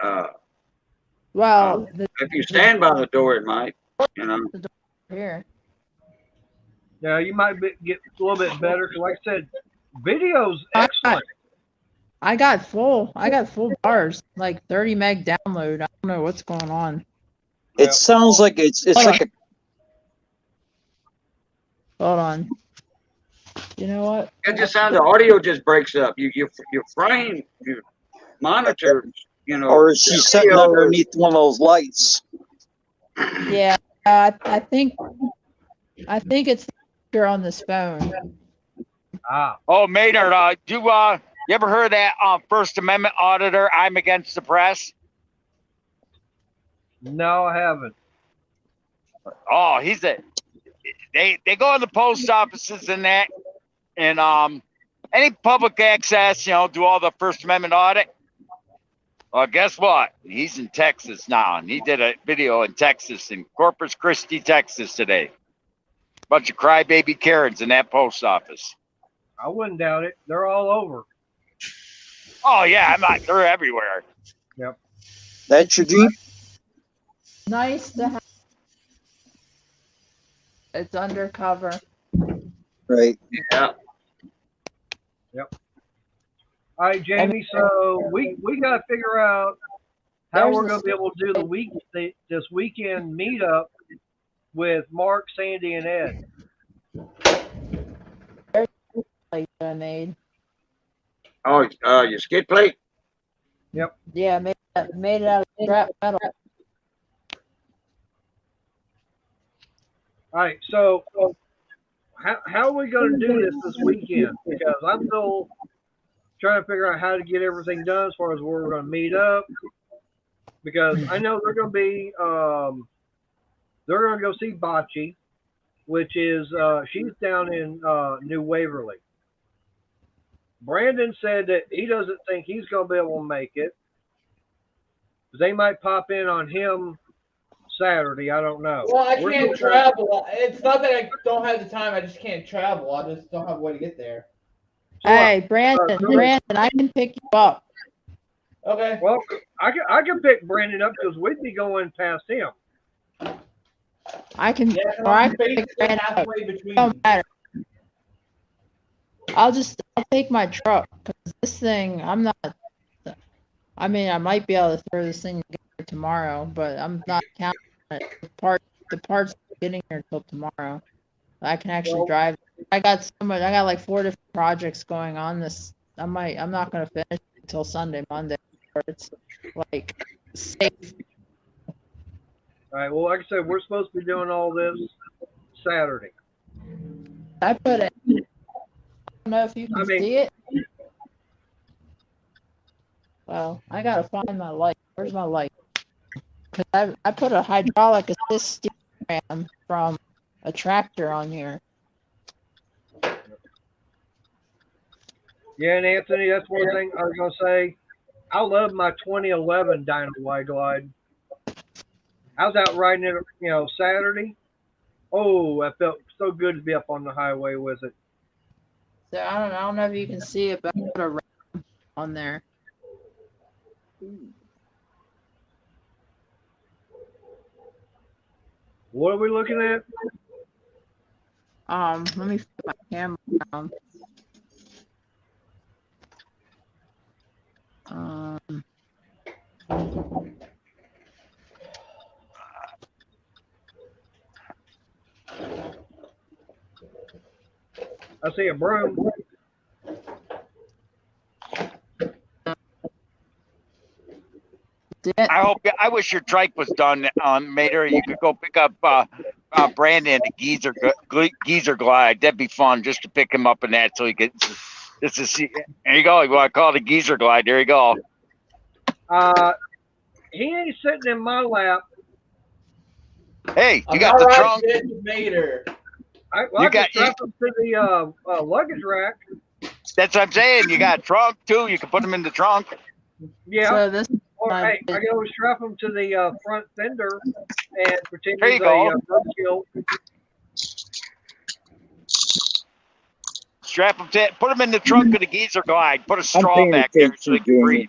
Well, If you stand by the door, it might. You know. here. Yeah, you might get a little bit better. 'Cause like I said, video's excellent. I got full bars, like 30 meg download. I don't know what's going on. It sounds like it's Hold like a Hold on. You know what? It just sounds the audio just breaks up. Your frame, your monitor, you know. or is she the sitting video is- underneath one of those lights? Yeah, I think it's here on this phone. Ah. Oh, Maynard, you ever heard of that First Amendment auditor? I'm against the press. No, I haven't. Oh, they go in the post offices and that, and any public access, do all the First Amendment audit. Well, guess what? He's in Texas now, and he did a video in Texas, in Corpus Christi, Texas today. Bunch of crybaby Karens in that post office. I wouldn't doubt it. They're all over. Oh yeah, they're everywhere. That's your Jeep? Nice to have. It's undercover. Right. Yeah. All right, Jamie. So we got to figure out how There's we're the going to be able to do this weekend meetup with Mark, Sandy, and Ed. Like I made. Oh, your skid plate. Yeah, made it out of scrap metal. All right. So how are we going to do this weekend? Because I'm still trying to figure out how to get everything done as far as where we're going to meet up. because I know they're going to be they're going to go see Bocce, which is she's down in New Waverly. Brandon said that he doesn't think he's going to be able to make it. They might pop in on him Saturday. I don't know. Well, I We're can't still- travel. It's not that I don't have the time. I just can't travel. I just don't have a way to get there. So, Hey, Brandon, I can pick you up. Okay. well, I can pick Brandon up because we'd be going past him. I can, Yeah, or I I'm can pick basically Brandon up. halfway between. Don't matter. I'll take my truck because this thing, I might be able to throw this thing together tomorrow, but I'm not counting on it. The parts aren't getting here until tomorrow. I can actually drive. I got like 4 different projects going on this. I'm not gonna finish until Sunday, Monday, or it's like safe. All right. Well, like I said, we're supposed to be doing all this Saturday. I put it. I don't know if you can see it. Well, I gotta find my light. Where's my light? Because I put a hydraulic assist steering ram from a tractor on here. Yeah, and Anthony, that's one thing I was gonna say. I love my 2011 Dyno Y Glide. I was out riding it, Saturday. Oh, that felt so good to be up on the highway with it. So I don't know if you can see it, but I put a ram on there. What are we looking at? Let me flip my camera around. I see a broom. I wish your trike was done, Mater. You could go pick up Brandon the geezer glide. That'd be fun just to pick him up in that, so he could just to see. There you go. You want to call it a geezer glide? There you go. He ain't sitting in my lap. Hey, you got the trunk. Mater. I can strap him to the luggage rack. That's what I'm saying. You got a trunk too. You can put them in the trunk. Yeah. So this Or hey, I can always strap them to the front fender and pretend There you he's go. a roadkill. Strap them to put them in the trunk of the geezer glide. Put a straw paying back there so they can breathe.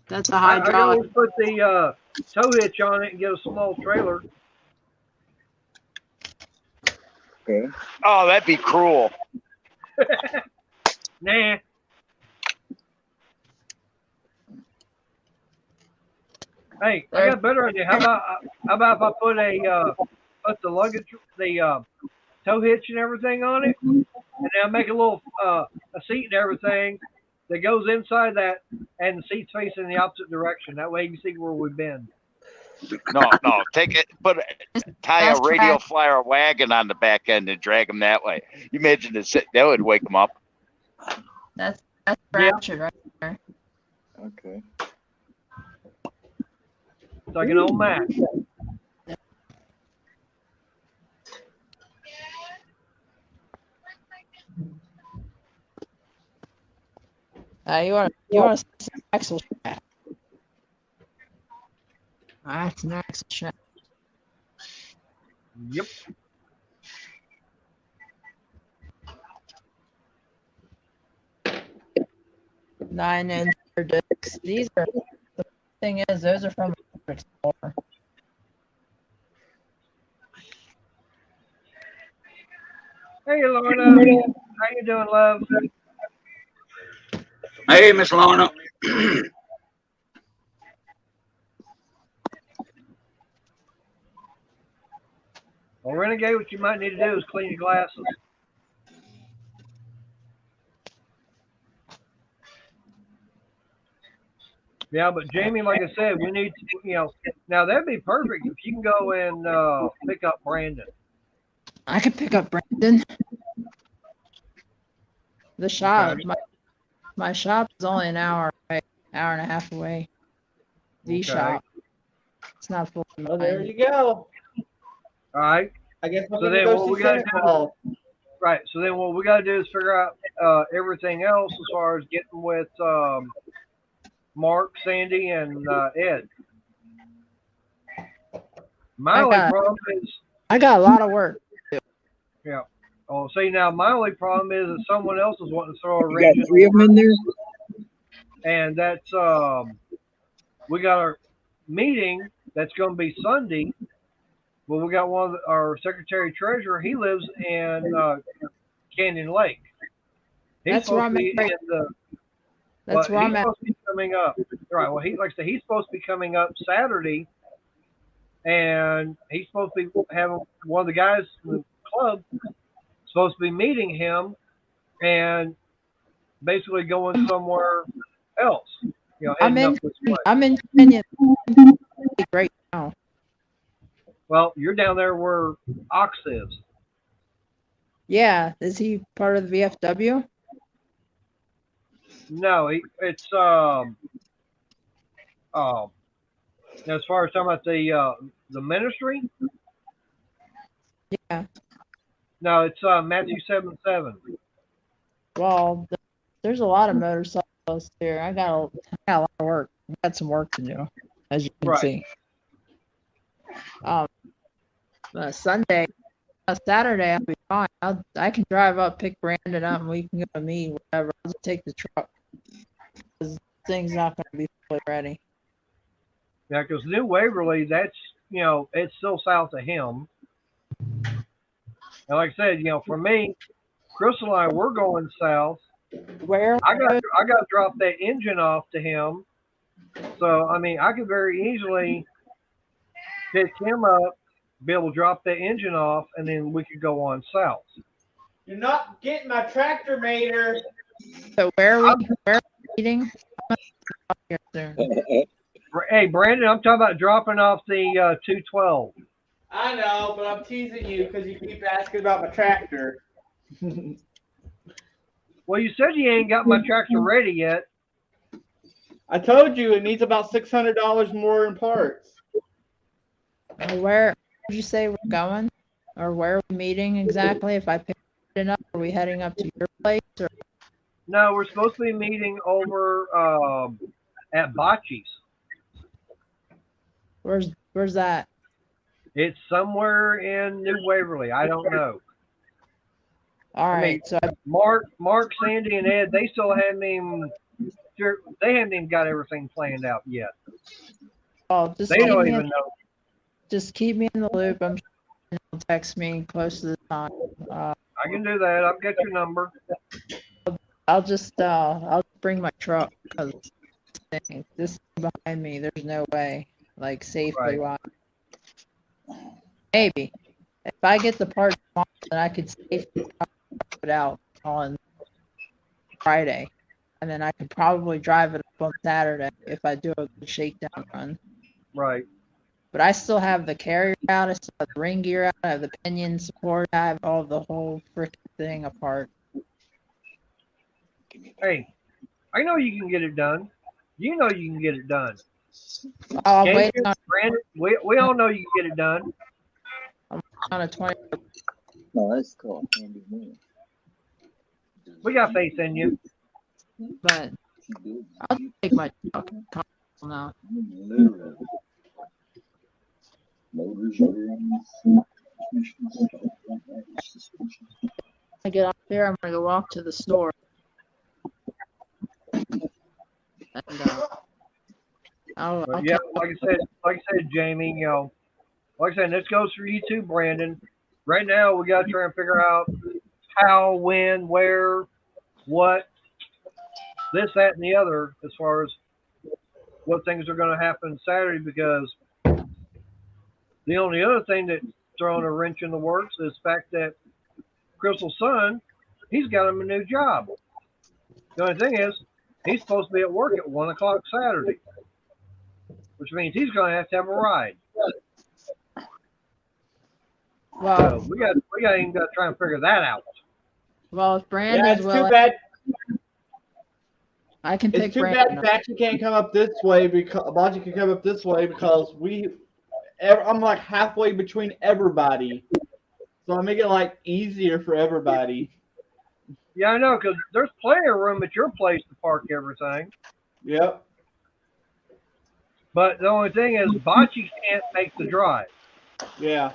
That's a I can hydraulic. always put the tow hitch on it and get a small trailer. Okay. Oh, that'd be cruel. Nah. Hey, I got a better idea. How about if I put put the luggage, the tow hitch and everything on it, and then I make a little a seat and everything that goes inside that, and the seat's facing the opposite direction. That way you can see where we've been. No, take it. Tie a radio flyer wagon on the back end and drag them that way. You imagine that would wake them up. That's fractured right there. Okay. It's like an old Mac. You want to see some axle shaft? That's an axle shaft. Yep. Nine-inch discs. These are the thing is those are from Explorer. Hey, Lorna. How you doing, love? Hey, Miss Lorna. Well, Renegade, what you might need to do is clean your glasses. Yeah, but Jamie, like I said, we need to, now that'd be perfect if you can go and pick up Brandon. I could pick up Brandon. The shop, my shop is only an hour away. hour and a half away. V Okay. shop. It's not full. Oh, there you go. All right. I guess I'm So gonna then go what see we gotta Santa do- Claus. Right. So then what we got to do is figure out everything else as far as getting with Mark, Sandy, and Ed. My only problem is, I got a lot of work. yeah. Oh, see, now my only problem is that someone else is wanting to throw a You wrench got in 3 the of them in there? and that's we got our meeting that's going to be Sunday. But we got one of our secretary treasurer. He lives in Canyon Lake. He's That's where supposed to I'm be at. in the. That's well, where he's I'm at. supposed to be coming up. Right. Well, he like I said, he's supposed to be coming up Saturday, and he's supposed to be having one of the guys in the club supposed to be meeting him, and basically going somewhere else. You know, I'm heading in. up this way. I'm in Canyon Lake right now. Well, you're down there where Ox is. Yeah. Is he part of the VFW? No, it's as far as talking about the ministry. Yeah. No, it's Matthew 7:7. Well, there's a lot of motorcycles here. I got a lot of work. I got some work to do, as you can Right. see. Saturday I'll be fine. I can drive up, pick Brandon up, and we can go to meet, whatever. I'll just take the truck because thing's not going to be fully ready. Yeah, because New Waverly, that's it's still south of him. And like I said, for me, Crystal and I, we're going south. Where? I got to drop that engine off to him. So I mean, I could very easily pick him up, be able to drop that engine off, and then we could go on south. You're not getting my tractor, Mater. So where are we meeting? I'm here soon. Hey, Brandon, I'm talking about dropping off the 212. I know, but I'm teasing you because you keep asking about my tractor. Well, you said you ain't got my tractor ready yet. I told you it needs about $600 more in parts. Where did you say we're going? Or where are we meeting exactly? If I pick it up, are we heading up to your place? Or? No, we're supposed to be meeting over at Bocce's. Where's that? It's somewhere in New Waverly. I don't know. All right. I mean, So Mark, Sandy, and Ed, they still haven't even. They haven't even got everything planned out yet. just They don't even know. Just keep me in the loop. I'm sure you'll text me close to the time. I can do that. I've got your number. I'll bring my truck because this thing behind me, there's no way, like safely wise. Maybe if I get the part tomorrow, then I could safely put it out on Friday, and then I could probably drive it up on Saturday if I do a good shakedown run. Right. But I still have the carrier out, I still have the ring gear out, I have the pinion support, I have all the whole freaking thing apart. Hey, I know you can get it done. You know you can get it done. I'll Can't wait you, Brandon? We all know you can get it done. on a 20. No, that's cool. We got faith in you. But I'll take my truck now. I get up there, I'm gonna go walk to the store. And, I'll Yeah, like I said, Jamie, like I said, this goes for you too, Brandon. Right now, we got to try and figure out how, when, where, what, this, that, and the other, as far as what things are going to happen Saturday. Because the only other thing that's throwing a wrench in the works is the fact that Crystal's son, he's got him a new job. The only thing is, he's supposed to be at work at 1 o'clock Saturday, which means he's going to have a ride. Well, So we got even got to try and figure that out. well, if Yeah, Brandon's it's willing, too bad. I can It's pick too Brandon bad Batchy can't come up this way because Bachi can come up this way because I'm like halfway between everybody, so I make it like easier for everybody. Yeah, I know, because there's plenty of room at your place to park everything. Yep. But the only thing is, Bocce can't make the drive. Yeah.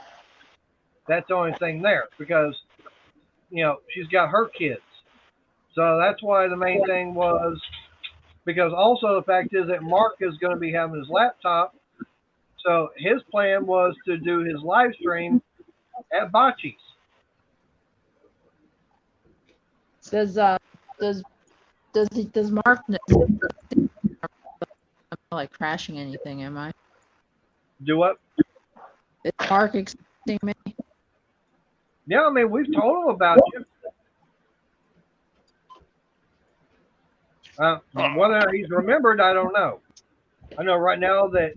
That's the only thing there because, she's got her kids. So that's why the main thing was, because also the fact is that Mark is going to be having his laptop. So his plan was to do his live stream at Bocce's. Does Mark know? I'm not like crashing anything, am I? Do what? Is Mark expecting me? Yeah, I mean, we've told him about you. Whether he's remembered, I don't know. I know right now that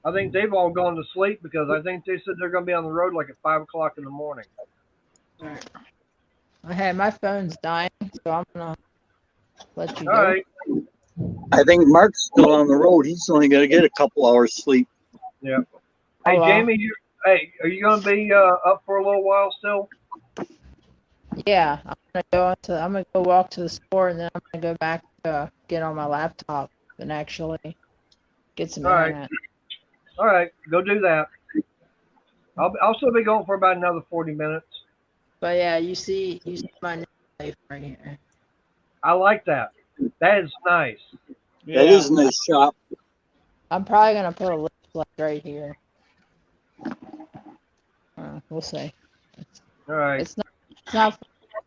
I think they've all gone to sleep because I think they said they're going to be on the road like at 5 o'clock in the morning. Okay, my phone's dying, so I'm gonna let you All go. right. I think Mark's still on the road. He's only going to get a couple hours sleep. Yeah. Hey, Hello. Jamie, are you going to be up for a little while still? Yeah, I'm gonna go walk to the store, and then I'm gonna go back to get on my laptop and actually get some All right. internet. All right, go do that. I'll still be going for about another 40 minutes. But yeah, you see my new life right here. I like that. That is nice. Yeah. That is a nice shop. I'm probably gonna put a lift plate right here. We'll see. All right. It's not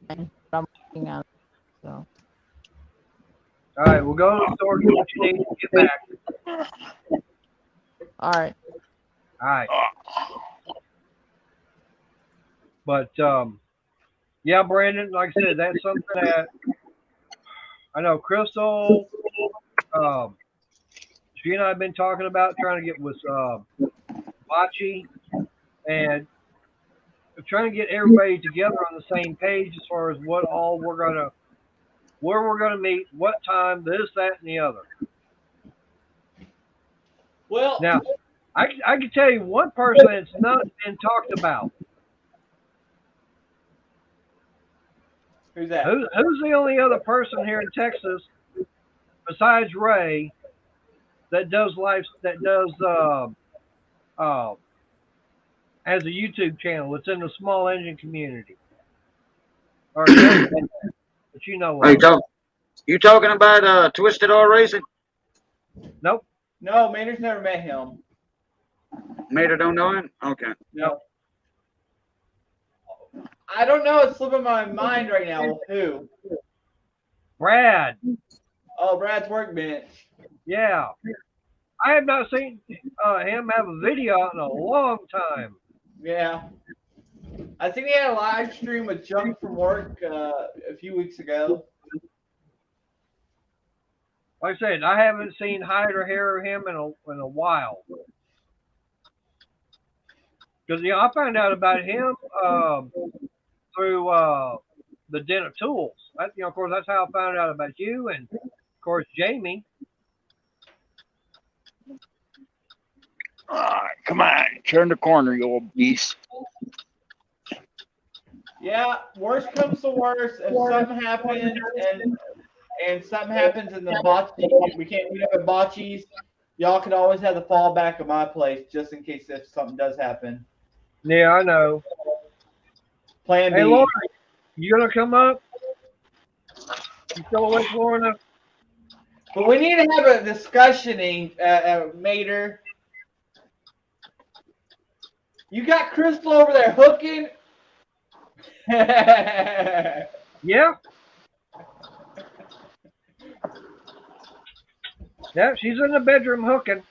fine, but I'm working on it. So All right, we'll go to the store, get what you need, and get back. all right. All right. But, yeah, Brandon, like I said, that's something that I know Crystal, she and I have been talking about trying to get with Bocce and trying to get everybody together on the same page as far as where we're gonna meet, what time, this, that, and the other. Well, Now, I can tell you one person that's not been talked about. who's that? Who's the only other person here in Texas besides Ray that does has a YouTube channel? It's in the small engine community. Or that you know Hey, of. you talking about Twisted R Racing? Nope. No, Maynard's never met him. Mater don't know him? Okay. No. I don't know. It's slipping my mind right now. Who? Brad. Oh, Brad's Workbench. Yeah. I have not seen him have a video in a long time. Yeah. I think he had a live stream with Junk from Work a few weeks ago. Like I said, I haven't seen hide or hair of him in a while. Because I found out about him through the Den of Tools. Of course, that's how I found out about you, and of course Jamie. All right, come on, turn the corner, you old beast. Yeah, worst comes to worst, if something happens and something happens in the bocce, we can't meet up at bocce's, y'all can always have the fallback of my place just in case if something does happen. Yeah, I know. Plan B. Hey, Lauren, you gonna come up? You still awake, Florida? But we need to have a discussioning, Mater. You got Crystal over there hooking? Yeah. Yeah, she's in the bedroom hooking.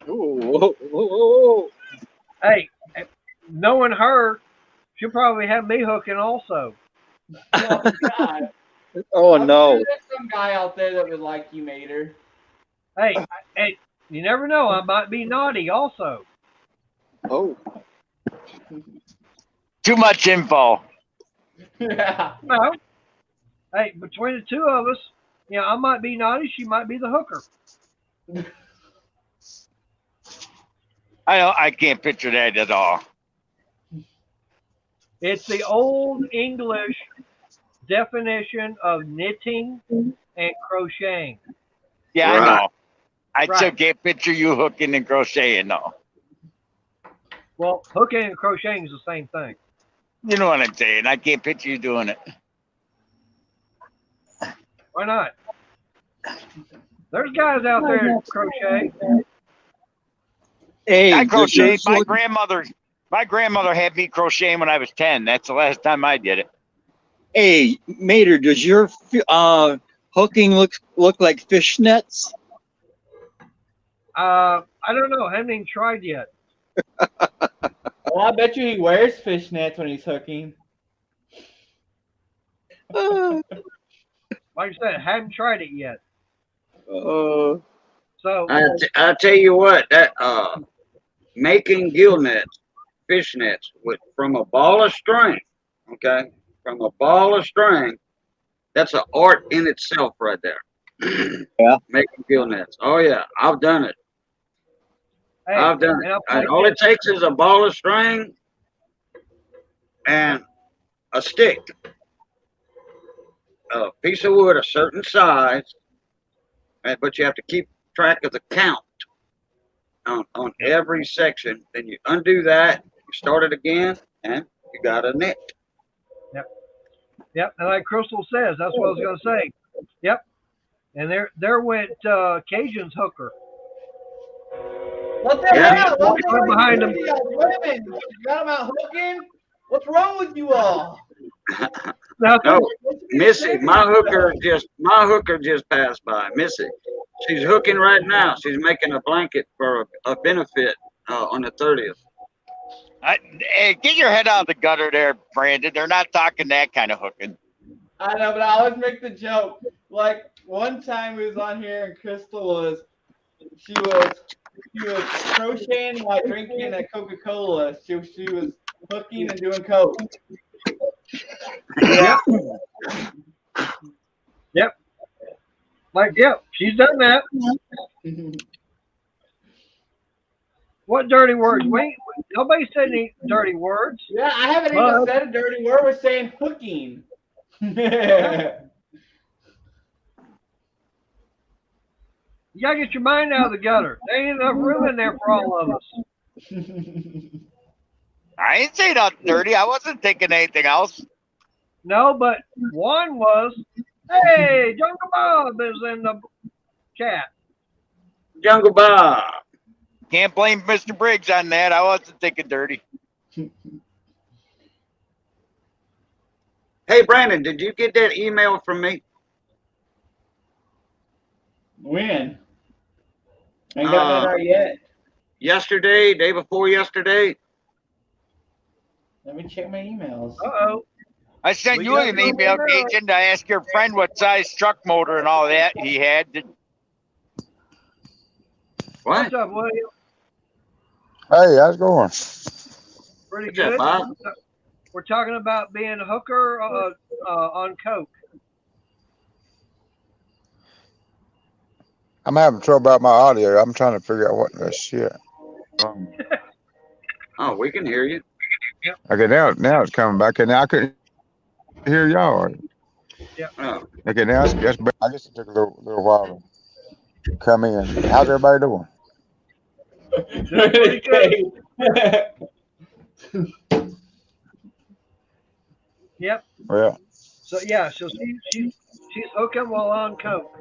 Whoa. Hey, knowing her, she'll probably have me hooking also. Oh, God. Oh, I'm no. sure there's some guy out there that would like you, Mater. Hey, you never know. I might be naughty also. Oh. Too much info. Yeah. Well, hey, between the two of us, I might be naughty. She might be the hooker. I can't picture that at all. It's the old English definition of knitting and crocheting. Yeah, Right. I know. I still Right. can't picture you hooking and crocheting, though. Well, hooking and crocheting is the same thing. You know what I'm saying? I can't picture you doing it. Why not? There's guys out there that crochet. Hey, I does crocheted. yours look- My grandmother had me crocheting when I was 10. That's the last time I did it. Hey, Mater, does your hooking look like fishnets? I don't know. I haven't even tried yet. Well, I bet you he wears fishnets when he's hooking. Uh, Like I said, I haven't tried it yet. uh, So I tell you what, that making gill nets, fish nets from a ball of string, okay, from a ball of string, that's an art in itself right there. Yeah. Making gill nets. Oh yeah, I've done it. hey, I've done and it. I'll And tell all you it takes is a ball of string and a stick, a piece of wood a certain size, but you have to keep track of the count on every section. Then you undo that, you start it again, and you got a net. Yep, and like Crystal says, that's what I was going to say. Yep, and there went Cajun's hooker. What the Yeah. hell? What the hell Behind are him. you doing, women? You got him out hooking? What's wrong with you all? Now, No, What you Missy, saying? my hooker just passed by. Missy, she's hooking right now. She's making a blanket for a benefit on the 30th. Hey, get your head out of the gutter there, Brandon. They're not talking that kind of hooking. I know, but I always make the joke. Like one time we was on here and Crystal was crocheting while drinking a Coca-Cola. She was hooking and doing coke. Yeah. like, yep, she's done that. What dirty words? Nobody said any dirty words. Yeah, I haven't even But- said a dirty word. We're saying hooking. You gotta get your mind out of the gutter. There ain't enough room in there for all of us. I ain't saying nothing dirty. I wasn't thinking anything else. No, but one was, hey, Jungle Bob is in the chat. Jungle Bob. Can't blame Mr. Briggs on that. I wasn't thinking dirty. Hey, Brandon, did you get that email from me? When? Ain't got that out yet. Yesterday, day before yesterday? Let me check my emails. Uh-oh. I sent We you got an no email, more. Cajun, to ask your friend what size truck motor and all that he had. What? What's up, William? Hey, how's it going? Pretty What's up, good. Bob? We're talking about being a hooker on coke. I'm having trouble about my audio. I'm trying to figure out what that shit. Oh, we can hear you. Okay, now it's coming back, and now I couldn't hear y'all. Oh, Okay, now that's better. I guess it took a little while to come in. How's everybody doing? Pretty good. Yep. Well, So yeah, so she's hooking while on coke.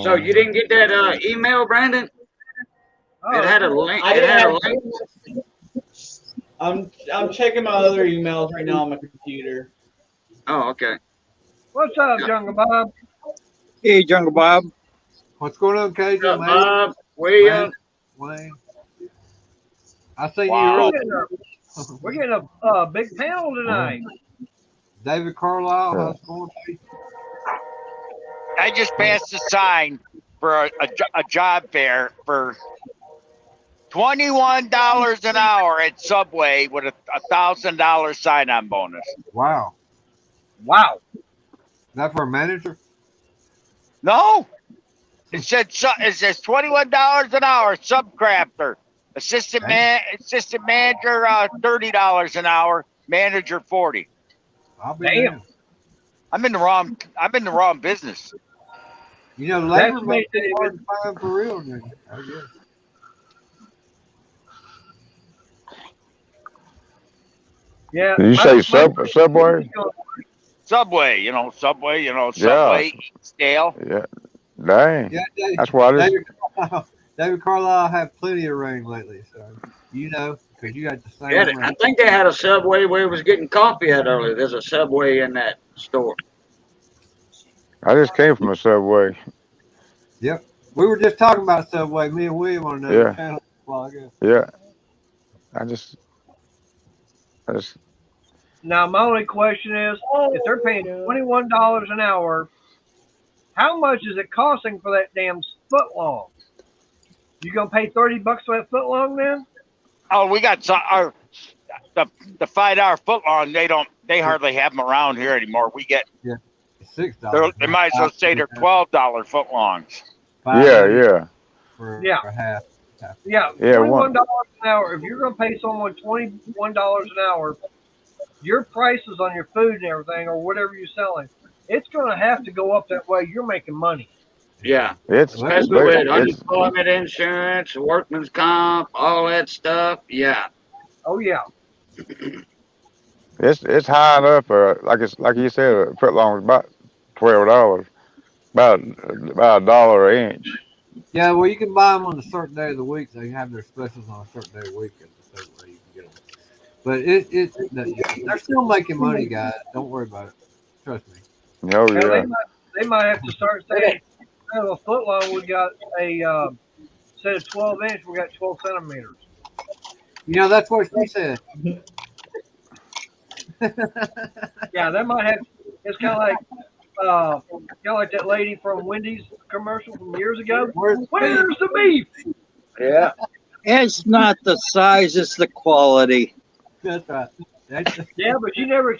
so you didn't get that email, Brandon? Oh, It had a link. I It didn't had a have- link. I'm checking my other emails right now on my computer. Oh, okay. what's up, Yeah. Jungle Bob? hey, Jungle Bob. What's going on, What's Cajun, up, man? Bob? William? Wayne. I see Wow. We're getting a big panel tonight. David Carlisle. Yeah. How's it going? I just passed a sign for a job fair for $21 an hour at Subway with a $1,000 sign-on bonus. Wow. Wow. Is that for a manager? No, it says $21 an hour. Subcrafter, assistant manager, $30 an hour. Manager, $40. I'll be Damn. damned. I'm in the wrong business. You know, labor That's makes it amazing. hard to find for real, dude. I guess. Yeah. Did you say Subway? Subway, Subway, stale. Yeah. Dang. Yeah, That's why this. David Carlisle have plenty of rain lately, so you know, because you got the same Yeah, rain. I think they had a Subway where it was getting coffee at earlier. There's a Subway in that store. I just came from a Subway. Yep. We were just talking about Subway, me and William on another Yeah. channel a while ago. Yeah. I just. Now, my only question is, if they're paying $21 an hour, how much is it costing for that damn foot long? You gonna pay $30 for that foot long then? Oh, we got the 5-hour foot long. They hardly have them around here anymore. We get $6. they might as well say they're $12 foot longs. Yeah. For half. Yeah, Yeah, $21 an hour. If you're gonna pay someone $21 an hour, your prices on your food and everything, or whatever you're selling, it's gonna have to go up that way. You're making money. Yeah. It's Especially with unemployment insurance, workman's comp, all that stuff. Yeah. Oh yeah. it's high enough. Like you said, a foot long is about $12, about $1 an inch. Yeah, well, you can buy them on a certain day of the week. They have their specials on a certain day of the week. That's the way you can get them. But they're still making money, guys. Don't worry about it. Trust me. Oh Now, yeah. they might have to start saying, instead of a foot long, we got a instead of 12 inch, we got 12 centimeters. You know, that's what she said. Yeah, they might have. It's kind of like that lady from Wendy's commercial from years ago. Where's the beef? Yeah. It's not the size, it's the quality. That's right. Yeah, but you never.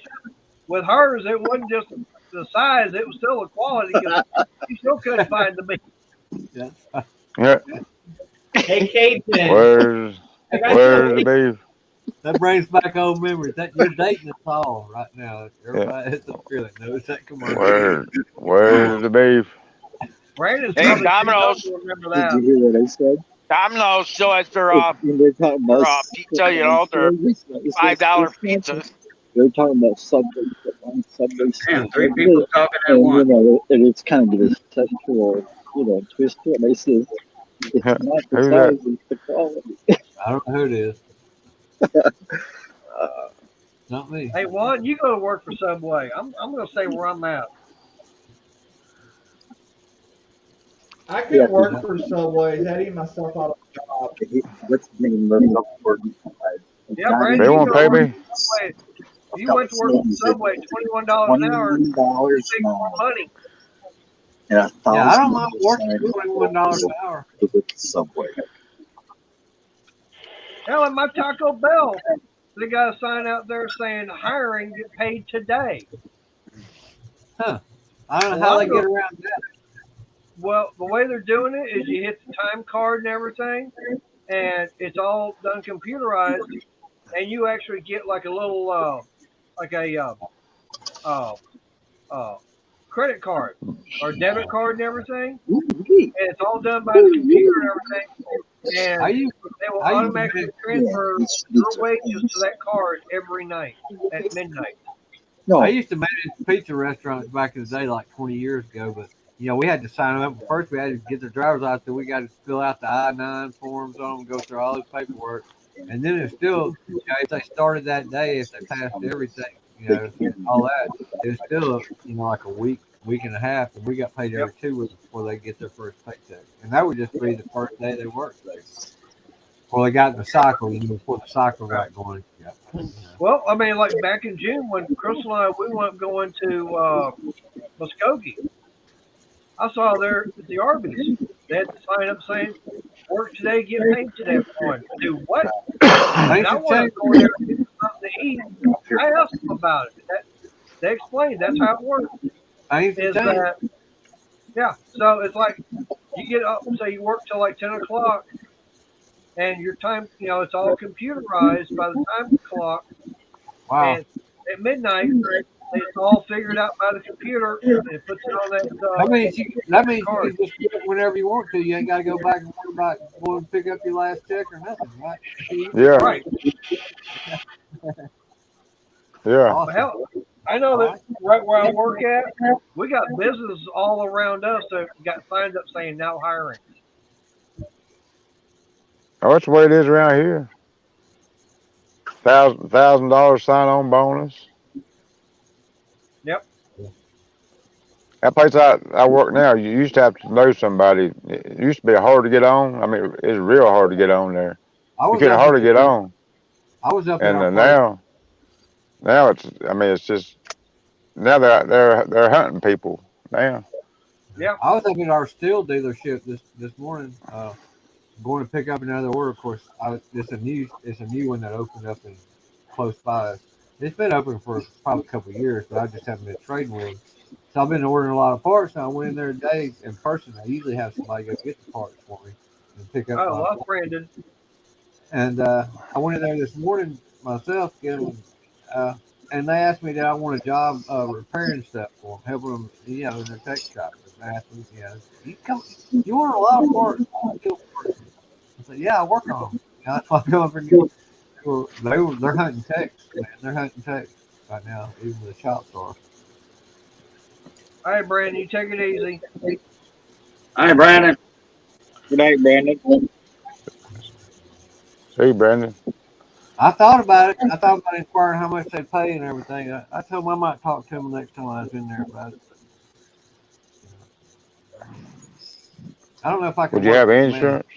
With hers, it wasn't just the size; it was still the quality. Cause you still couldn't find the beef. Yeah. Hey, Cajun. Where's the beef? That brings back old memories. That you're dating us all right now. Everybody that's up here that knows that commercial. Where's the beef? Brandon's Hey, probably Domino's. too young to remember that. Did you hear what I said? Domino's still has their When they're talking about pizza, you know, their $5 pizzas. They're talking about Subway. Damn, 3 people talking at And, once. and it's kind of this sexual, twist to it. They say it's not the Who's size, that? it's the quality. I don't know who it is. Not me. Hey, Juan, you go to work for Subway. I'm going to say where I'm at. I could work for Subway, heading myself out of a job. What's the name of Yeah, Brandon, They you won't go to pay work me. for Subway. If you went to work for Subway, $21 an hour, you make more money. Yeah, I don't mind working $21 an hour. Subway. Hell, at my Taco Bell, they got a sign out there saying hiring get paid today. Huh. I don't know how they get around that. Well, the way they're doing it is you hit the time card and everything, and it's all done computerized, and you actually get like a little, credit card or debit card and everything, and it's all done by the computer and everything, and they will automatically transfer your wages to that card every night at midnight. I used to manage pizza restaurants back in the day, like 20 years ago, but we had to sign them up. First, we had to get their driver's license. We got to fill out the I-9 forms on them, go through all this paperwork. And then it's still, if they started that day, if they passed everything, all that, it was still, like a week and a half. And we got paid every 2 weeks before they get their first paycheck. And that would just be the first day they worked. Before they got in the cycle, before the cycle got going. Well, I mean, like back in June when Crystal and I, we went going to Muskogee. I saw there at the Arby's, they had to sign up saying Work today, get paid today. I'm going, do what? Things And I have want to changed. go there and get something to eat. I asked them about it. They explained that's how it works. Things have Is changed. that, yeah, so it's like you get up, say you work till like 10 o'clock, and your time, it's all computerized by the time clock, Wow. and at midnight, it's all figured out by the computer, and it puts it on that That means you card. can just do it whenever you want to. You ain't got to go back and worry about going to pick up your last check or nothing, right? Yeah, Right. yeah. Awesome. Hell, I know that right where I work at, we got businesses all around us that got signed up saying now hiring. Oh, that's the way it is around here. $1,000 sign-on bonus. Yep. That place I work now, you used to have to know somebody. It used to be hard to get on. I mean, it's real hard to get on there. I You was couldn't up hardly at get on. I was up at And our place. now it's. I mean, it's just now they're hunting people now. Yeah. I was up at our steel dealership this morning, going to pick up another order. Of course, it's a new one that opened up in close by us. It's been open for probably a couple of years, but I just haven't been trading with them. So I've been ordering a lot of parts. And I went in there today in person. I usually have somebody go get the parts for me and pick up I my love Brandon. And I went in there this morning myself, uh, and they asked me that I want a job repairing stuff for them, helping them, in their tech shop. They asked me, you order a lot of parts. I said, yeah, I work on them. That's why I go over and they're hunting techs, man. They're hunting techs right now, even the shops are. All right, Brandon, you take it easy. Hi, Brandon. Good night, Brandon. See, Brandon. I thought about it. I thought about inquiring how much they pay and everything. I told them I might talk to them next time I was in there about it. I don't know if I can Would you work have for the man. insurance?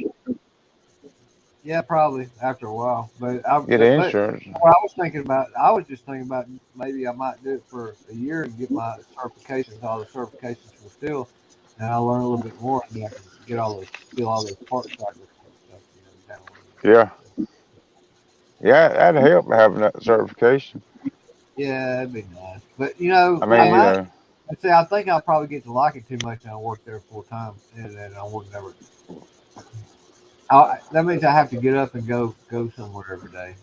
Yeah, probably after a while. But Get insurance. what I was thinking about, I was just thinking about maybe I might do it for a year and get my certifications, all the certifications for steel, and I'll learn a little bit more, and then I can get steal all those parts cycles and stuff. Down Yeah, yeah. That'd help having that certification. Yeah, that'd be nice. But I I mean, might. I say I think I'll probably get to like it too much, and I'll work there full time, and then I would never. That means I have to get up and go somewhere every day,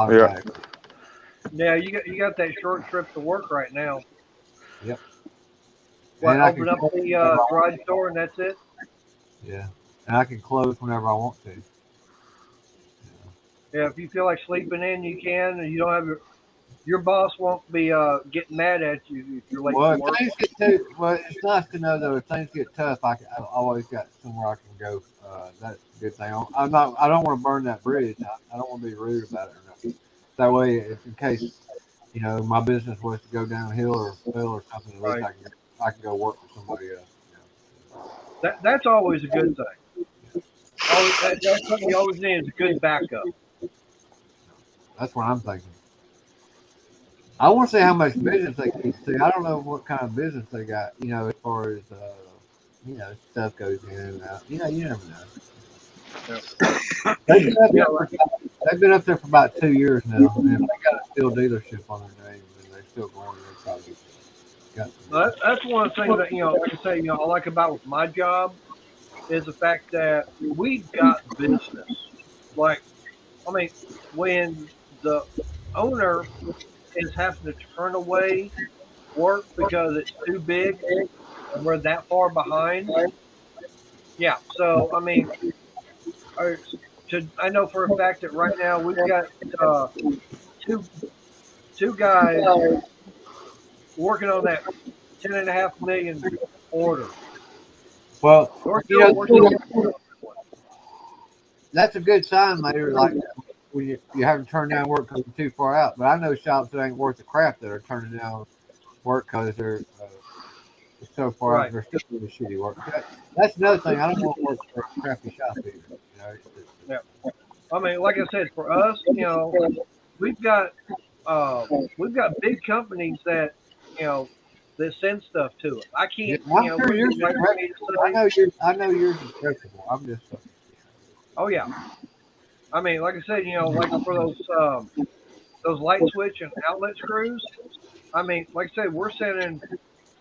yeah, automatically. Yeah, you got that short trip to work right now. Yep. What? And I can Open up close the whenever I want garage door and that's it. to. Yeah. And I can close whenever I want to. Yeah, if you feel like sleeping in, you can, and you don't have your boss won't be getting mad at you if you're late Well, to if work. things get well, it's nice to know though. If things get tough, I've always got somewhere I can go. That's a good thing. I'm not. I don't want to burn that bridge. I don't want to be rude about it or nothing. That way, if in case my business was to go downhill or fail or something, at least Right. I can go work for somebody else. That's always a good thing. Always, that's something you always need is a good backup. That's what I'm thinking. I want to see how much business they can see. I don't know what kind of business they got. As far as stuff goes in and out. You never know. Yeah. They've been up Yeah, there for, they've been up there for about 2 years now, and if they got a steel dealership on their name, and they're still going. They probably got some. that's one of the things that like I say, I like about with my job is the fact that we've got business. Like, I mean, when the owner is having to turn away work because it's too big and we're that far behind. Yeah. So I mean, I, I know for a fact that right now we've got uh, two two guys working on that 10.5 million order. Well, We're still working on that one. that's a good sign later. Like when you haven't turned down work because you're too far out. But I know shops that ain't worth the crap that are turning down work because they're so far out. Right. They're still doing shitty work. That's another thing. I don't want to work for a crappy shop either. Yeah. I mean, like I said, for us, we've got uh, we've got big companies that you know that send stuff to us. I Yeah, can't, I'm sure wouldn't yours be is right for me to reputable. I say. know yours. I know yours is reputable. I'm just. Oh yeah. I mean, like I said, like for those light switch and outlet screws. I mean, like I said, we're sending.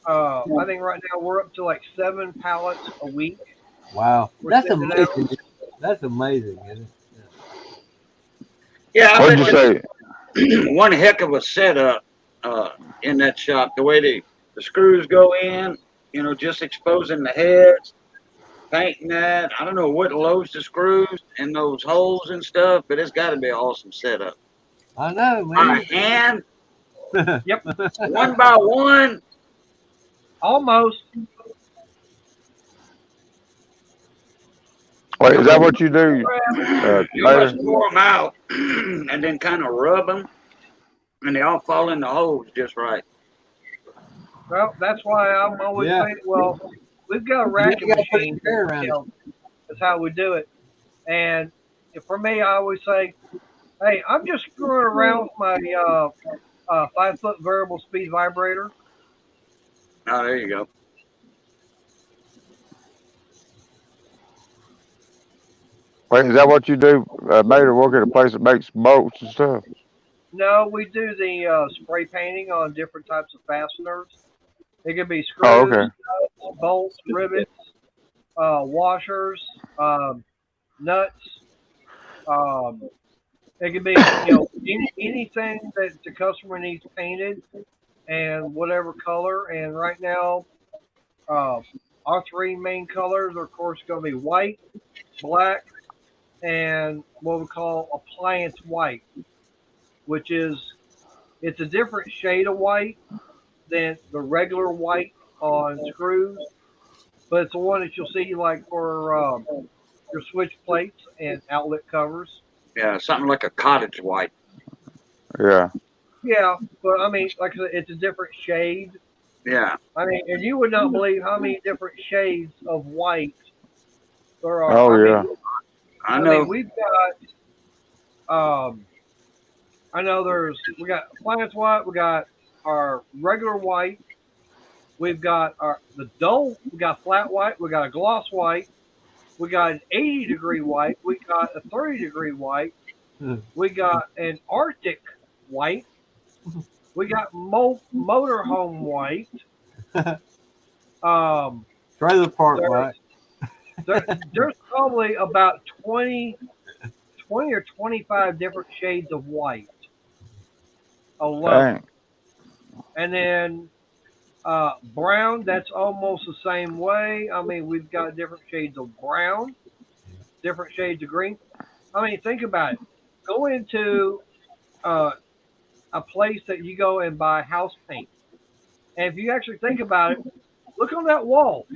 I think right now we're up to like 7 pallets a week. Wow, We're that's sending out. amazing. That's amazing, isn't it? Yeah, I What'd bet you that's say? one heck of a setup in that shop. The way the screws go in, just exposing the heads, painting that. I don't know what loads the screws and those holes and stuff, but it's got to be an awesome setup. I know, By man. hand, Yep. one by one. Almost. Wait, is that what you do, You must Taylor? pour them out and then kind of rub them, and they all fall in the holes just right. Well, that's why I'm always Yeah, saying, well, we've got a you racking got to put a machine. chair around it. That's how we do it. And for me, I always say, hey, I'm just screwing around with my 5-foot variable speed vibrator. Oh, there you go. Wait, is that what you do, Mater? Work at a place that makes bolts and stuff? No, we do the spray painting on different types of fasteners. It could be Oh, screws, okay. nuts, bolts, rivets, washers, nuts. Um, it could be anything that the customer needs painted and whatever color. And right now, uh, our 3 main colors are, of course, going to be white, black, and what we call appliance white, which is it's a different shade of white than the regular white on screws, but it's the one that you'll see like for your switch plates and outlet covers. Yeah, something like a cottage white. Yeah. Yeah, but I mean, like I said, it's a different shade. Yeah. I mean, and you would not believe how many different shades of white there are. Oh, yeah. I I mean, know. we've got I know we got appliance white, we got our regular white, we've got the dull, we got flat white, we got a gloss white, we got an 80-degree white, we got a 30-degree white, we got an Arctic white, we got motorhome white. Um, Trailer park there's white. there's probably about 20 or 25 different shades of white alone, Dang. and then brown, that's almost the same way. I mean, we've got different shades of brown, different shades of green. I mean, think about it. Go into uh, a place that you go and buy house paint. And if you actually think about it, look on that wall.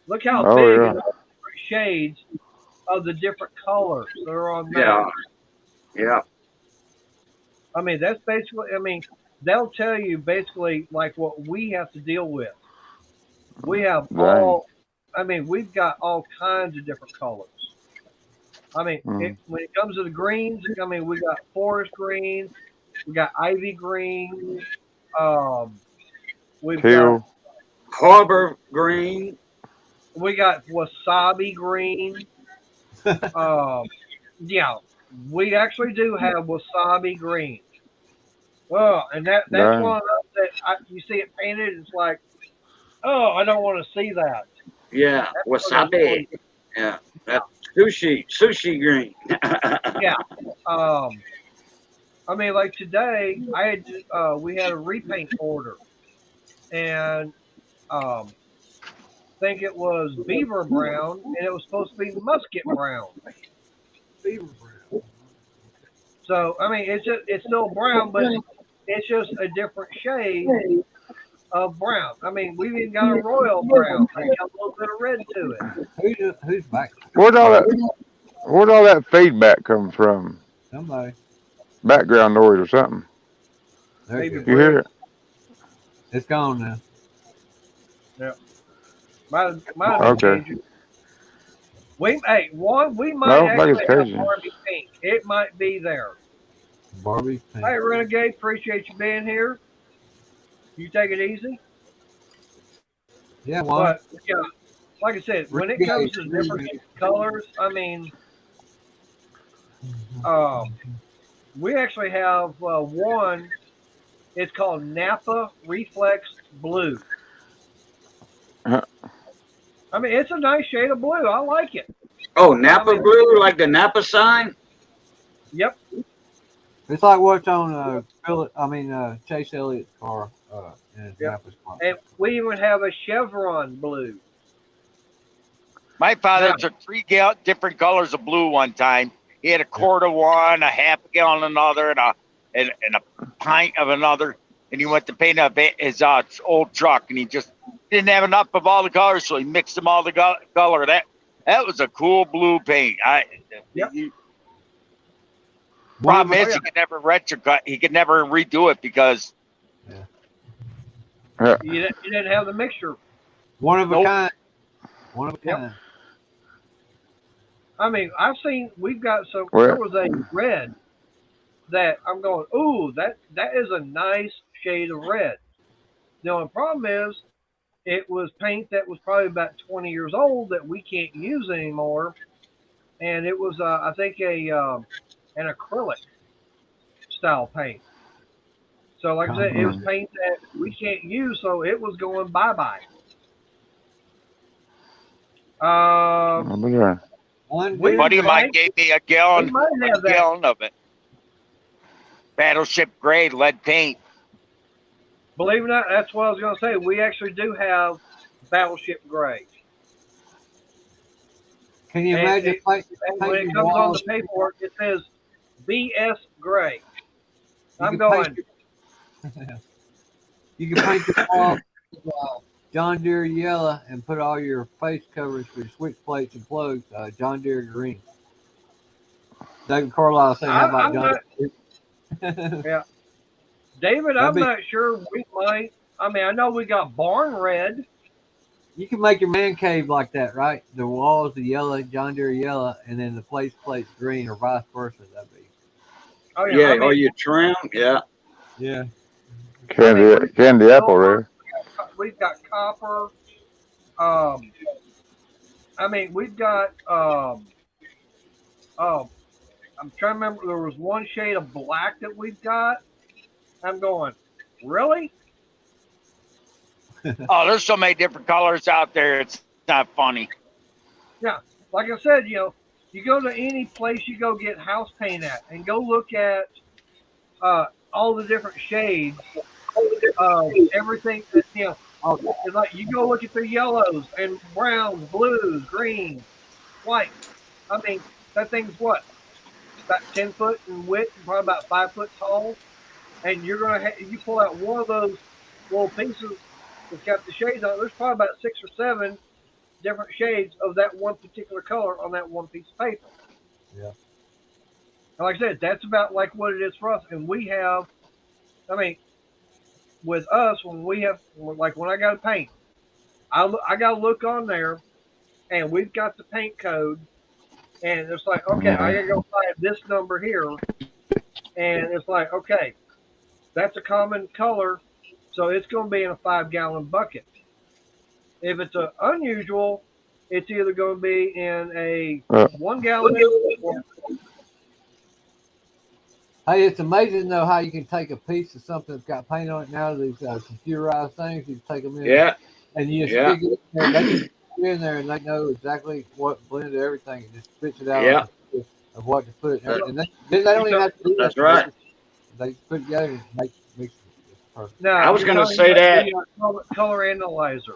Look how Oh, big yeah. and different shades of the different colors that are on Yeah. that. Yeah. I mean, that's basically, I mean, they'll tell you basically like what we have to deal with. We have Dang. we've got all kinds of different colors. I mean, Mm. when it comes to the greens, I mean, we got forest green, we got ivy green, um, we've got Teal. Harbor green. we got wasabi green. Yeah, we actually do have wasabi green. Well, and that's Dang. one of those that you see it painted, it's like, oh, I don't want to see that. Yeah. That's one of those Wasabi. ones. Yeah. That's sushi green. Yeah. Um, I mean, like today, we had a repaint order, and um, think it was beaver brown, and it was supposed to be musket brown. Beaver brown. So I mean, it's still brown, but it's just a different shade of brown. I mean, we've even got a royal brown. It's got a little bit of red to it. Who's back? Where'd all that feedback come from? Somebody. Background noise or something. There Maybe it You goes. hear Briggs. it? It's gone now. Yeah, might have been Okay. Ginger. We we might No, I think actually it's have Cajun. Barbie Pink. It might be there. Barbie pink. Hey, Renegade, appreciate you being here. You take it easy. Yeah, one. But yeah, like I said, when it comes to different colors, I mean, we actually have one. It's called Napa Reflex Blue. Uh, I mean, it's a nice shade of blue. I like it. Oh, I Napa mean, blue, like the Napa sign. yep. It's like what's on Chase Elliott's car in his Yep. Napa spot. And we even have a Chevron blue. My father Now, took 3 different colors of blue one time. He had a quart of one, a half a gallon of another, and a pint of another. And he went to paint up his old truck, and he just didn't have enough of all the colors, so he mixed them all the color. That was a cool blue paint. Yep. Problem is, he could never he could never redo it because you didn't have the mixture. One of a Nope. kind. One of a Yep. kind. I mean, we've got some. Well- There was a red that I'm going, ooh, that is a nice shade of red. The only problem is, it was paint that was probably about 20 years old that we can't use anymore, and it was I think an acrylic style paint. So like I said, it was paint that we can't use, so it was going bye bye. One We- dude, buddy of mine gave me a gallon, We might have that. of it. Battleship gray lead paint. Believe it or not, that's what I was going to say. We actually do have Battleship Gray. can you And imagine and when it painting comes on the walls? paperwork, it says BS Gray. You I'm can going, You can paint the wall John Deere yellow and put all your face coverings for your switch plates and plugs John Deere green. David Carlisle saying, "How about I'm John not, Deere?" yeah. David, That'd I'm be- not sure we might. I mean, I know we got barn red. You can make your man cave like that, right? The walls the yellow, John Deere yellow, and then the plates green, or vice versa. That'd be Oh yeah, Yeah, I mean, or you trim. Yeah. yeah. Candy apple red. We've got copper. I mean, we've got. I'm trying to remember. There was one shade of black that we've got. I'm going, really? Oh, there's so many different colors out there. It's not funny. Yeah, like I said, you go to any place you go get house paint at, and go look at all the different shades of everything that it's like you go look at the yellows and browns, blues, greens, whites. I mean, that thing's what, about 10 foot in width and probably about 5 foot tall, and you're gonna you pull out one of those little pieces that's got the shades on it. There's probably about 6 or 7 different shades of that one particular color on that one piece of paper. Yeah. And like I said, that's about like what it is for us. And we have, I mean, with us, when we have, like when I go to paint, I got to look on there, and we've got the paint code, and it's like, okay, I got to go find this number here, and it's like, okay, that's a common color, so it's going to be in a 5-gallon bucket. If it's an unusual, it's either going to be in a 1-gallon or Hey, it's amazing though how you can take a piece of something that's got paint on it now. These computerized things, you take them in, Yeah. and you just Yeah. stick it in there. They can stick it in there, and they know exactly what blend of everything, and just spits it out Yeah. of what to put. And they don't even have to do That's that. right. They just put it together and mix it. It's perfect. no. I was you're gonna talking say about that. the color analyzer.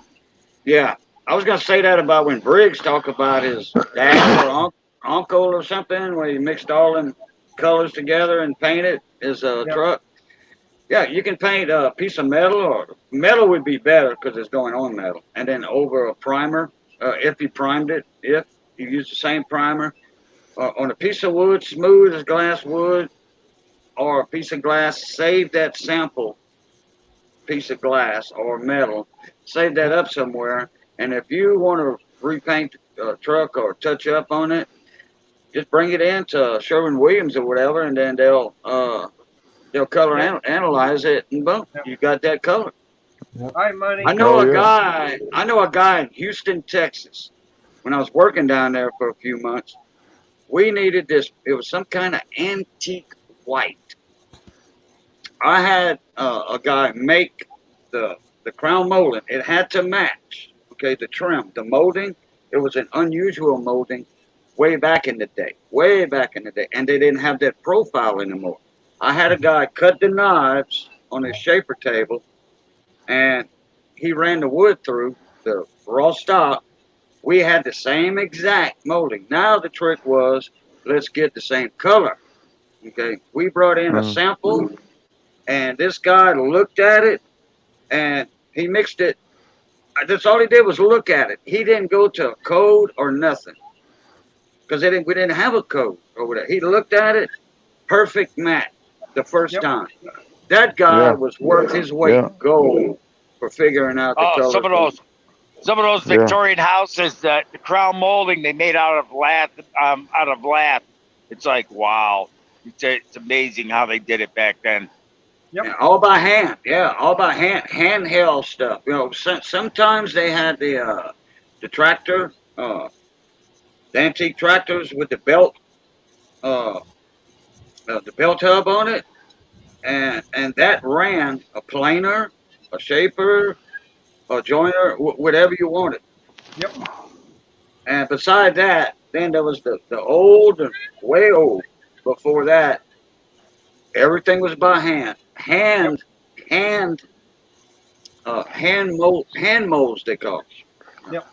Yeah. I was gonna say that about when Briggs talked about his dad or uncle or something, where he mixed all them colors together and painted his truck. Yeah, you can paint a piece of metal, or metal would be better because it's going on metal, and then over a primer, if you primed it, if you use the same primer, on a piece of wood, smooth as glass wood, or a piece of glass, save that sample piece of glass or metal, save that up somewhere, and if you want to repaint a truck or touch up on it, just bring it in to Sherwin-Williams or whatever, and then they'll color analyze it, and boom, you got that color. All right, money. I know Oh, a yeah. guy. I know a guy in Houston, Texas. When I was working down there for a few months, we needed this. It was some kind of antique white. I had a guy make the crown molding. It had to match. Okay, the trim, the molding. It was an unusual molding, way back in the day. Way back in the day, and they didn't have that profile anymore. I had a guy cut the knives on his shaper table, and he ran the wood through the raw stock. We had the same exact molding. Now the trick was, let's get the same color. Okay, we brought in a Mm. sample, and this guy looked at it, and he mixed it. That's all he did was look at it. He didn't go to a code or nothing, because we didn't have a code over there. He looked at it, perfect match the first Yep. time. That guy Yeah. was worth his weight Yeah. in gold for figuring out the Oh, color. some of those Yeah. Victorian houses that the crown molding they made out of lath. It's like wow, it's amazing how they did it back then. Yep. Yeah, all by hand. Yeah, all by hand. Handheld stuff. You know, sometimes they had the tractor, the antique tractors with the belt, the belt hub on it, and that ran a planer, a shaper, a joiner, whatever you wanted. Yep. And beside that, then there was the old, way old. Before that, everything was by hand. Hand hand molds they call it. Yep.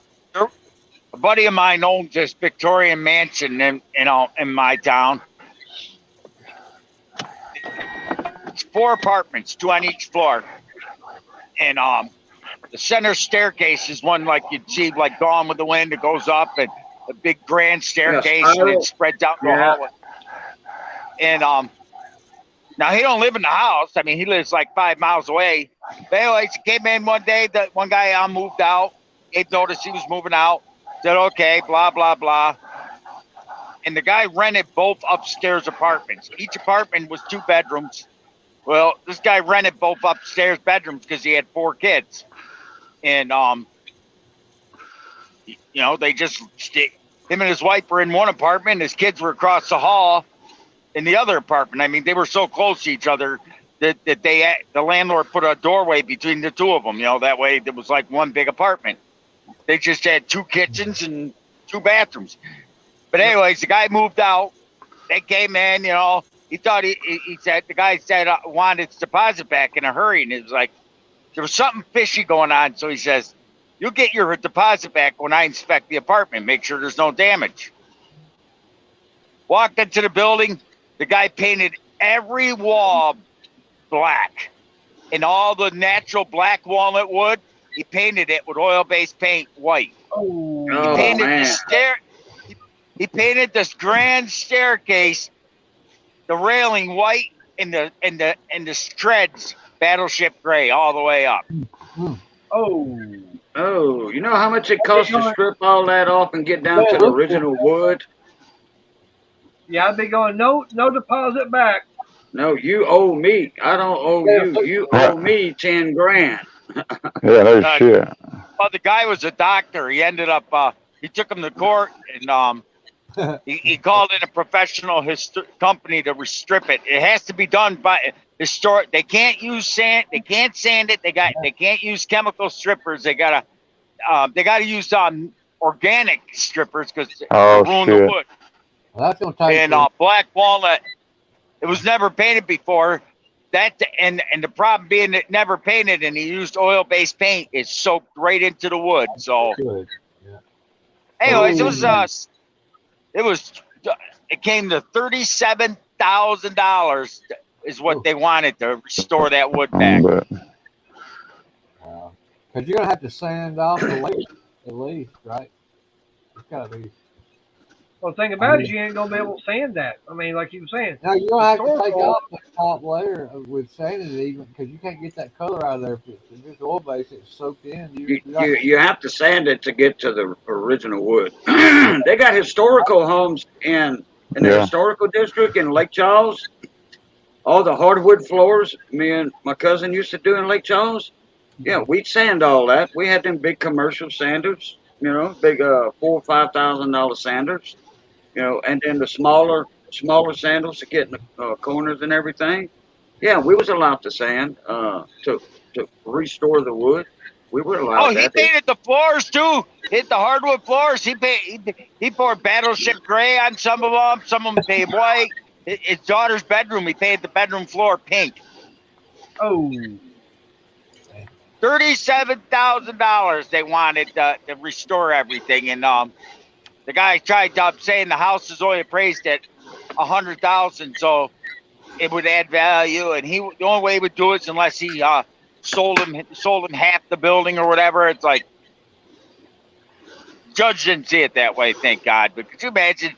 A buddy of mine owns this Victorian mansion in my town. It's 4 apartments, 2 on each floor, and the center staircase is one like you'd see like Gone with the Wind. It goes up and a big grand staircase and spiral. it spreads out the Yeah. hallway. And now he don't live in the house. I mean, he lives like 5 miles away. But anyways, he came in one day. That one guy moved out. He noticed he was moving out. Said okay, blah blah blah. And the guy rented both upstairs apartments. Each apartment was 2 bedrooms. Well, this guy rented both upstairs bedrooms because he had 4 kids. And they just him and his wife were in one apartment. His kids were across the hall in the other apartment. I mean, they were so close to each other that the landlord put a doorway between the 2 of them. That way it was like one big apartment. They just had 2 kitchens and 2 bathrooms. But anyways, the guy moved out. They came in. He thought he said the guy said wanted his deposit back in a hurry, and it was like there was something fishy going on. So he says, "You'll get your deposit back when I inspect the apartment. Make sure there's no damage." Walked into the building. The guy painted every wall black, and all the natural black walnut wood, he painted it with oil-based paint white. Oh. Oh, He painted man. He painted this grand staircase, the railing white, and the treads battleship gray all the way up. Oh. Oh, you know how much it costs to strip all that off and get down to the original wood? Yeah, I'd be going, no deposit back. No, you owe me. I don't owe you. You owe me 10 grand. Yeah, no shit. Well, the guy was a doctor. He ended up, he took him to court, and he called in a professional company to strip it. It has to be done by historic. They can't use sand. They can't sand it. They can't use chemical strippers. They gotta use organic strippers because they ruin the wood. Well, that's gonna take. And black walnut, it was never painted before. And the problem being it never painted, and he used oil-based paint, it soaked right into the wood. So, Good. Yeah. anyways, it came to $37,000 is what they wanted to restore that wood back. But, Wow. Because you're gonna have to sand off the lake at least, right? It's gotta be. Well, the thing about it, you ain't gonna be able to sand that. I mean, like you were saying. Now you're gonna have to take Historical. off the top layer with sanding it even because you can't get that color out of there. If it's just oil based, it's soaked in. You have to sand it to get to the original wood. They got historical homes in the historical district in Lake Charles. All the hardwood floors me and my cousin used to do in Lake Charles. Yeah, we'd sand all that. We had them big commercial sanders, you know, big $4,000 or $5,000 sanders, you know, and then the smaller sandals to get in the corners and everything. Yeah, we was allowed to sand to restore the wood. We were Oh, allowed he that. painted the floors too. Hit the hardwood floors. He poured Battleship Gray on some of them. Some of them painted white. His daughter's bedroom, he painted the bedroom floor pink. Oh, $37,000 they wanted to restore everything, and the guy tried saying the house is only appraised at $100,000, so it would add value, and the only way he would do it is unless he sold him half the building or whatever. It's like, judge didn't see it that way, thank God. But could you imagine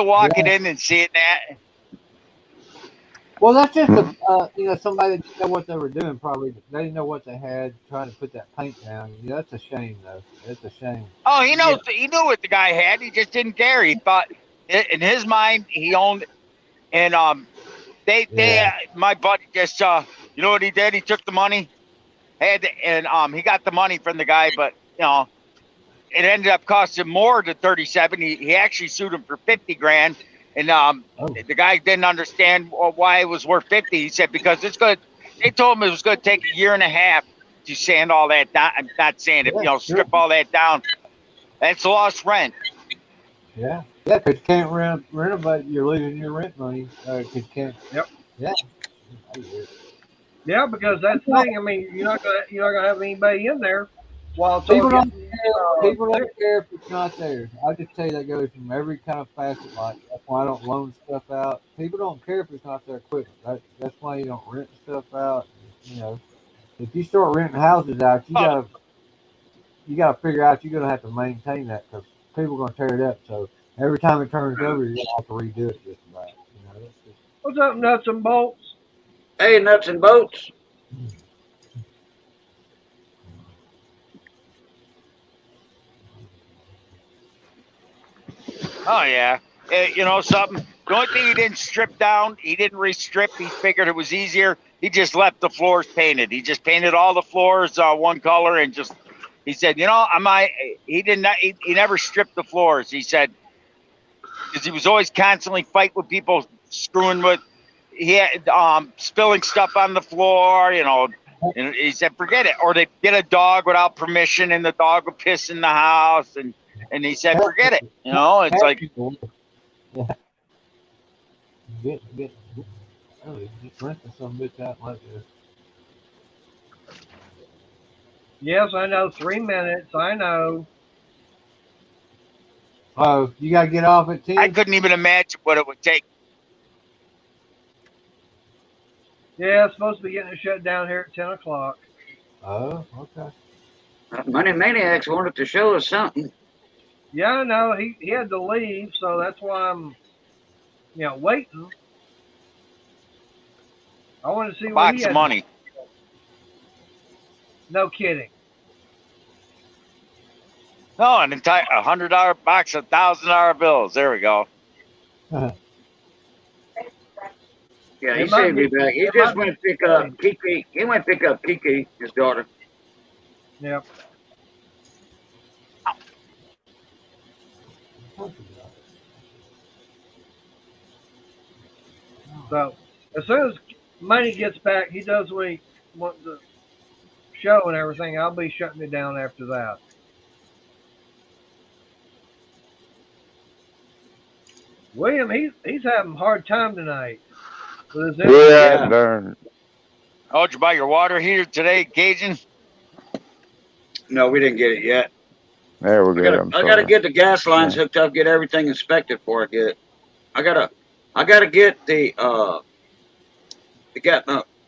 walking in and seeing that? Well, that's just somebody that didn't know what they were doing. Probably they didn't know what they had trying to put that paint down. That's a shame, though. It's a shame. Oh, he knows. He knew what the guy had. He just didn't care. He thought, in his mind, he owned. And my buddy just you know what he did? He took the money, he got the money from the guy, but it ended up costing more than 37. He actually sued him for 50 grand. And the guy didn't understand why it was worth 50. He said because they told him it was going to take a year and a half to sand all that down. Not sand it, strip all that down. That's lost rent. Yeah, because you can't renovate. You're losing your rent money. Because you can't. Yep. Yeah. Yeah, because that's the thing. I mean, you're not gonna have anybody in there while it's People all don't getting, care. People don't care if it's not there. I just tell you that goes from every kind of facet. Like that's why I don't loan stuff out. People don't care if it's not their equipment. That's why you don't rent stuff out. If you start renting houses out, you gotta figure out you're gonna have to maintain that because people are gonna tear it up. So every time it turns over, you're gonna have to redo it just about. That's just, What's up, nuts and bolts? Hey, nuts and bolts. Oh yeah. You know something? The only thing he didn't strip down, he didn't re-strip. He figured it was easier. He just left the floors painted. He just painted all the floors one color and just. He said, he did not. He never stripped the floors. He said because he was always constantly fighting with people, screwing with. He had spilling stuff on the floor. And he said, forget it. Or they get a dog without permission, and the dog would piss in the house, and he said, forget it. It's like. yeah. Get just renting some bitch out like this. Yes, I know. 3 minutes. I know. Oh, you gotta get off at 10. I couldn't even imagine what it would take. Yeah, it's supposed to be getting it shut down here at 10 o'clock. Oh, okay. Money Maniacs wanted to show us something. Yeah, I know. He had to leave, so that's why I'm, waiting. I want to see what he Box had. of money. No kidding. No, an entire $100 box of $1,000 bills. There we go. Yeah, he saved me back. He just went to pick up Kiki. He went to pick up Kiki, his daughter. Yep. So as soon as money gets back, he does what he wants to show and everything. I'll be shutting it down after that. William, he's having a hard time tonight. With his Yeah, darn. Oh, did you buy your water heater today, Gauging? No, we didn't get it yet. There we go. I gotta get the gas lines hooked up, get everything inspected before I get it. I gotta get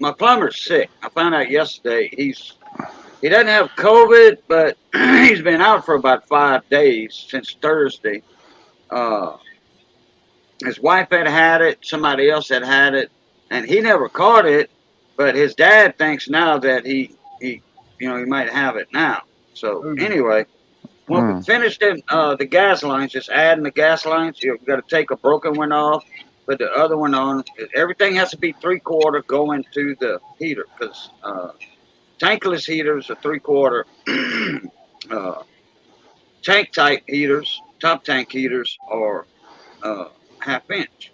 my plumber's sick. I found out yesterday he doesn't have COVID, but he's been out for about 5 days since Thursday. His wife had it, somebody else had it, and he never caught it. But his dad thinks now that he might have it now. So anyway, when we finished the gas lines, just adding the gas lines, you've got to take a broken one off, put the other one on. Everything has to be 3/4 going to the heater because tankless heaters are 3/4. Tank type heaters, top tank heaters are 1/2 inch.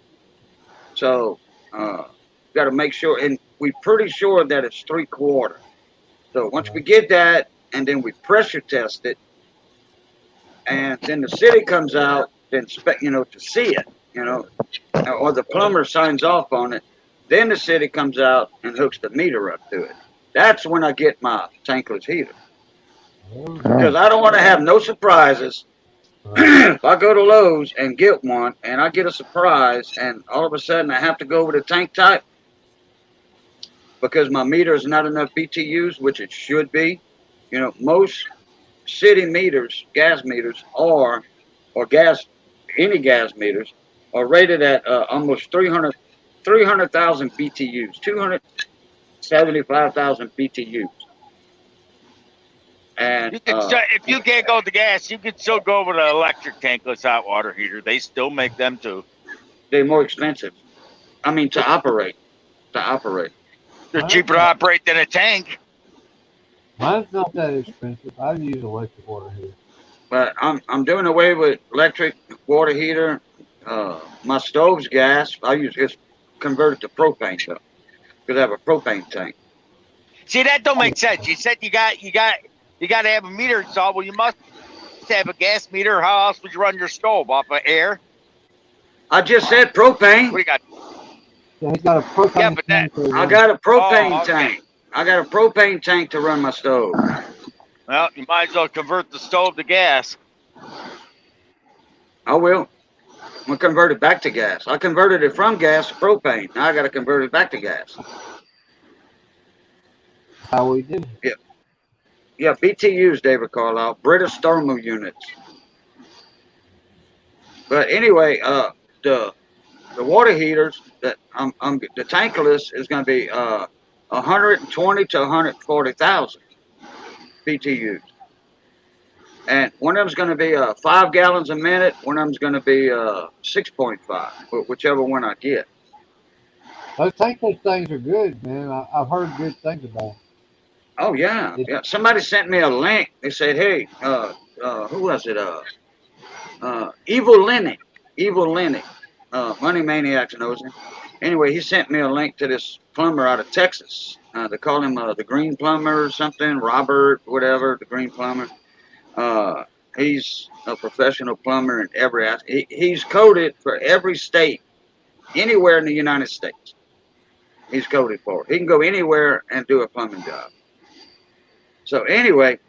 So got to make sure, and we're pretty sure that it's 3/4. So once we get that, and then we pressure test it, and then the city comes out to inspect, to see it, or the plumber signs off on it. Then the city comes out and hooks the meter up to it. That's when I get my tankless heater. Because I don't want to have no surprises. If I go to Lowe's and get one, and I get a surprise, and all of a sudden I have to go with a tank type because my meter is not enough BTUs, which it should be. Most city meters, gas meters, or any gas meters, are rated at almost 300,000 BTUs, 275,000 BTUs. And You can if you can't go with the gas, you can still go with an electric tankless hot water heater. They still make them too. they're more expensive. I mean, to operate. They're cheaper to operate than a tank. Mine's not that expensive. I use electric water heater. But I'm doing away with electric water heater. My stove's gas. I use it's converted to propane though, because I have a propane tank. See, that don't make sense. You said you got to have a meter installed. Well, you must have a gas meter. How else would you run your stove? Off of air? I just said propane. What do you got? Yeah, he's got a propane Yeah, but tank. I got a propane okay. tank. I got a propane tank to run my stove. Well, you might as well convert the stove to gas. I will. I'm gonna convert it back to gas. I converted it from gas to propane. Now I got to convert it back to gas. How we do. Yeah, BTUs, David Carlisle, British thermal units. But anyway, the water heaters that the tankless is going to be 120 to 140,000 BTUs, and one of them's going to be 5 gallons a minute. One of them's going to be 6.5, whichever one I get. Those tankless things are good, man. I've heard good things about them. Oh yeah. Somebody sent me a link. They said, "Hey, who was it? Evil Lenny, Money Maniacs knows him. Anyway, he sent me a link to this plumber out of Texas. They call him the Green Plumber or something, Robert, whatever, the Green Plumber. He's a professional plumber in every aspect. He's coded for every state, anywhere in the United States. He's coded for it. He can go anywhere and do a plumbing job. So anyway,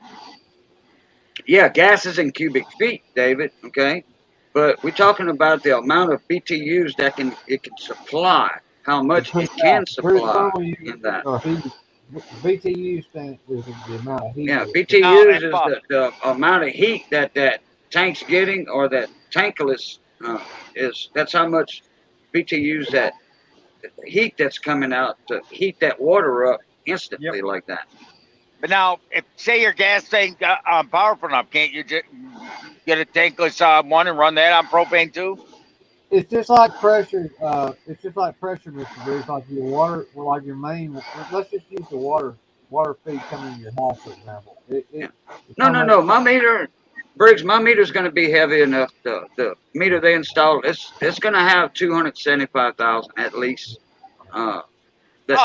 yeah, gas is in cubic feet, David, okay? But we're talking about the amount of BTUs that it can supply, how much it can supply in that. BTU is the amount of heat. Yeah, BTUs is the amount of heat that tank's getting, or that tankless that's how much BTUs that heat that's coming out to heat that water up instantly like that. But now, if say your gas tank powerful enough, can't you just get a tankless one and run that on propane too? It's just like pressure. It's just like pressure, Mr. Bruce. Like your water, like your main. Let's just use the water feed coming in your house, for example. No. My meter, Briggs. My meter's going to be heavy enough. The meter they installed, it's going to have 275,000 at least. I was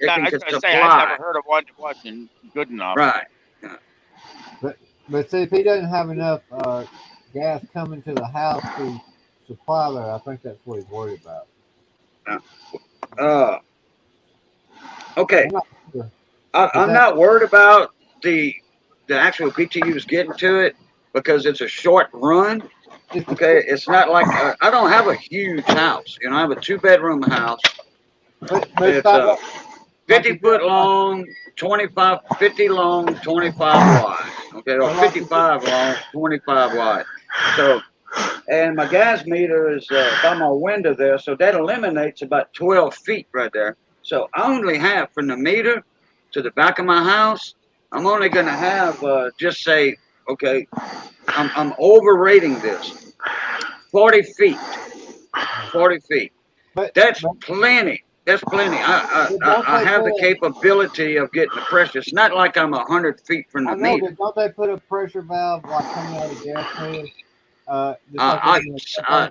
going to say I've never heard of one that wasn't good enough. Right. Yeah. But see, if he doesn't have enough gas coming to the house to supply that, I think that's what he's worried about. Okay. I'm not worried about the actual BTUs getting to it because it's a short run. Okay, it's not like I don't have a huge house. I have a 2-bedroom house. It's 50 foot long, 50 long, 25 wide. Okay, or 55 long, 25 wide. So, and my gas meter is by my window there, so that eliminates about 12 feet right there. So I only have from the meter to the back of my house, I'm only going to have just say, okay, I'm overrating this. 40 feet. 40 feet. That's plenty There's plenty. I have the capability of getting the pressure. It's not like I'm 100 feet from I the know, meter. but don't they put a pressure valve like coming out of the gas meter? Just like I,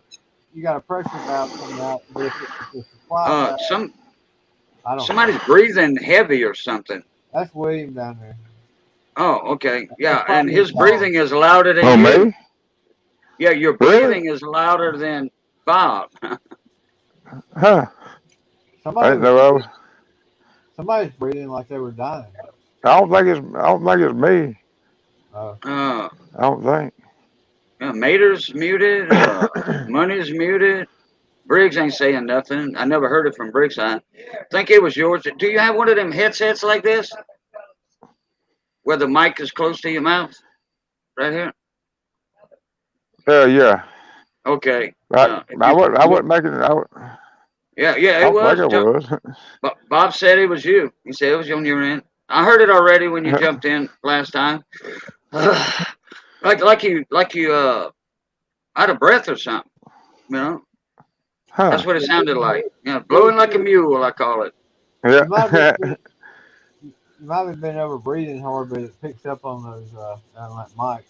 you got a pressure valve coming out, but if the supply valve, I don't know. somebody's breathing heavy or something. That's William down there. Oh, okay. Yeah, That's and probably his his dog. breathing is louder than Oh, you. me? Yeah, your breathing is louder than Bob. Huh. I didn't know I was. Somebody's breathing like they were dying. I don't think it's me. Uh, I don't think. Mater's muted. Money's muted. Briggs ain't saying nothing. I never heard it from Briggs. I think it was yours. Do you have one of them headsets like this, where the mic is close to your mouth, right here? Yeah. Okay. I wasn't making it. Yeah, I it was. think it was. Bob said it was you. He said it was on your end. I heard it already when you jumped in last time. like you out of breath or something. You know. Huh. That's what it sounded like. Blowing like a mule, I call it. Yeah. You might have been over breathing hard, but it picks up on those on that mic.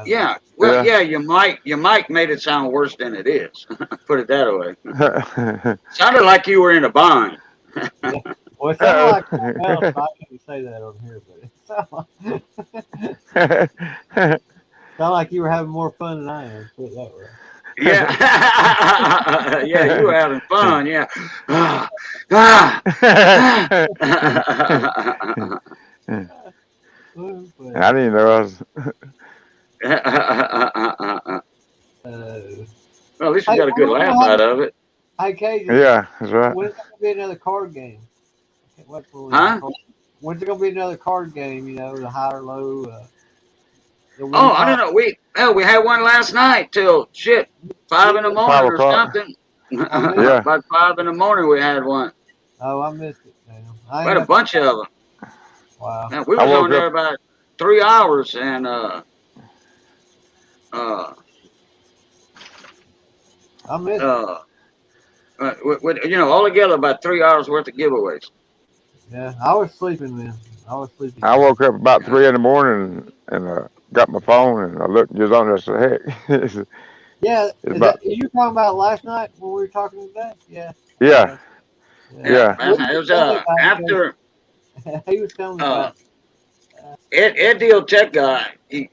Yeah. Well, yeah. Your mic made it sound worse than it is. Put it that way. Sounded like you were in a bind. Well, it sounded like something else, but I can't say that on here. But it sounded like you were having more fun than I am. Put it that way. Yeah. Yeah, you were having fun. Yeah. I didn't know I was. Well, at least we got a good laugh out of it. Hey, KJ. Yeah, that's right. When's there gonna be another card game? Huh? When's there gonna be another card game? You know, the high or low. I don't know. We had one last night till 5 in the morning or something. Yeah. About 5 in the morning we had one. Oh, I missed it, man. We had a bunch of them. Wow. Now, we was on there about 3 hours and I missed all together about 3 hours worth of giveaways. Yeah, I was sleeping then. I woke up about 3 in the morning and got my phone and I looked just on there. So heck. Yeah, you talking about last night when we were talking today? Yeah. Yeah. It was after. He was telling me about. Ed Deal Tech guy. He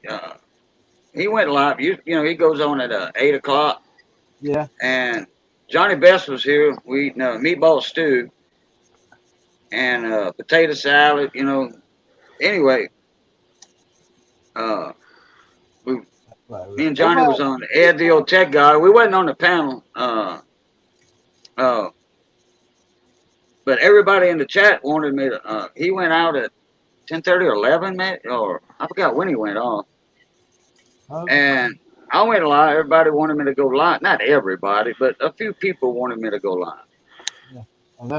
went live. He goes on at 8 o'clock. Yeah. And Johnny Best was here. We eating meatball stew and potato salad. Anyway, me and Johnny was on. Ed the old tech guy. We wasn't on the panel. But everybody in the chat wanted me to. He went out at 10:30 or 11, maybe, or I forgot when he went off. Okay. And I went live. Everybody wanted me to go live. Not everybody, but a few people wanted me to go live. Yeah.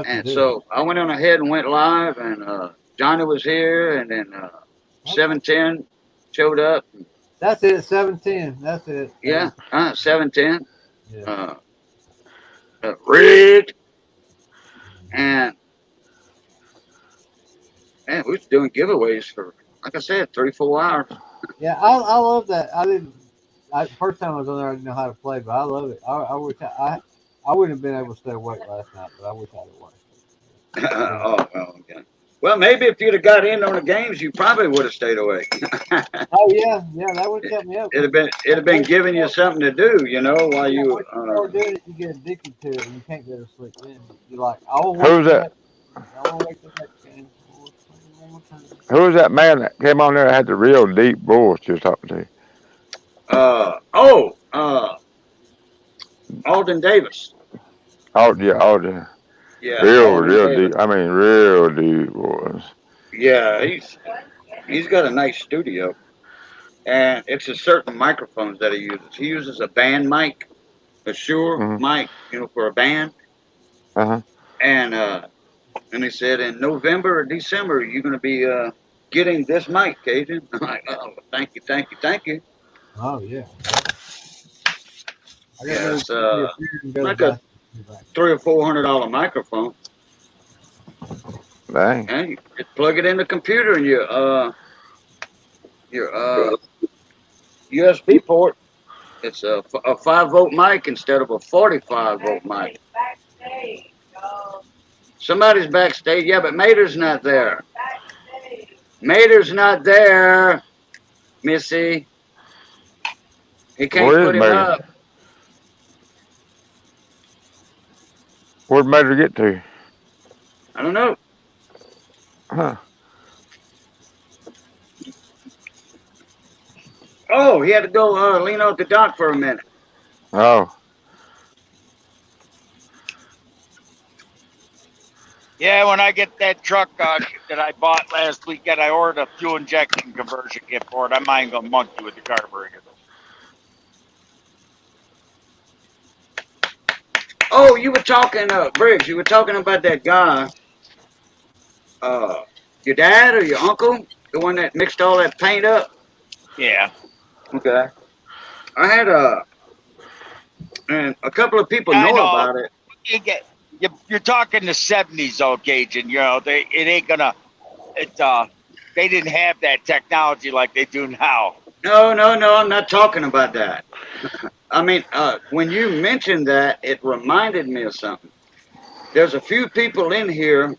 And so I went on ahead and went live, and Johnny was here, and then 710 showed up. That's it, 710. That's it. Yeah, 710. Yeah. Rigged. And we was doing giveaways for, like I said, 3-4 hours. Yeah, I love that. First time I was on there, I didn't know how to play, but I love it. I wish I wouldn't have been able to stay awake last night, but I wish I'd have watched. Okay. Well, maybe if you'd have got in on the games, you probably would have stayed awake. Oh yeah, that would have kept me up. It'd have been giving you something to do, while you. Once you start doing it, you get addicted to it, and you can't go to sleep. Then you're like, Who's that? I want to wake the next game. Who was that man that came on there and had the real deep voice you were talking to? Alden Davis. Alden. Yeah. Real deep. I mean, real deep voice. Yeah, he's got a nice studio, and it's a certain microphones that he uses. He uses a band mic, a Shure mic, for a band. And he said in November or December you're going to be getting this mic, Cajun. I'm like, oh, thank you. Oh yeah. It's like a $300 or $400 microphone. Dang. And you just plug it in the computer and your USB port. It's a 5-volt mic instead of a 45-volt mic. Somebody's backstage. Yeah, but Mater's not there. Mater's not there, Missy. He can't Where is put him Mater? up. Where'd Mater get to? I don't know. Huh. Oh, he had to go lean out the dock for a minute. Oh. Yeah, when I get that truck that I bought last weekend, I ordered a fuel injection conversion kit for it. I might go monkey with the carburetor. Oh, you were talking, Briggs, you were talking about that guy, your dad or your uncle, the one that mixed all that paint up? Yeah. Okay. I had and a couple of people I know know. about it. You're talking the 70s, though, Cajun. You know, it ain't gonna. They didn't have that technology like they do now. No, I'm not talking about that. I mean, when you mentioned that, it reminded me of something. There's a few people in here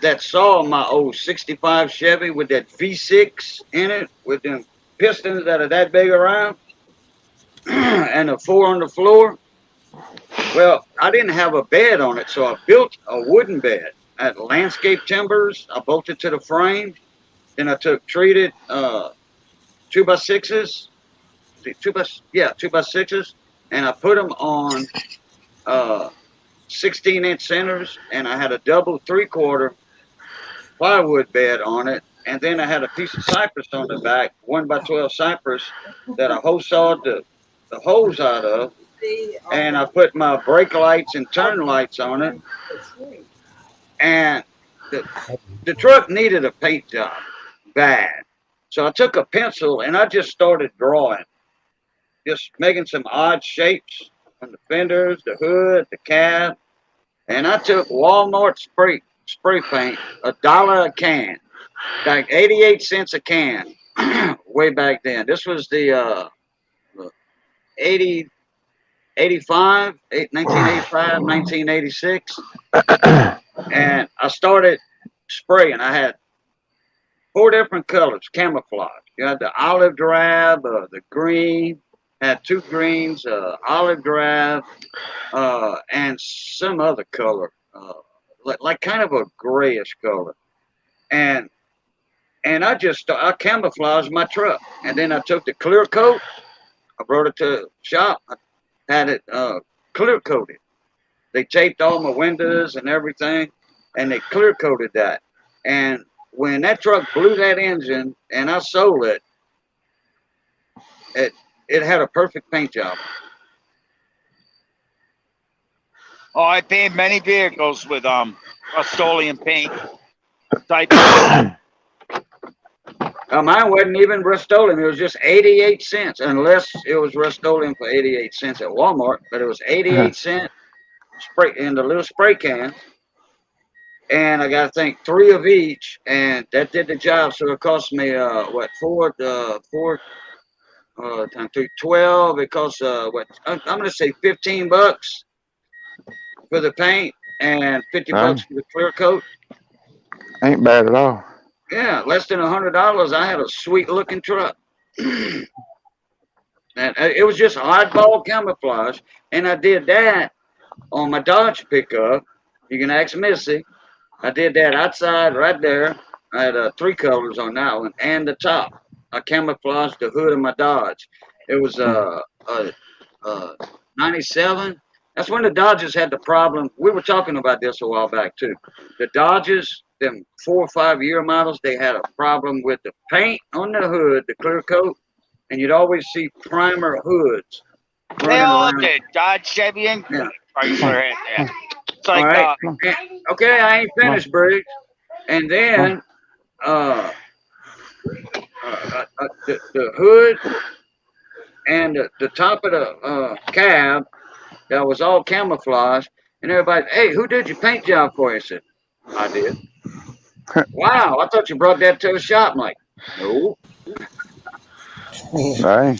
that saw my old 65 Chevy with that V6 in it, with them pistons that are that big around, and a 4 on the floor. Well, I didn't have a bed on it, so I built a wooden bed. I had landscape timbers. I bolted to the frame. Then I took treated 2x6s, 2x6s, and I put them on 16-inch centers, and I had a double 3/4 plywood bed on it, and then I had a piece of cypress on the back, 1x12 cypress that I hose sawed the hose out of, and I put my brake lights and turn lights on it, and the truck needed a paint job bad. So I took a pencil and I just started drawing, just making some odd shapes on the fenders, the hood, the cab, and I took Walmart spray paint, $1 a can, like 88 cents a can, way back then. This was the 80, 85, 1985, 1986, and I started spraying. I had 4 different colors, camouflage. You had the olive drab, the green, had 2 greens, olive drab, and some other color, like kind of a grayish color. And I camouflaged my truck, and then I took the clear coat. I brought it to the shop. I had it clear coated. They taped all my windows and everything, and they clear coated that. And when that truck blew that engine and I sold it, it had a perfect paint job. Oh, I painted many vehicles with Rust-Oleum paint. Type. Mine wasn't even Rust-Oleum. It was just 88 cents, unless it was Rust-Oleum for 88 cents at Walmart. But it was 88 cents spray in the little spray can. And I got to think 3 of each, and that did the job. So it cost me four times 3, 12. It cost I'm gonna say $15 for the paint and $50 for the clear coat. Ain't bad at all. Yeah, less than $100. I had a sweet looking truck. And it was just oddball camouflage, and I did that on my Dodge pickup. You can ask Missy. I did that outside right there. I had 3 colors on that one, and the top. I camouflaged the hood of my Dodge. It was a 97. That's when the Dodges had the problem. We were talking about this a while back too. The Dodges, them 4 or 5 year models, they had a problem with the paint on the hood, the clear coat, and you'd always see primer hoods They running all around. did. Dodge, Chevy, and Chrysler had that. It's All like right. Okay, I ain't finished, Briggs. And then the hood and the top of the cab that was all camouflaged, and everybody, hey, who did your paint job for you? I said, I did. Wow, I thought you brought that to the shop. I'm like, no. Dang.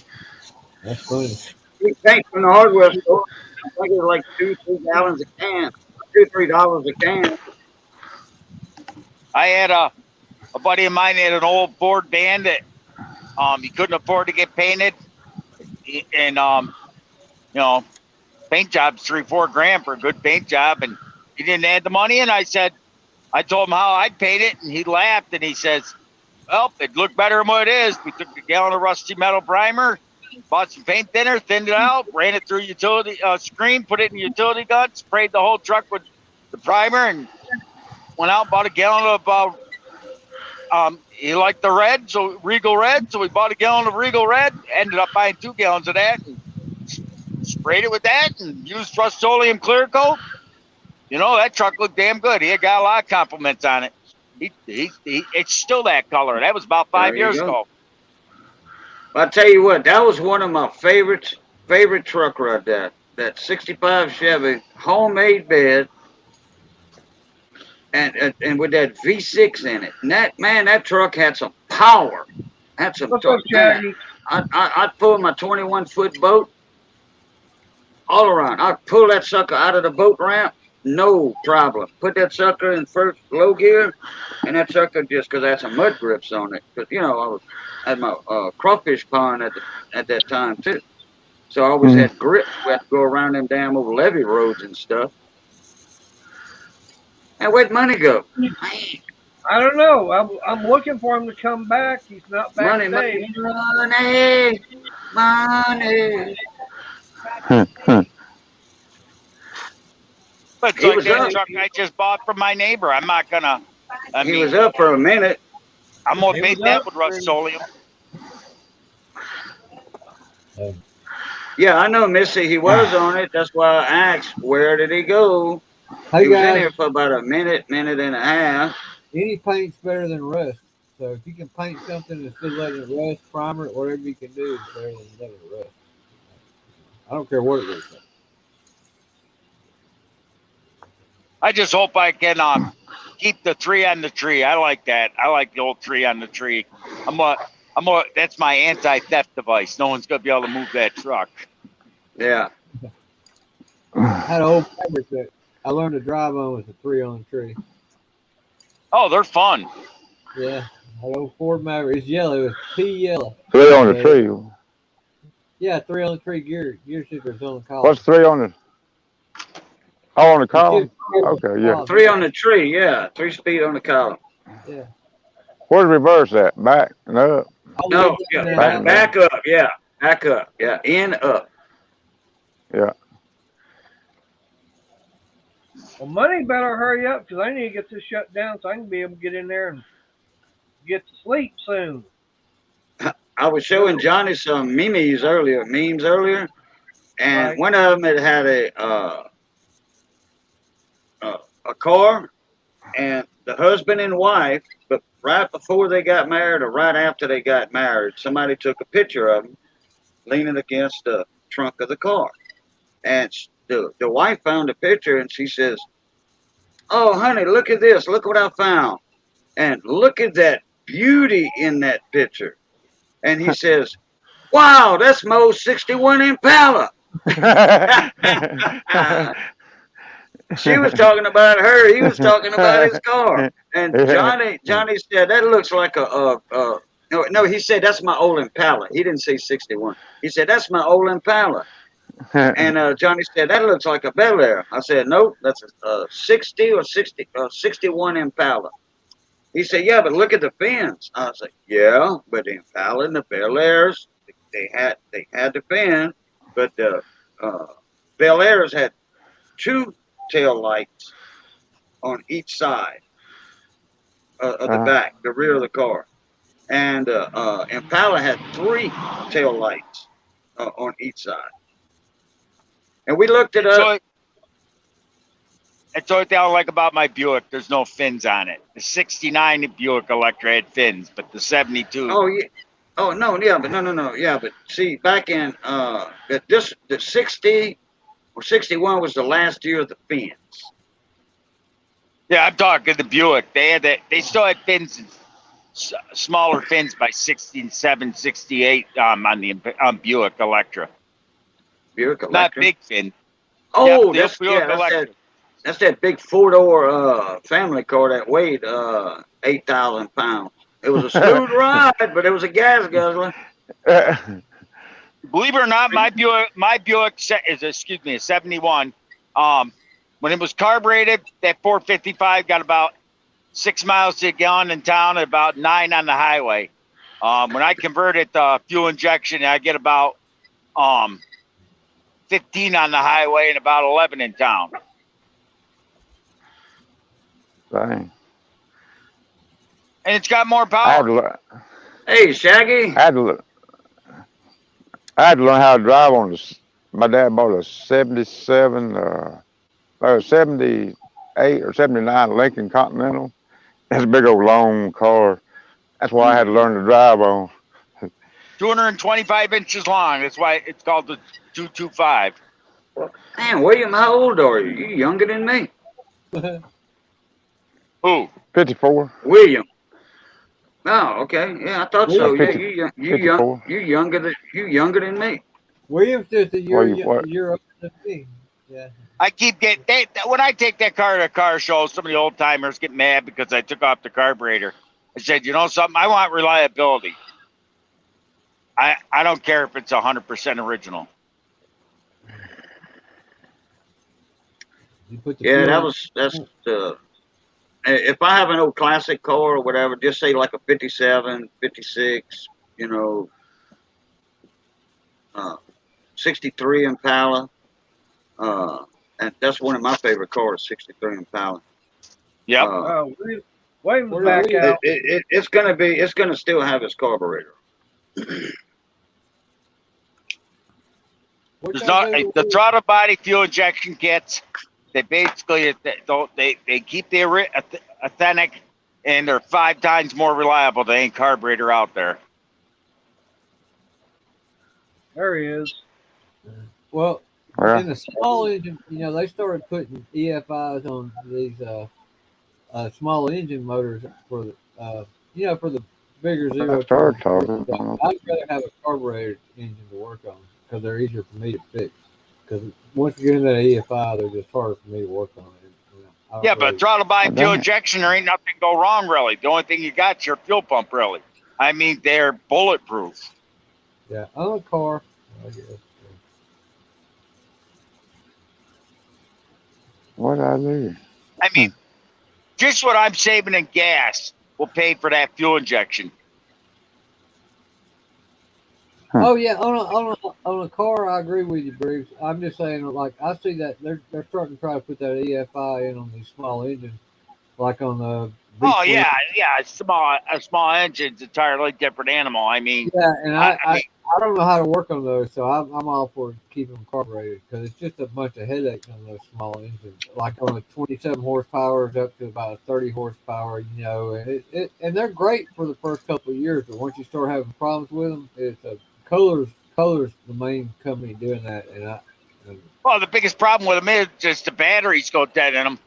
That's funny. We paint from the hardware store. I think it was like 2-3 gallons a can, $2-3 a can. I had a buddy of mine had an old Ford van that he couldn't afford to get painted, and you know, paint job's $3-4 for a good paint job, and he didn't add the money. And I told him how I'd paint it, and he laughed and he says, "Well, it looked better than what it is." We took a gallon of rusty metal primer, bought some paint thinner, thinned it out, ran it through utility screen, put it in the utility gun, sprayed the whole truck with the primer, and went out and bought a gallon of. He liked the red, so Regal Red, so we bought a gallon of Regal Red. Ended up buying 2 gallons of that, and sprayed it with that, and used Rust-Oleum clear coat. You know, that truck looked damn good. He had got a lot of compliments on it. It's still that color. That was about 5 There you years go. ago. I tell you what, that was one of my favorite truck right there. That '65 Chevy homemade bed, and with that V6 in it. And that truck had some power. Had some What's up, torque. Man, Shaggy? I'd pull my 21-foot boat all around. I'd pull that sucker out of the boat ramp, no problem. Put that sucker in first low gear, and that sucker just because I had some mud grips on it. Because I had my crawfish pond at that time too, so I always had grip. We had to go around them damn old levee roads and stuff. And where'd money go? Man, I don't know. I'm looking for him to come back. He's not back money, today. money, money. But it's He like was that up. truck I just bought from my neighbor. I'm not gonna. He was up for a minute. I'm gonna He paint was that up with for- Rust-Oleum. Yeah, I know, Missy. He was on it. That's why I asked, where did he go? Hey He was in guys, here for about a minute and a half. any paint's better than rust. So if you can paint something instead of letting it rust, primer it, whatever you can do is better than letting it rust. I don't care what it looks like. I just hope I can keep the 3 on the tree. I like that. I like the old 3 on the tree. That's my anti-theft device. No one's gonna be able to move that truck. Yeah. I had an old Maverick that I learned to drive on with a 3 on the tree. Oh, they're fun. Yeah, that old Ford Maverick. It's yellow. It's pea yellow. 3 on the tree. Yeah, 3 on the tree gear shifters on the collar. What's 3 on the? Oh, on the column. shift- Okay, yeah. collar. 3 on the tree, yeah. 3 speed on the column. Yeah. Where's the reverse at? Back and up. No, yeah. Back up, yeah. Back up, yeah. In, up. Yeah. Well, money better hurry up because I need to get this shut down so I can be able to get in there and get to sleep soon. I was showing Johnny some memes earlier, and Right. one of them had a car, and the husband and wife, but right before they got married or right after they got married, somebody took a picture of them leaning against the trunk of the car, and the wife found the picture and she says, "Oh, honey, look at this! Look what I found, and look at that beauty in that picture." And he says, "Wow, that's Mo's '61 Impala." She was talking about her. He was talking about his car. And Johnny said that looks like no. He said that's my old Impala. He didn't say '61. He said that's my old Impala. And Johnny said that looks like a Bel Air. I said nope, that's a 61 Impala. He said, yeah, but look at the fins. I was like, yeah, but the Impala and the Bel Airs, they had the fin, but the Bel Airs had 2 tail lights on each side of the back, the rear of the car, and Impala had 3 tail lights on each side. And we looked it up. That's the only thing I don't like about my Buick. There's no fins on it. The '69 Buick Electra had fins, but the '72. Oh yeah. Oh no, yeah, but no, yeah, but see, back in the 60 or 61 was the last year of the fins. Yeah, I'm talking the Buick. They had that. They still had fins, smaller fins by 67, 68 on the Buick Electra. Buick Not Electra. big fin. Oh, Yep, that's Buick Electra. that's that big 4-door family car that weighed 8,000 pounds. It was a smooth ride, but it was a gas guzzler. Believe it or not, my Buick is a 71. When it was carbureted, that 455 got about 6 miles to a gallon in town, and about 9 on the highway. When I convert it to fuel injection, I get about 15 on the highway and about 11 in town. Dang. And it's got more I had power. to, lear- Hey, Shaggy. I had to, lear- I had to learn how to drive on this. My dad bought a 77, or 78 or 79 Lincoln Continental. That's a big old long car. That's why I had to learn to drive on. 225 inches long. That's why it's called the 225. Man, William, how old are you? You younger than me. Who? 54. William. Oh, okay. Yeah, I thought so. Yeah, 50, you 54. younger than me. William's just a Well, what? year older than me. Yeah. I keep getting when I take that car to a car show, some of the old timers get mad because I took off the carburetor. I said, you know something? I want reliability. I don't care if it's 100% original. You put the Yeah, fuel that's if I have an old classic car or whatever, just say like a 57, 56, 63 Impala. And that's one of my favorite cars, 63 Impala. Yep. William's back out. It's gonna still have its carburetor. There's not the throttle body fuel injection kits. They basically they keep the authentic, and they're 5 times more reliable than any carburetor out there. There he is. Well, Well, in the small engine, they started putting EFIs on these small engine motors for the, for the bigger zero. I started talking. I'd rather have a carbureted engine to work on because they're easier for me to fix. Because once you get into that EFI, they're just harder for me to work on it. Yeah, but throttle body fuel injection, there ain't nothing go wrong really. The only thing you got is your fuel pump really. I mean, they're bulletproof. Yeah, on a car, I guess. What did I do? I mean, just what I'm saving in gas will pay for that fuel injection. Oh yeah, on a car, I agree with you, Bruce. I'm just saying, like I see that they're starting to try to put that EFI in on these small engines, like on the. Oh yeah. A small engine's an entirely different animal. I mean, yeah, and I don't know how to work on those, so I'm all for keeping them carbureted because it's just a bunch of headaches on those small engines. Like on a 27 horsepower up to about 30 horsepower, and they're great for the first couple of years, but once you start having problems with them, it's Kohler's the main company doing that, well, the biggest problem with them is just the batteries go dead in them.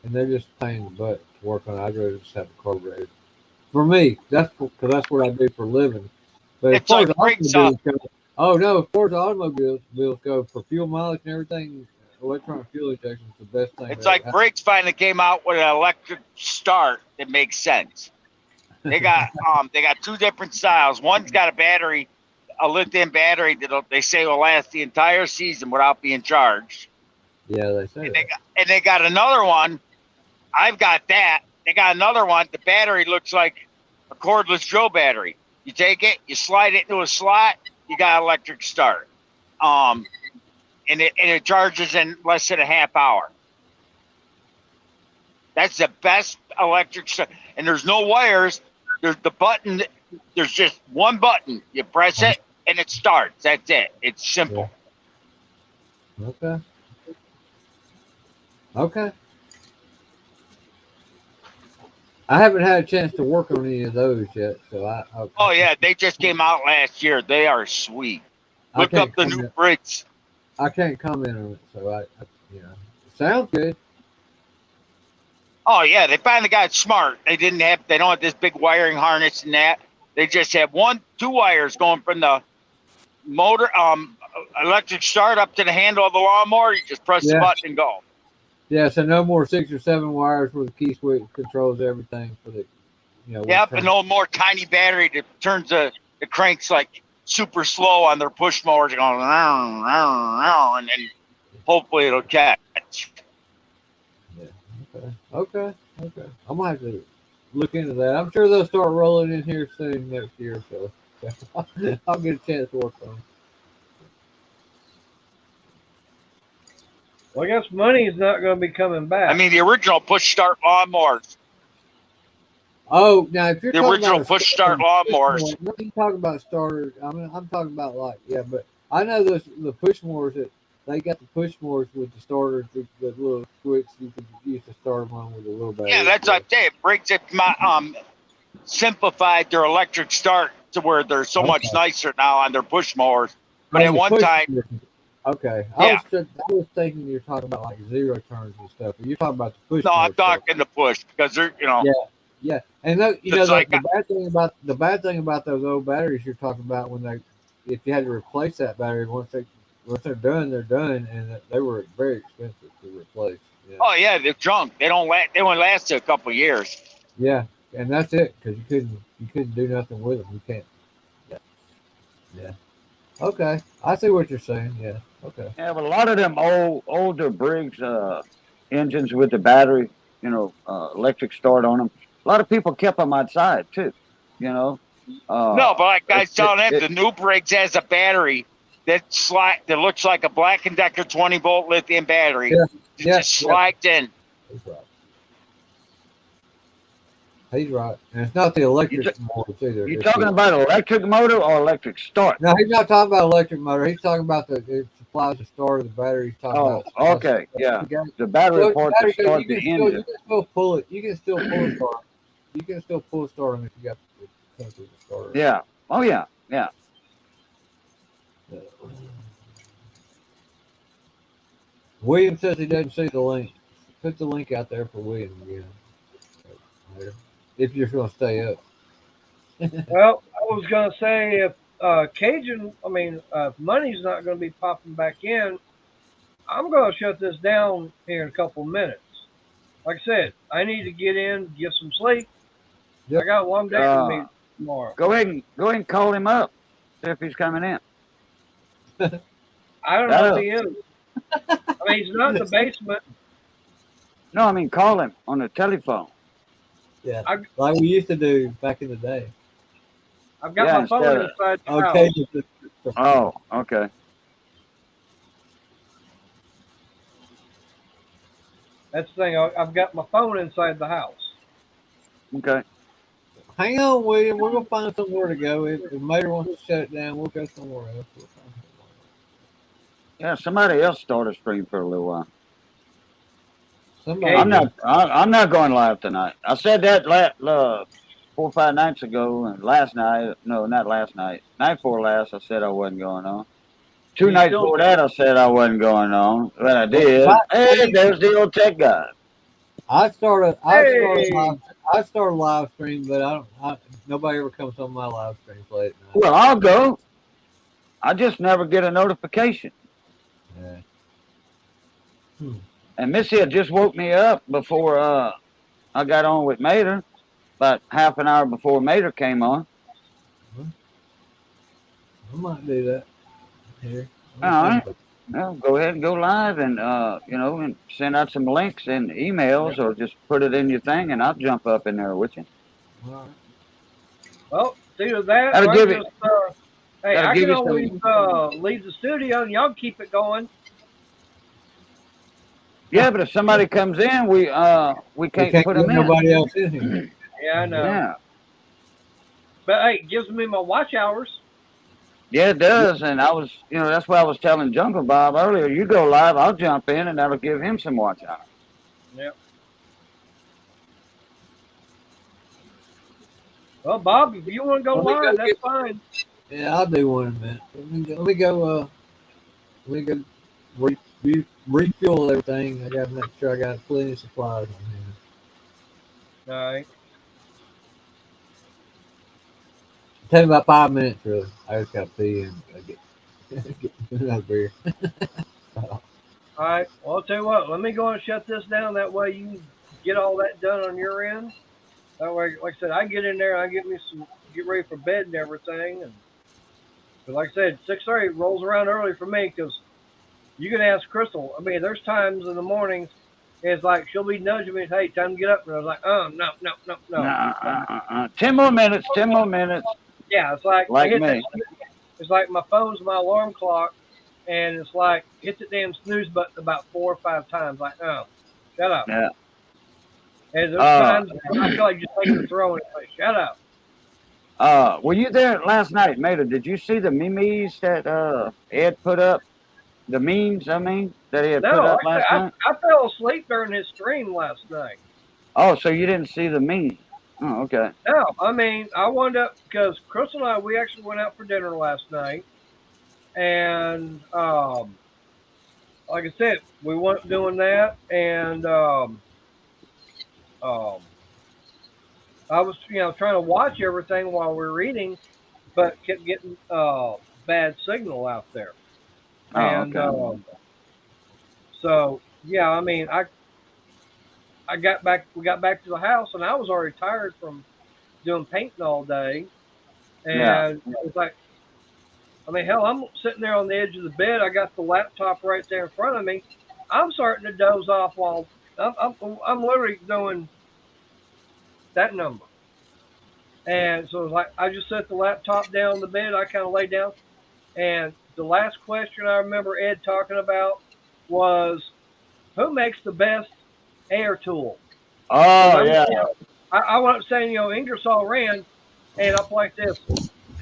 And they're just a pain in the butt to work on. I'd rather just have a carburetor. For me, because that's what I do for a living. But it's like brakes off. as far as automobiles go for fuel mileage and everything, electronic fuel injection is the best thing. It's like brakes finally came out with an electric start that makes sense. They got 2 different styles. One's got a battery, a lithium battery that they say will last the entire season without being charged. Yeah, they say. And they got another one. I've got that. They got another one. The battery looks like a cordless drill battery. You take it, you slide it into a slot, you got electric start. And it charges in less than a half hour. That's the best electric start. And there's no wires. There's the button. There's just one button. You press it and it starts. That's it. It's simple. Yeah. Okay. I haven't had a chance to work on any of those yet, so Oh yeah, they just came out last year. They are sweet. Look up the new brakes. I can't comment on it, so it sounds good. Oh yeah, they finally got smart. They don't have this big wiring harness and that. They just have 2 wires going from the motor, electric start up to the handle of the lawnmower. You just press the Yeah. button and go. Yeah, so no more 6 or 7 wires where the key switch controls everything for the, Yep, and no more tiny battery that turns the cranks like super slow on their push mowers, going round, round, round, and then hopefully it'll catch. Yeah. Okay. I'm gonna have to look into that. I'm sure they'll start rolling in here soon next year, so I'll get a chance to work on them. Well, I guess money's not going to be coming back. I mean, the original push start lawnmowers. Oh, now if you're The talking original about push start lawnmowers. I'm talking about starters. I mean, I'm talking about but I know the push mowers that they got the push mowers with the starters, the little switch you could use to start them on with a little battery. Yeah, that's what I say. It brings it simplified their electric start to where they're so much nicer now on their push mowers. But at one time, okay, yeah. I was thinking you're talking about like 0 turns and stuff, but you're talking about the push. No, I'm talking the push because they're Yeah, and the bad thing about those old batteries you're talking about if you had to replace that battery once they're done, and they were very expensive to replace. Yeah. Oh yeah, they're junk. They don't last a couple years. Yeah, and that's it because you couldn't do nothing with them. You can't. Yeah. Okay, I see what you're saying. Yeah. Okay. Yeah, but a lot of them older Briggs engines with the battery, electric start on them. A lot of people kept them outside too. No, but like guys telling them, the new Briggs has a battery that looks like a Black & Decker 20-volt lithium battery. Yeah. Just slides in. He's right. And it's not the electric motor either. You talking about electric motor or electric start? No, he's not talking about electric motor. He's talking about it supplies the start of the battery. He's talking about okay. Yeah. The battery port to start the engine. You can still pull it. You can still pull a start. You can still pull a start on if you got the starter. Yeah. Oh, yeah. Yeah. William says he doesn't see the link. Put the link out there for William again. If you're going to stay up. Well, I was going to say if if money's not going to be popping back in, I'm going to shut this down here in a couple of minutes. Like I said, I need to get in, get some sleep. Yep. I got a long day for me tomorrow. Go ahead and call him up. See if he's coming in. I don't know if he is. I mean, he's not in the basement. No, I mean call him on the telephone. Yeah, like we used to do back in the day. I've got my phone inside the house. Oh, okay. That's the thing. I've got my phone inside the house. Okay. Hang on, William. We're going to find somewhere to go. If Mater wants to shut it down, we'll go somewhere else. Yeah, somebody else start a stream for a little while. Somebody I'm not going live tonight. I said that 4 or 5 nights ago, and last night. No, not last night. Night before last, I said I wasn't going on. 2 nights before that, I said I wasn't going on, but I did. Hey, there's the old tech guy. I started a live stream, but nobody ever comes on my live stream late at night. Well, I'll go. I just never get a notification. Yeah. And Missy had just woke me up before I got on with Mater, about half an hour before Mater came on. I might do that here. All right. Well, go ahead and go live and, and send out some links and emails or just put it in your thing and I'll jump up in there with you. All right. Well, see with that, I can always leave the studio and y'all keep it going. Yeah, but if somebody comes in, we can't put them in. Nobody else in here. Yeah, I know. Yeah. But hey, it gives me my watch hours. Yeah, it does. And I was, that's why I was telling Jungle Bob earlier, you go live, I'll jump in and that'll give him some watch hours. Yep. Well, Bob, if you want to go live, that's fine. Yeah, I'll do one in a minute. Let me go refuel everything. I got to make sure I got plenty of supplies on All right. Take me about 5 minutes, really. I just got to pee and get another beer. All right. Well, I'll tell you what. Let me go and shut this down. That way you can get all that done on your end. That way, like I said, I get in there and I get me some, get ready for bed and everything. And but like I said, 6:30 rolls around early for me because you can ask Crystal. I mean, there's times in the mornings. It's like she'll be nudging me, hey, time to get up. And I was like, no, no, no, no. Nah, 10 more minutes. 10 more minutes. Yeah, it's like I Like hit that. me. It's like my phone's my alarm clock, and it's like hit the damn snooze button about 4 or 5 times. Like, oh, shut up. Yeah. And there's Uh, times I feel like just taking the throw and it's like, shut up. were you there last night, Mater? Did you see the memes that Ed put up? The memes, I mean, that he had put No, up like last I, night? I fell asleep during his stream last night. Oh, so you didn't see the memes? Oh, okay. No, I mean, I wound up because Chris and I, we actually went out for dinner last night, and like I said, we weren't doing that, and um, I was, trying to watch everything while we were eating, but kept getting bad signal out there, Oh, and okay. so yeah, I mean, I got back, we got back to the house, and I was already tired from doing painting all day, Yeah. and it's like, I mean, hell, I'm sitting there on the edge of the bed. I got the laptop right there in front of me. I'm starting to doze off while I'm literally doing that number. And so it's like I just set the laptop down on the bed. I kind of lay down, and the last question I remember Ed talking about was, "Who makes the best air tool?" Oh, Because yeah. I went up saying, Ingersoll Rand, and up like this.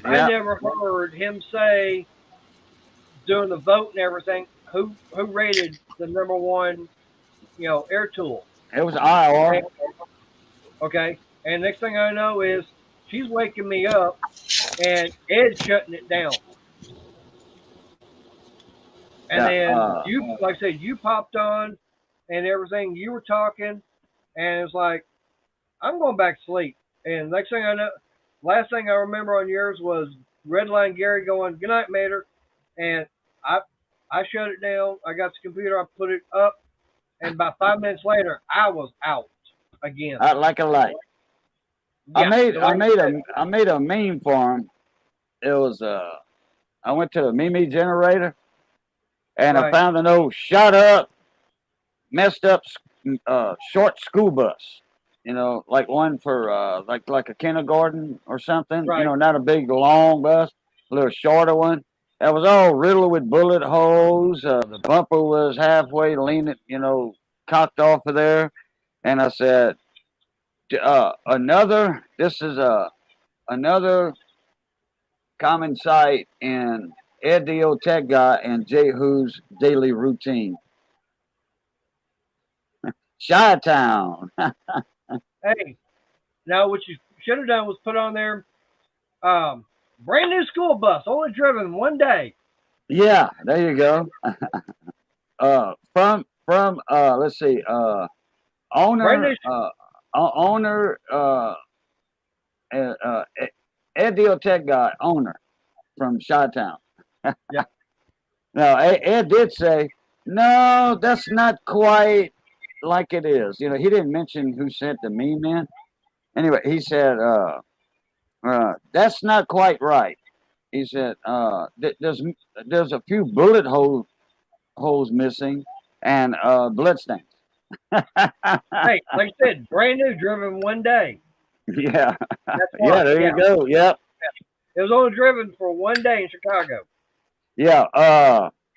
I Yeah. never heard him say doing the vote and everything, who rated the number one, air tool. It was Iowa. And, okay. And next thing I know is she's waking me up and Ed's shutting it down. And Yeah. then you, like I said, you popped on and everything. You were talking, and it's like I'm going back to sleep. And next thing I know, last thing I remember on yours was Redline Gary going, "Good night, Mater," and I shut it down. I got the computer. I put it up. And about 5 minutes later, I was out again. Like a light. Yeah, I made a meme for him. It was I went to the meme generator and I right. found an old shot up, messed up short school bus. Like one for like a kindergarten or something. Right. Not a big long bus, a little shorter one. That was all riddled with bullet holes. The bumper was halfway leaning, cocked off of there. And I said, this is another common sight in Ed the Old Tech Guy and Jehu's daily routine. Chi-Town. Hey, now what you should have done was put on there, brand new school bus, only driven one day. Yeah, there you go. From let's see, owner Ed the Old Tech Guy, owner from Chi-Town. Yeah. Now Ed did say, no, that's not quite like it is. He didn't mention who sent the meme in. Anyway, he said, that's not quite right. He said, there's a few bullet holes missing and bloodstains. Hey, like I said, brand new, driven one day. Yeah. Yeah, there you go. Yep. It was only driven for one day in Chicago. Yeah.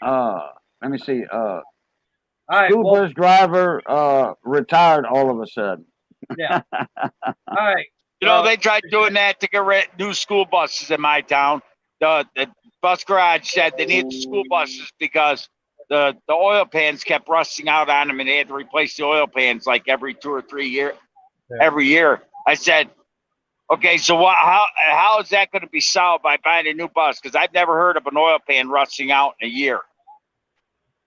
Let me see. School bus driver retired all of a sudden. Yeah. All right. They tried doing that to get new school buses in my town. The bus garage said they needed school buses because the oil pans kept rusting out on them, and they had to replace the oil pans like every 2 or 3 years. Yeah. Every year. I said, okay, so how is that going to be solved by buying a new bus? Because I've never heard of an oil pan rusting out in a year.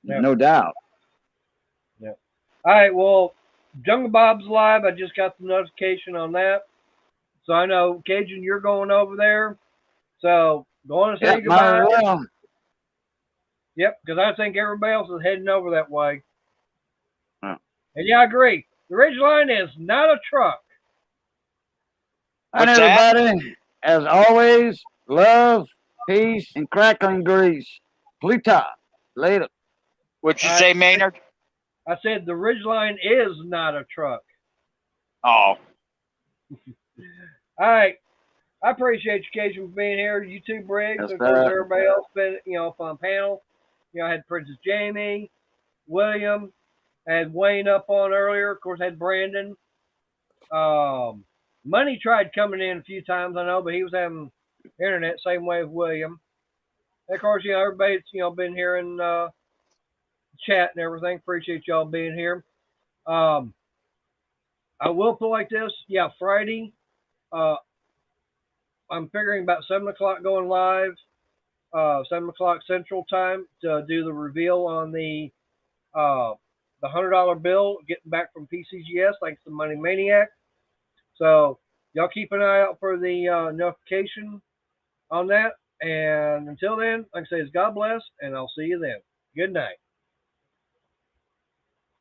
Yeah. No doubt. Yeah. All right. Well, Jungle Bob's live. I just got the notification on that. So I know, Cajun, you're going over there. So going to say Yeah, might as goodbye. well. Yep, because I think everybody else is heading over that way. Huh. And yeah, I agree. The Ridgeline is not a truck. And What's that? everybody, as always, love, peace, and crackling grease. Pluta. Later. What'd you All say, right. Maynard? I said the Ridgeline is not a truck. Oh, All right. I appreciate you, Cajun, for being here. You too, Briggs. Yes, Of course, sir. everybody else been, fun panel. I had Princess Jamie, William, I had Wayne up on earlier. Of course, I had Brandon. Money tried coming in a few times, I know, but he was having internet, same way as William. And of course, everybody's, been here in chat and everything. Appreciate y'all being here. I will put like this. Yeah, Friday, I'm figuring about 7 o'clock going live, 7 o'clock Central Time to do the reveal on the $100 bill getting back from PCGS, thanks to Money Maniac. So y'all keep an eye out for the notification on that. And until then, like I say, it's God bless, and I'll see you then. Good night.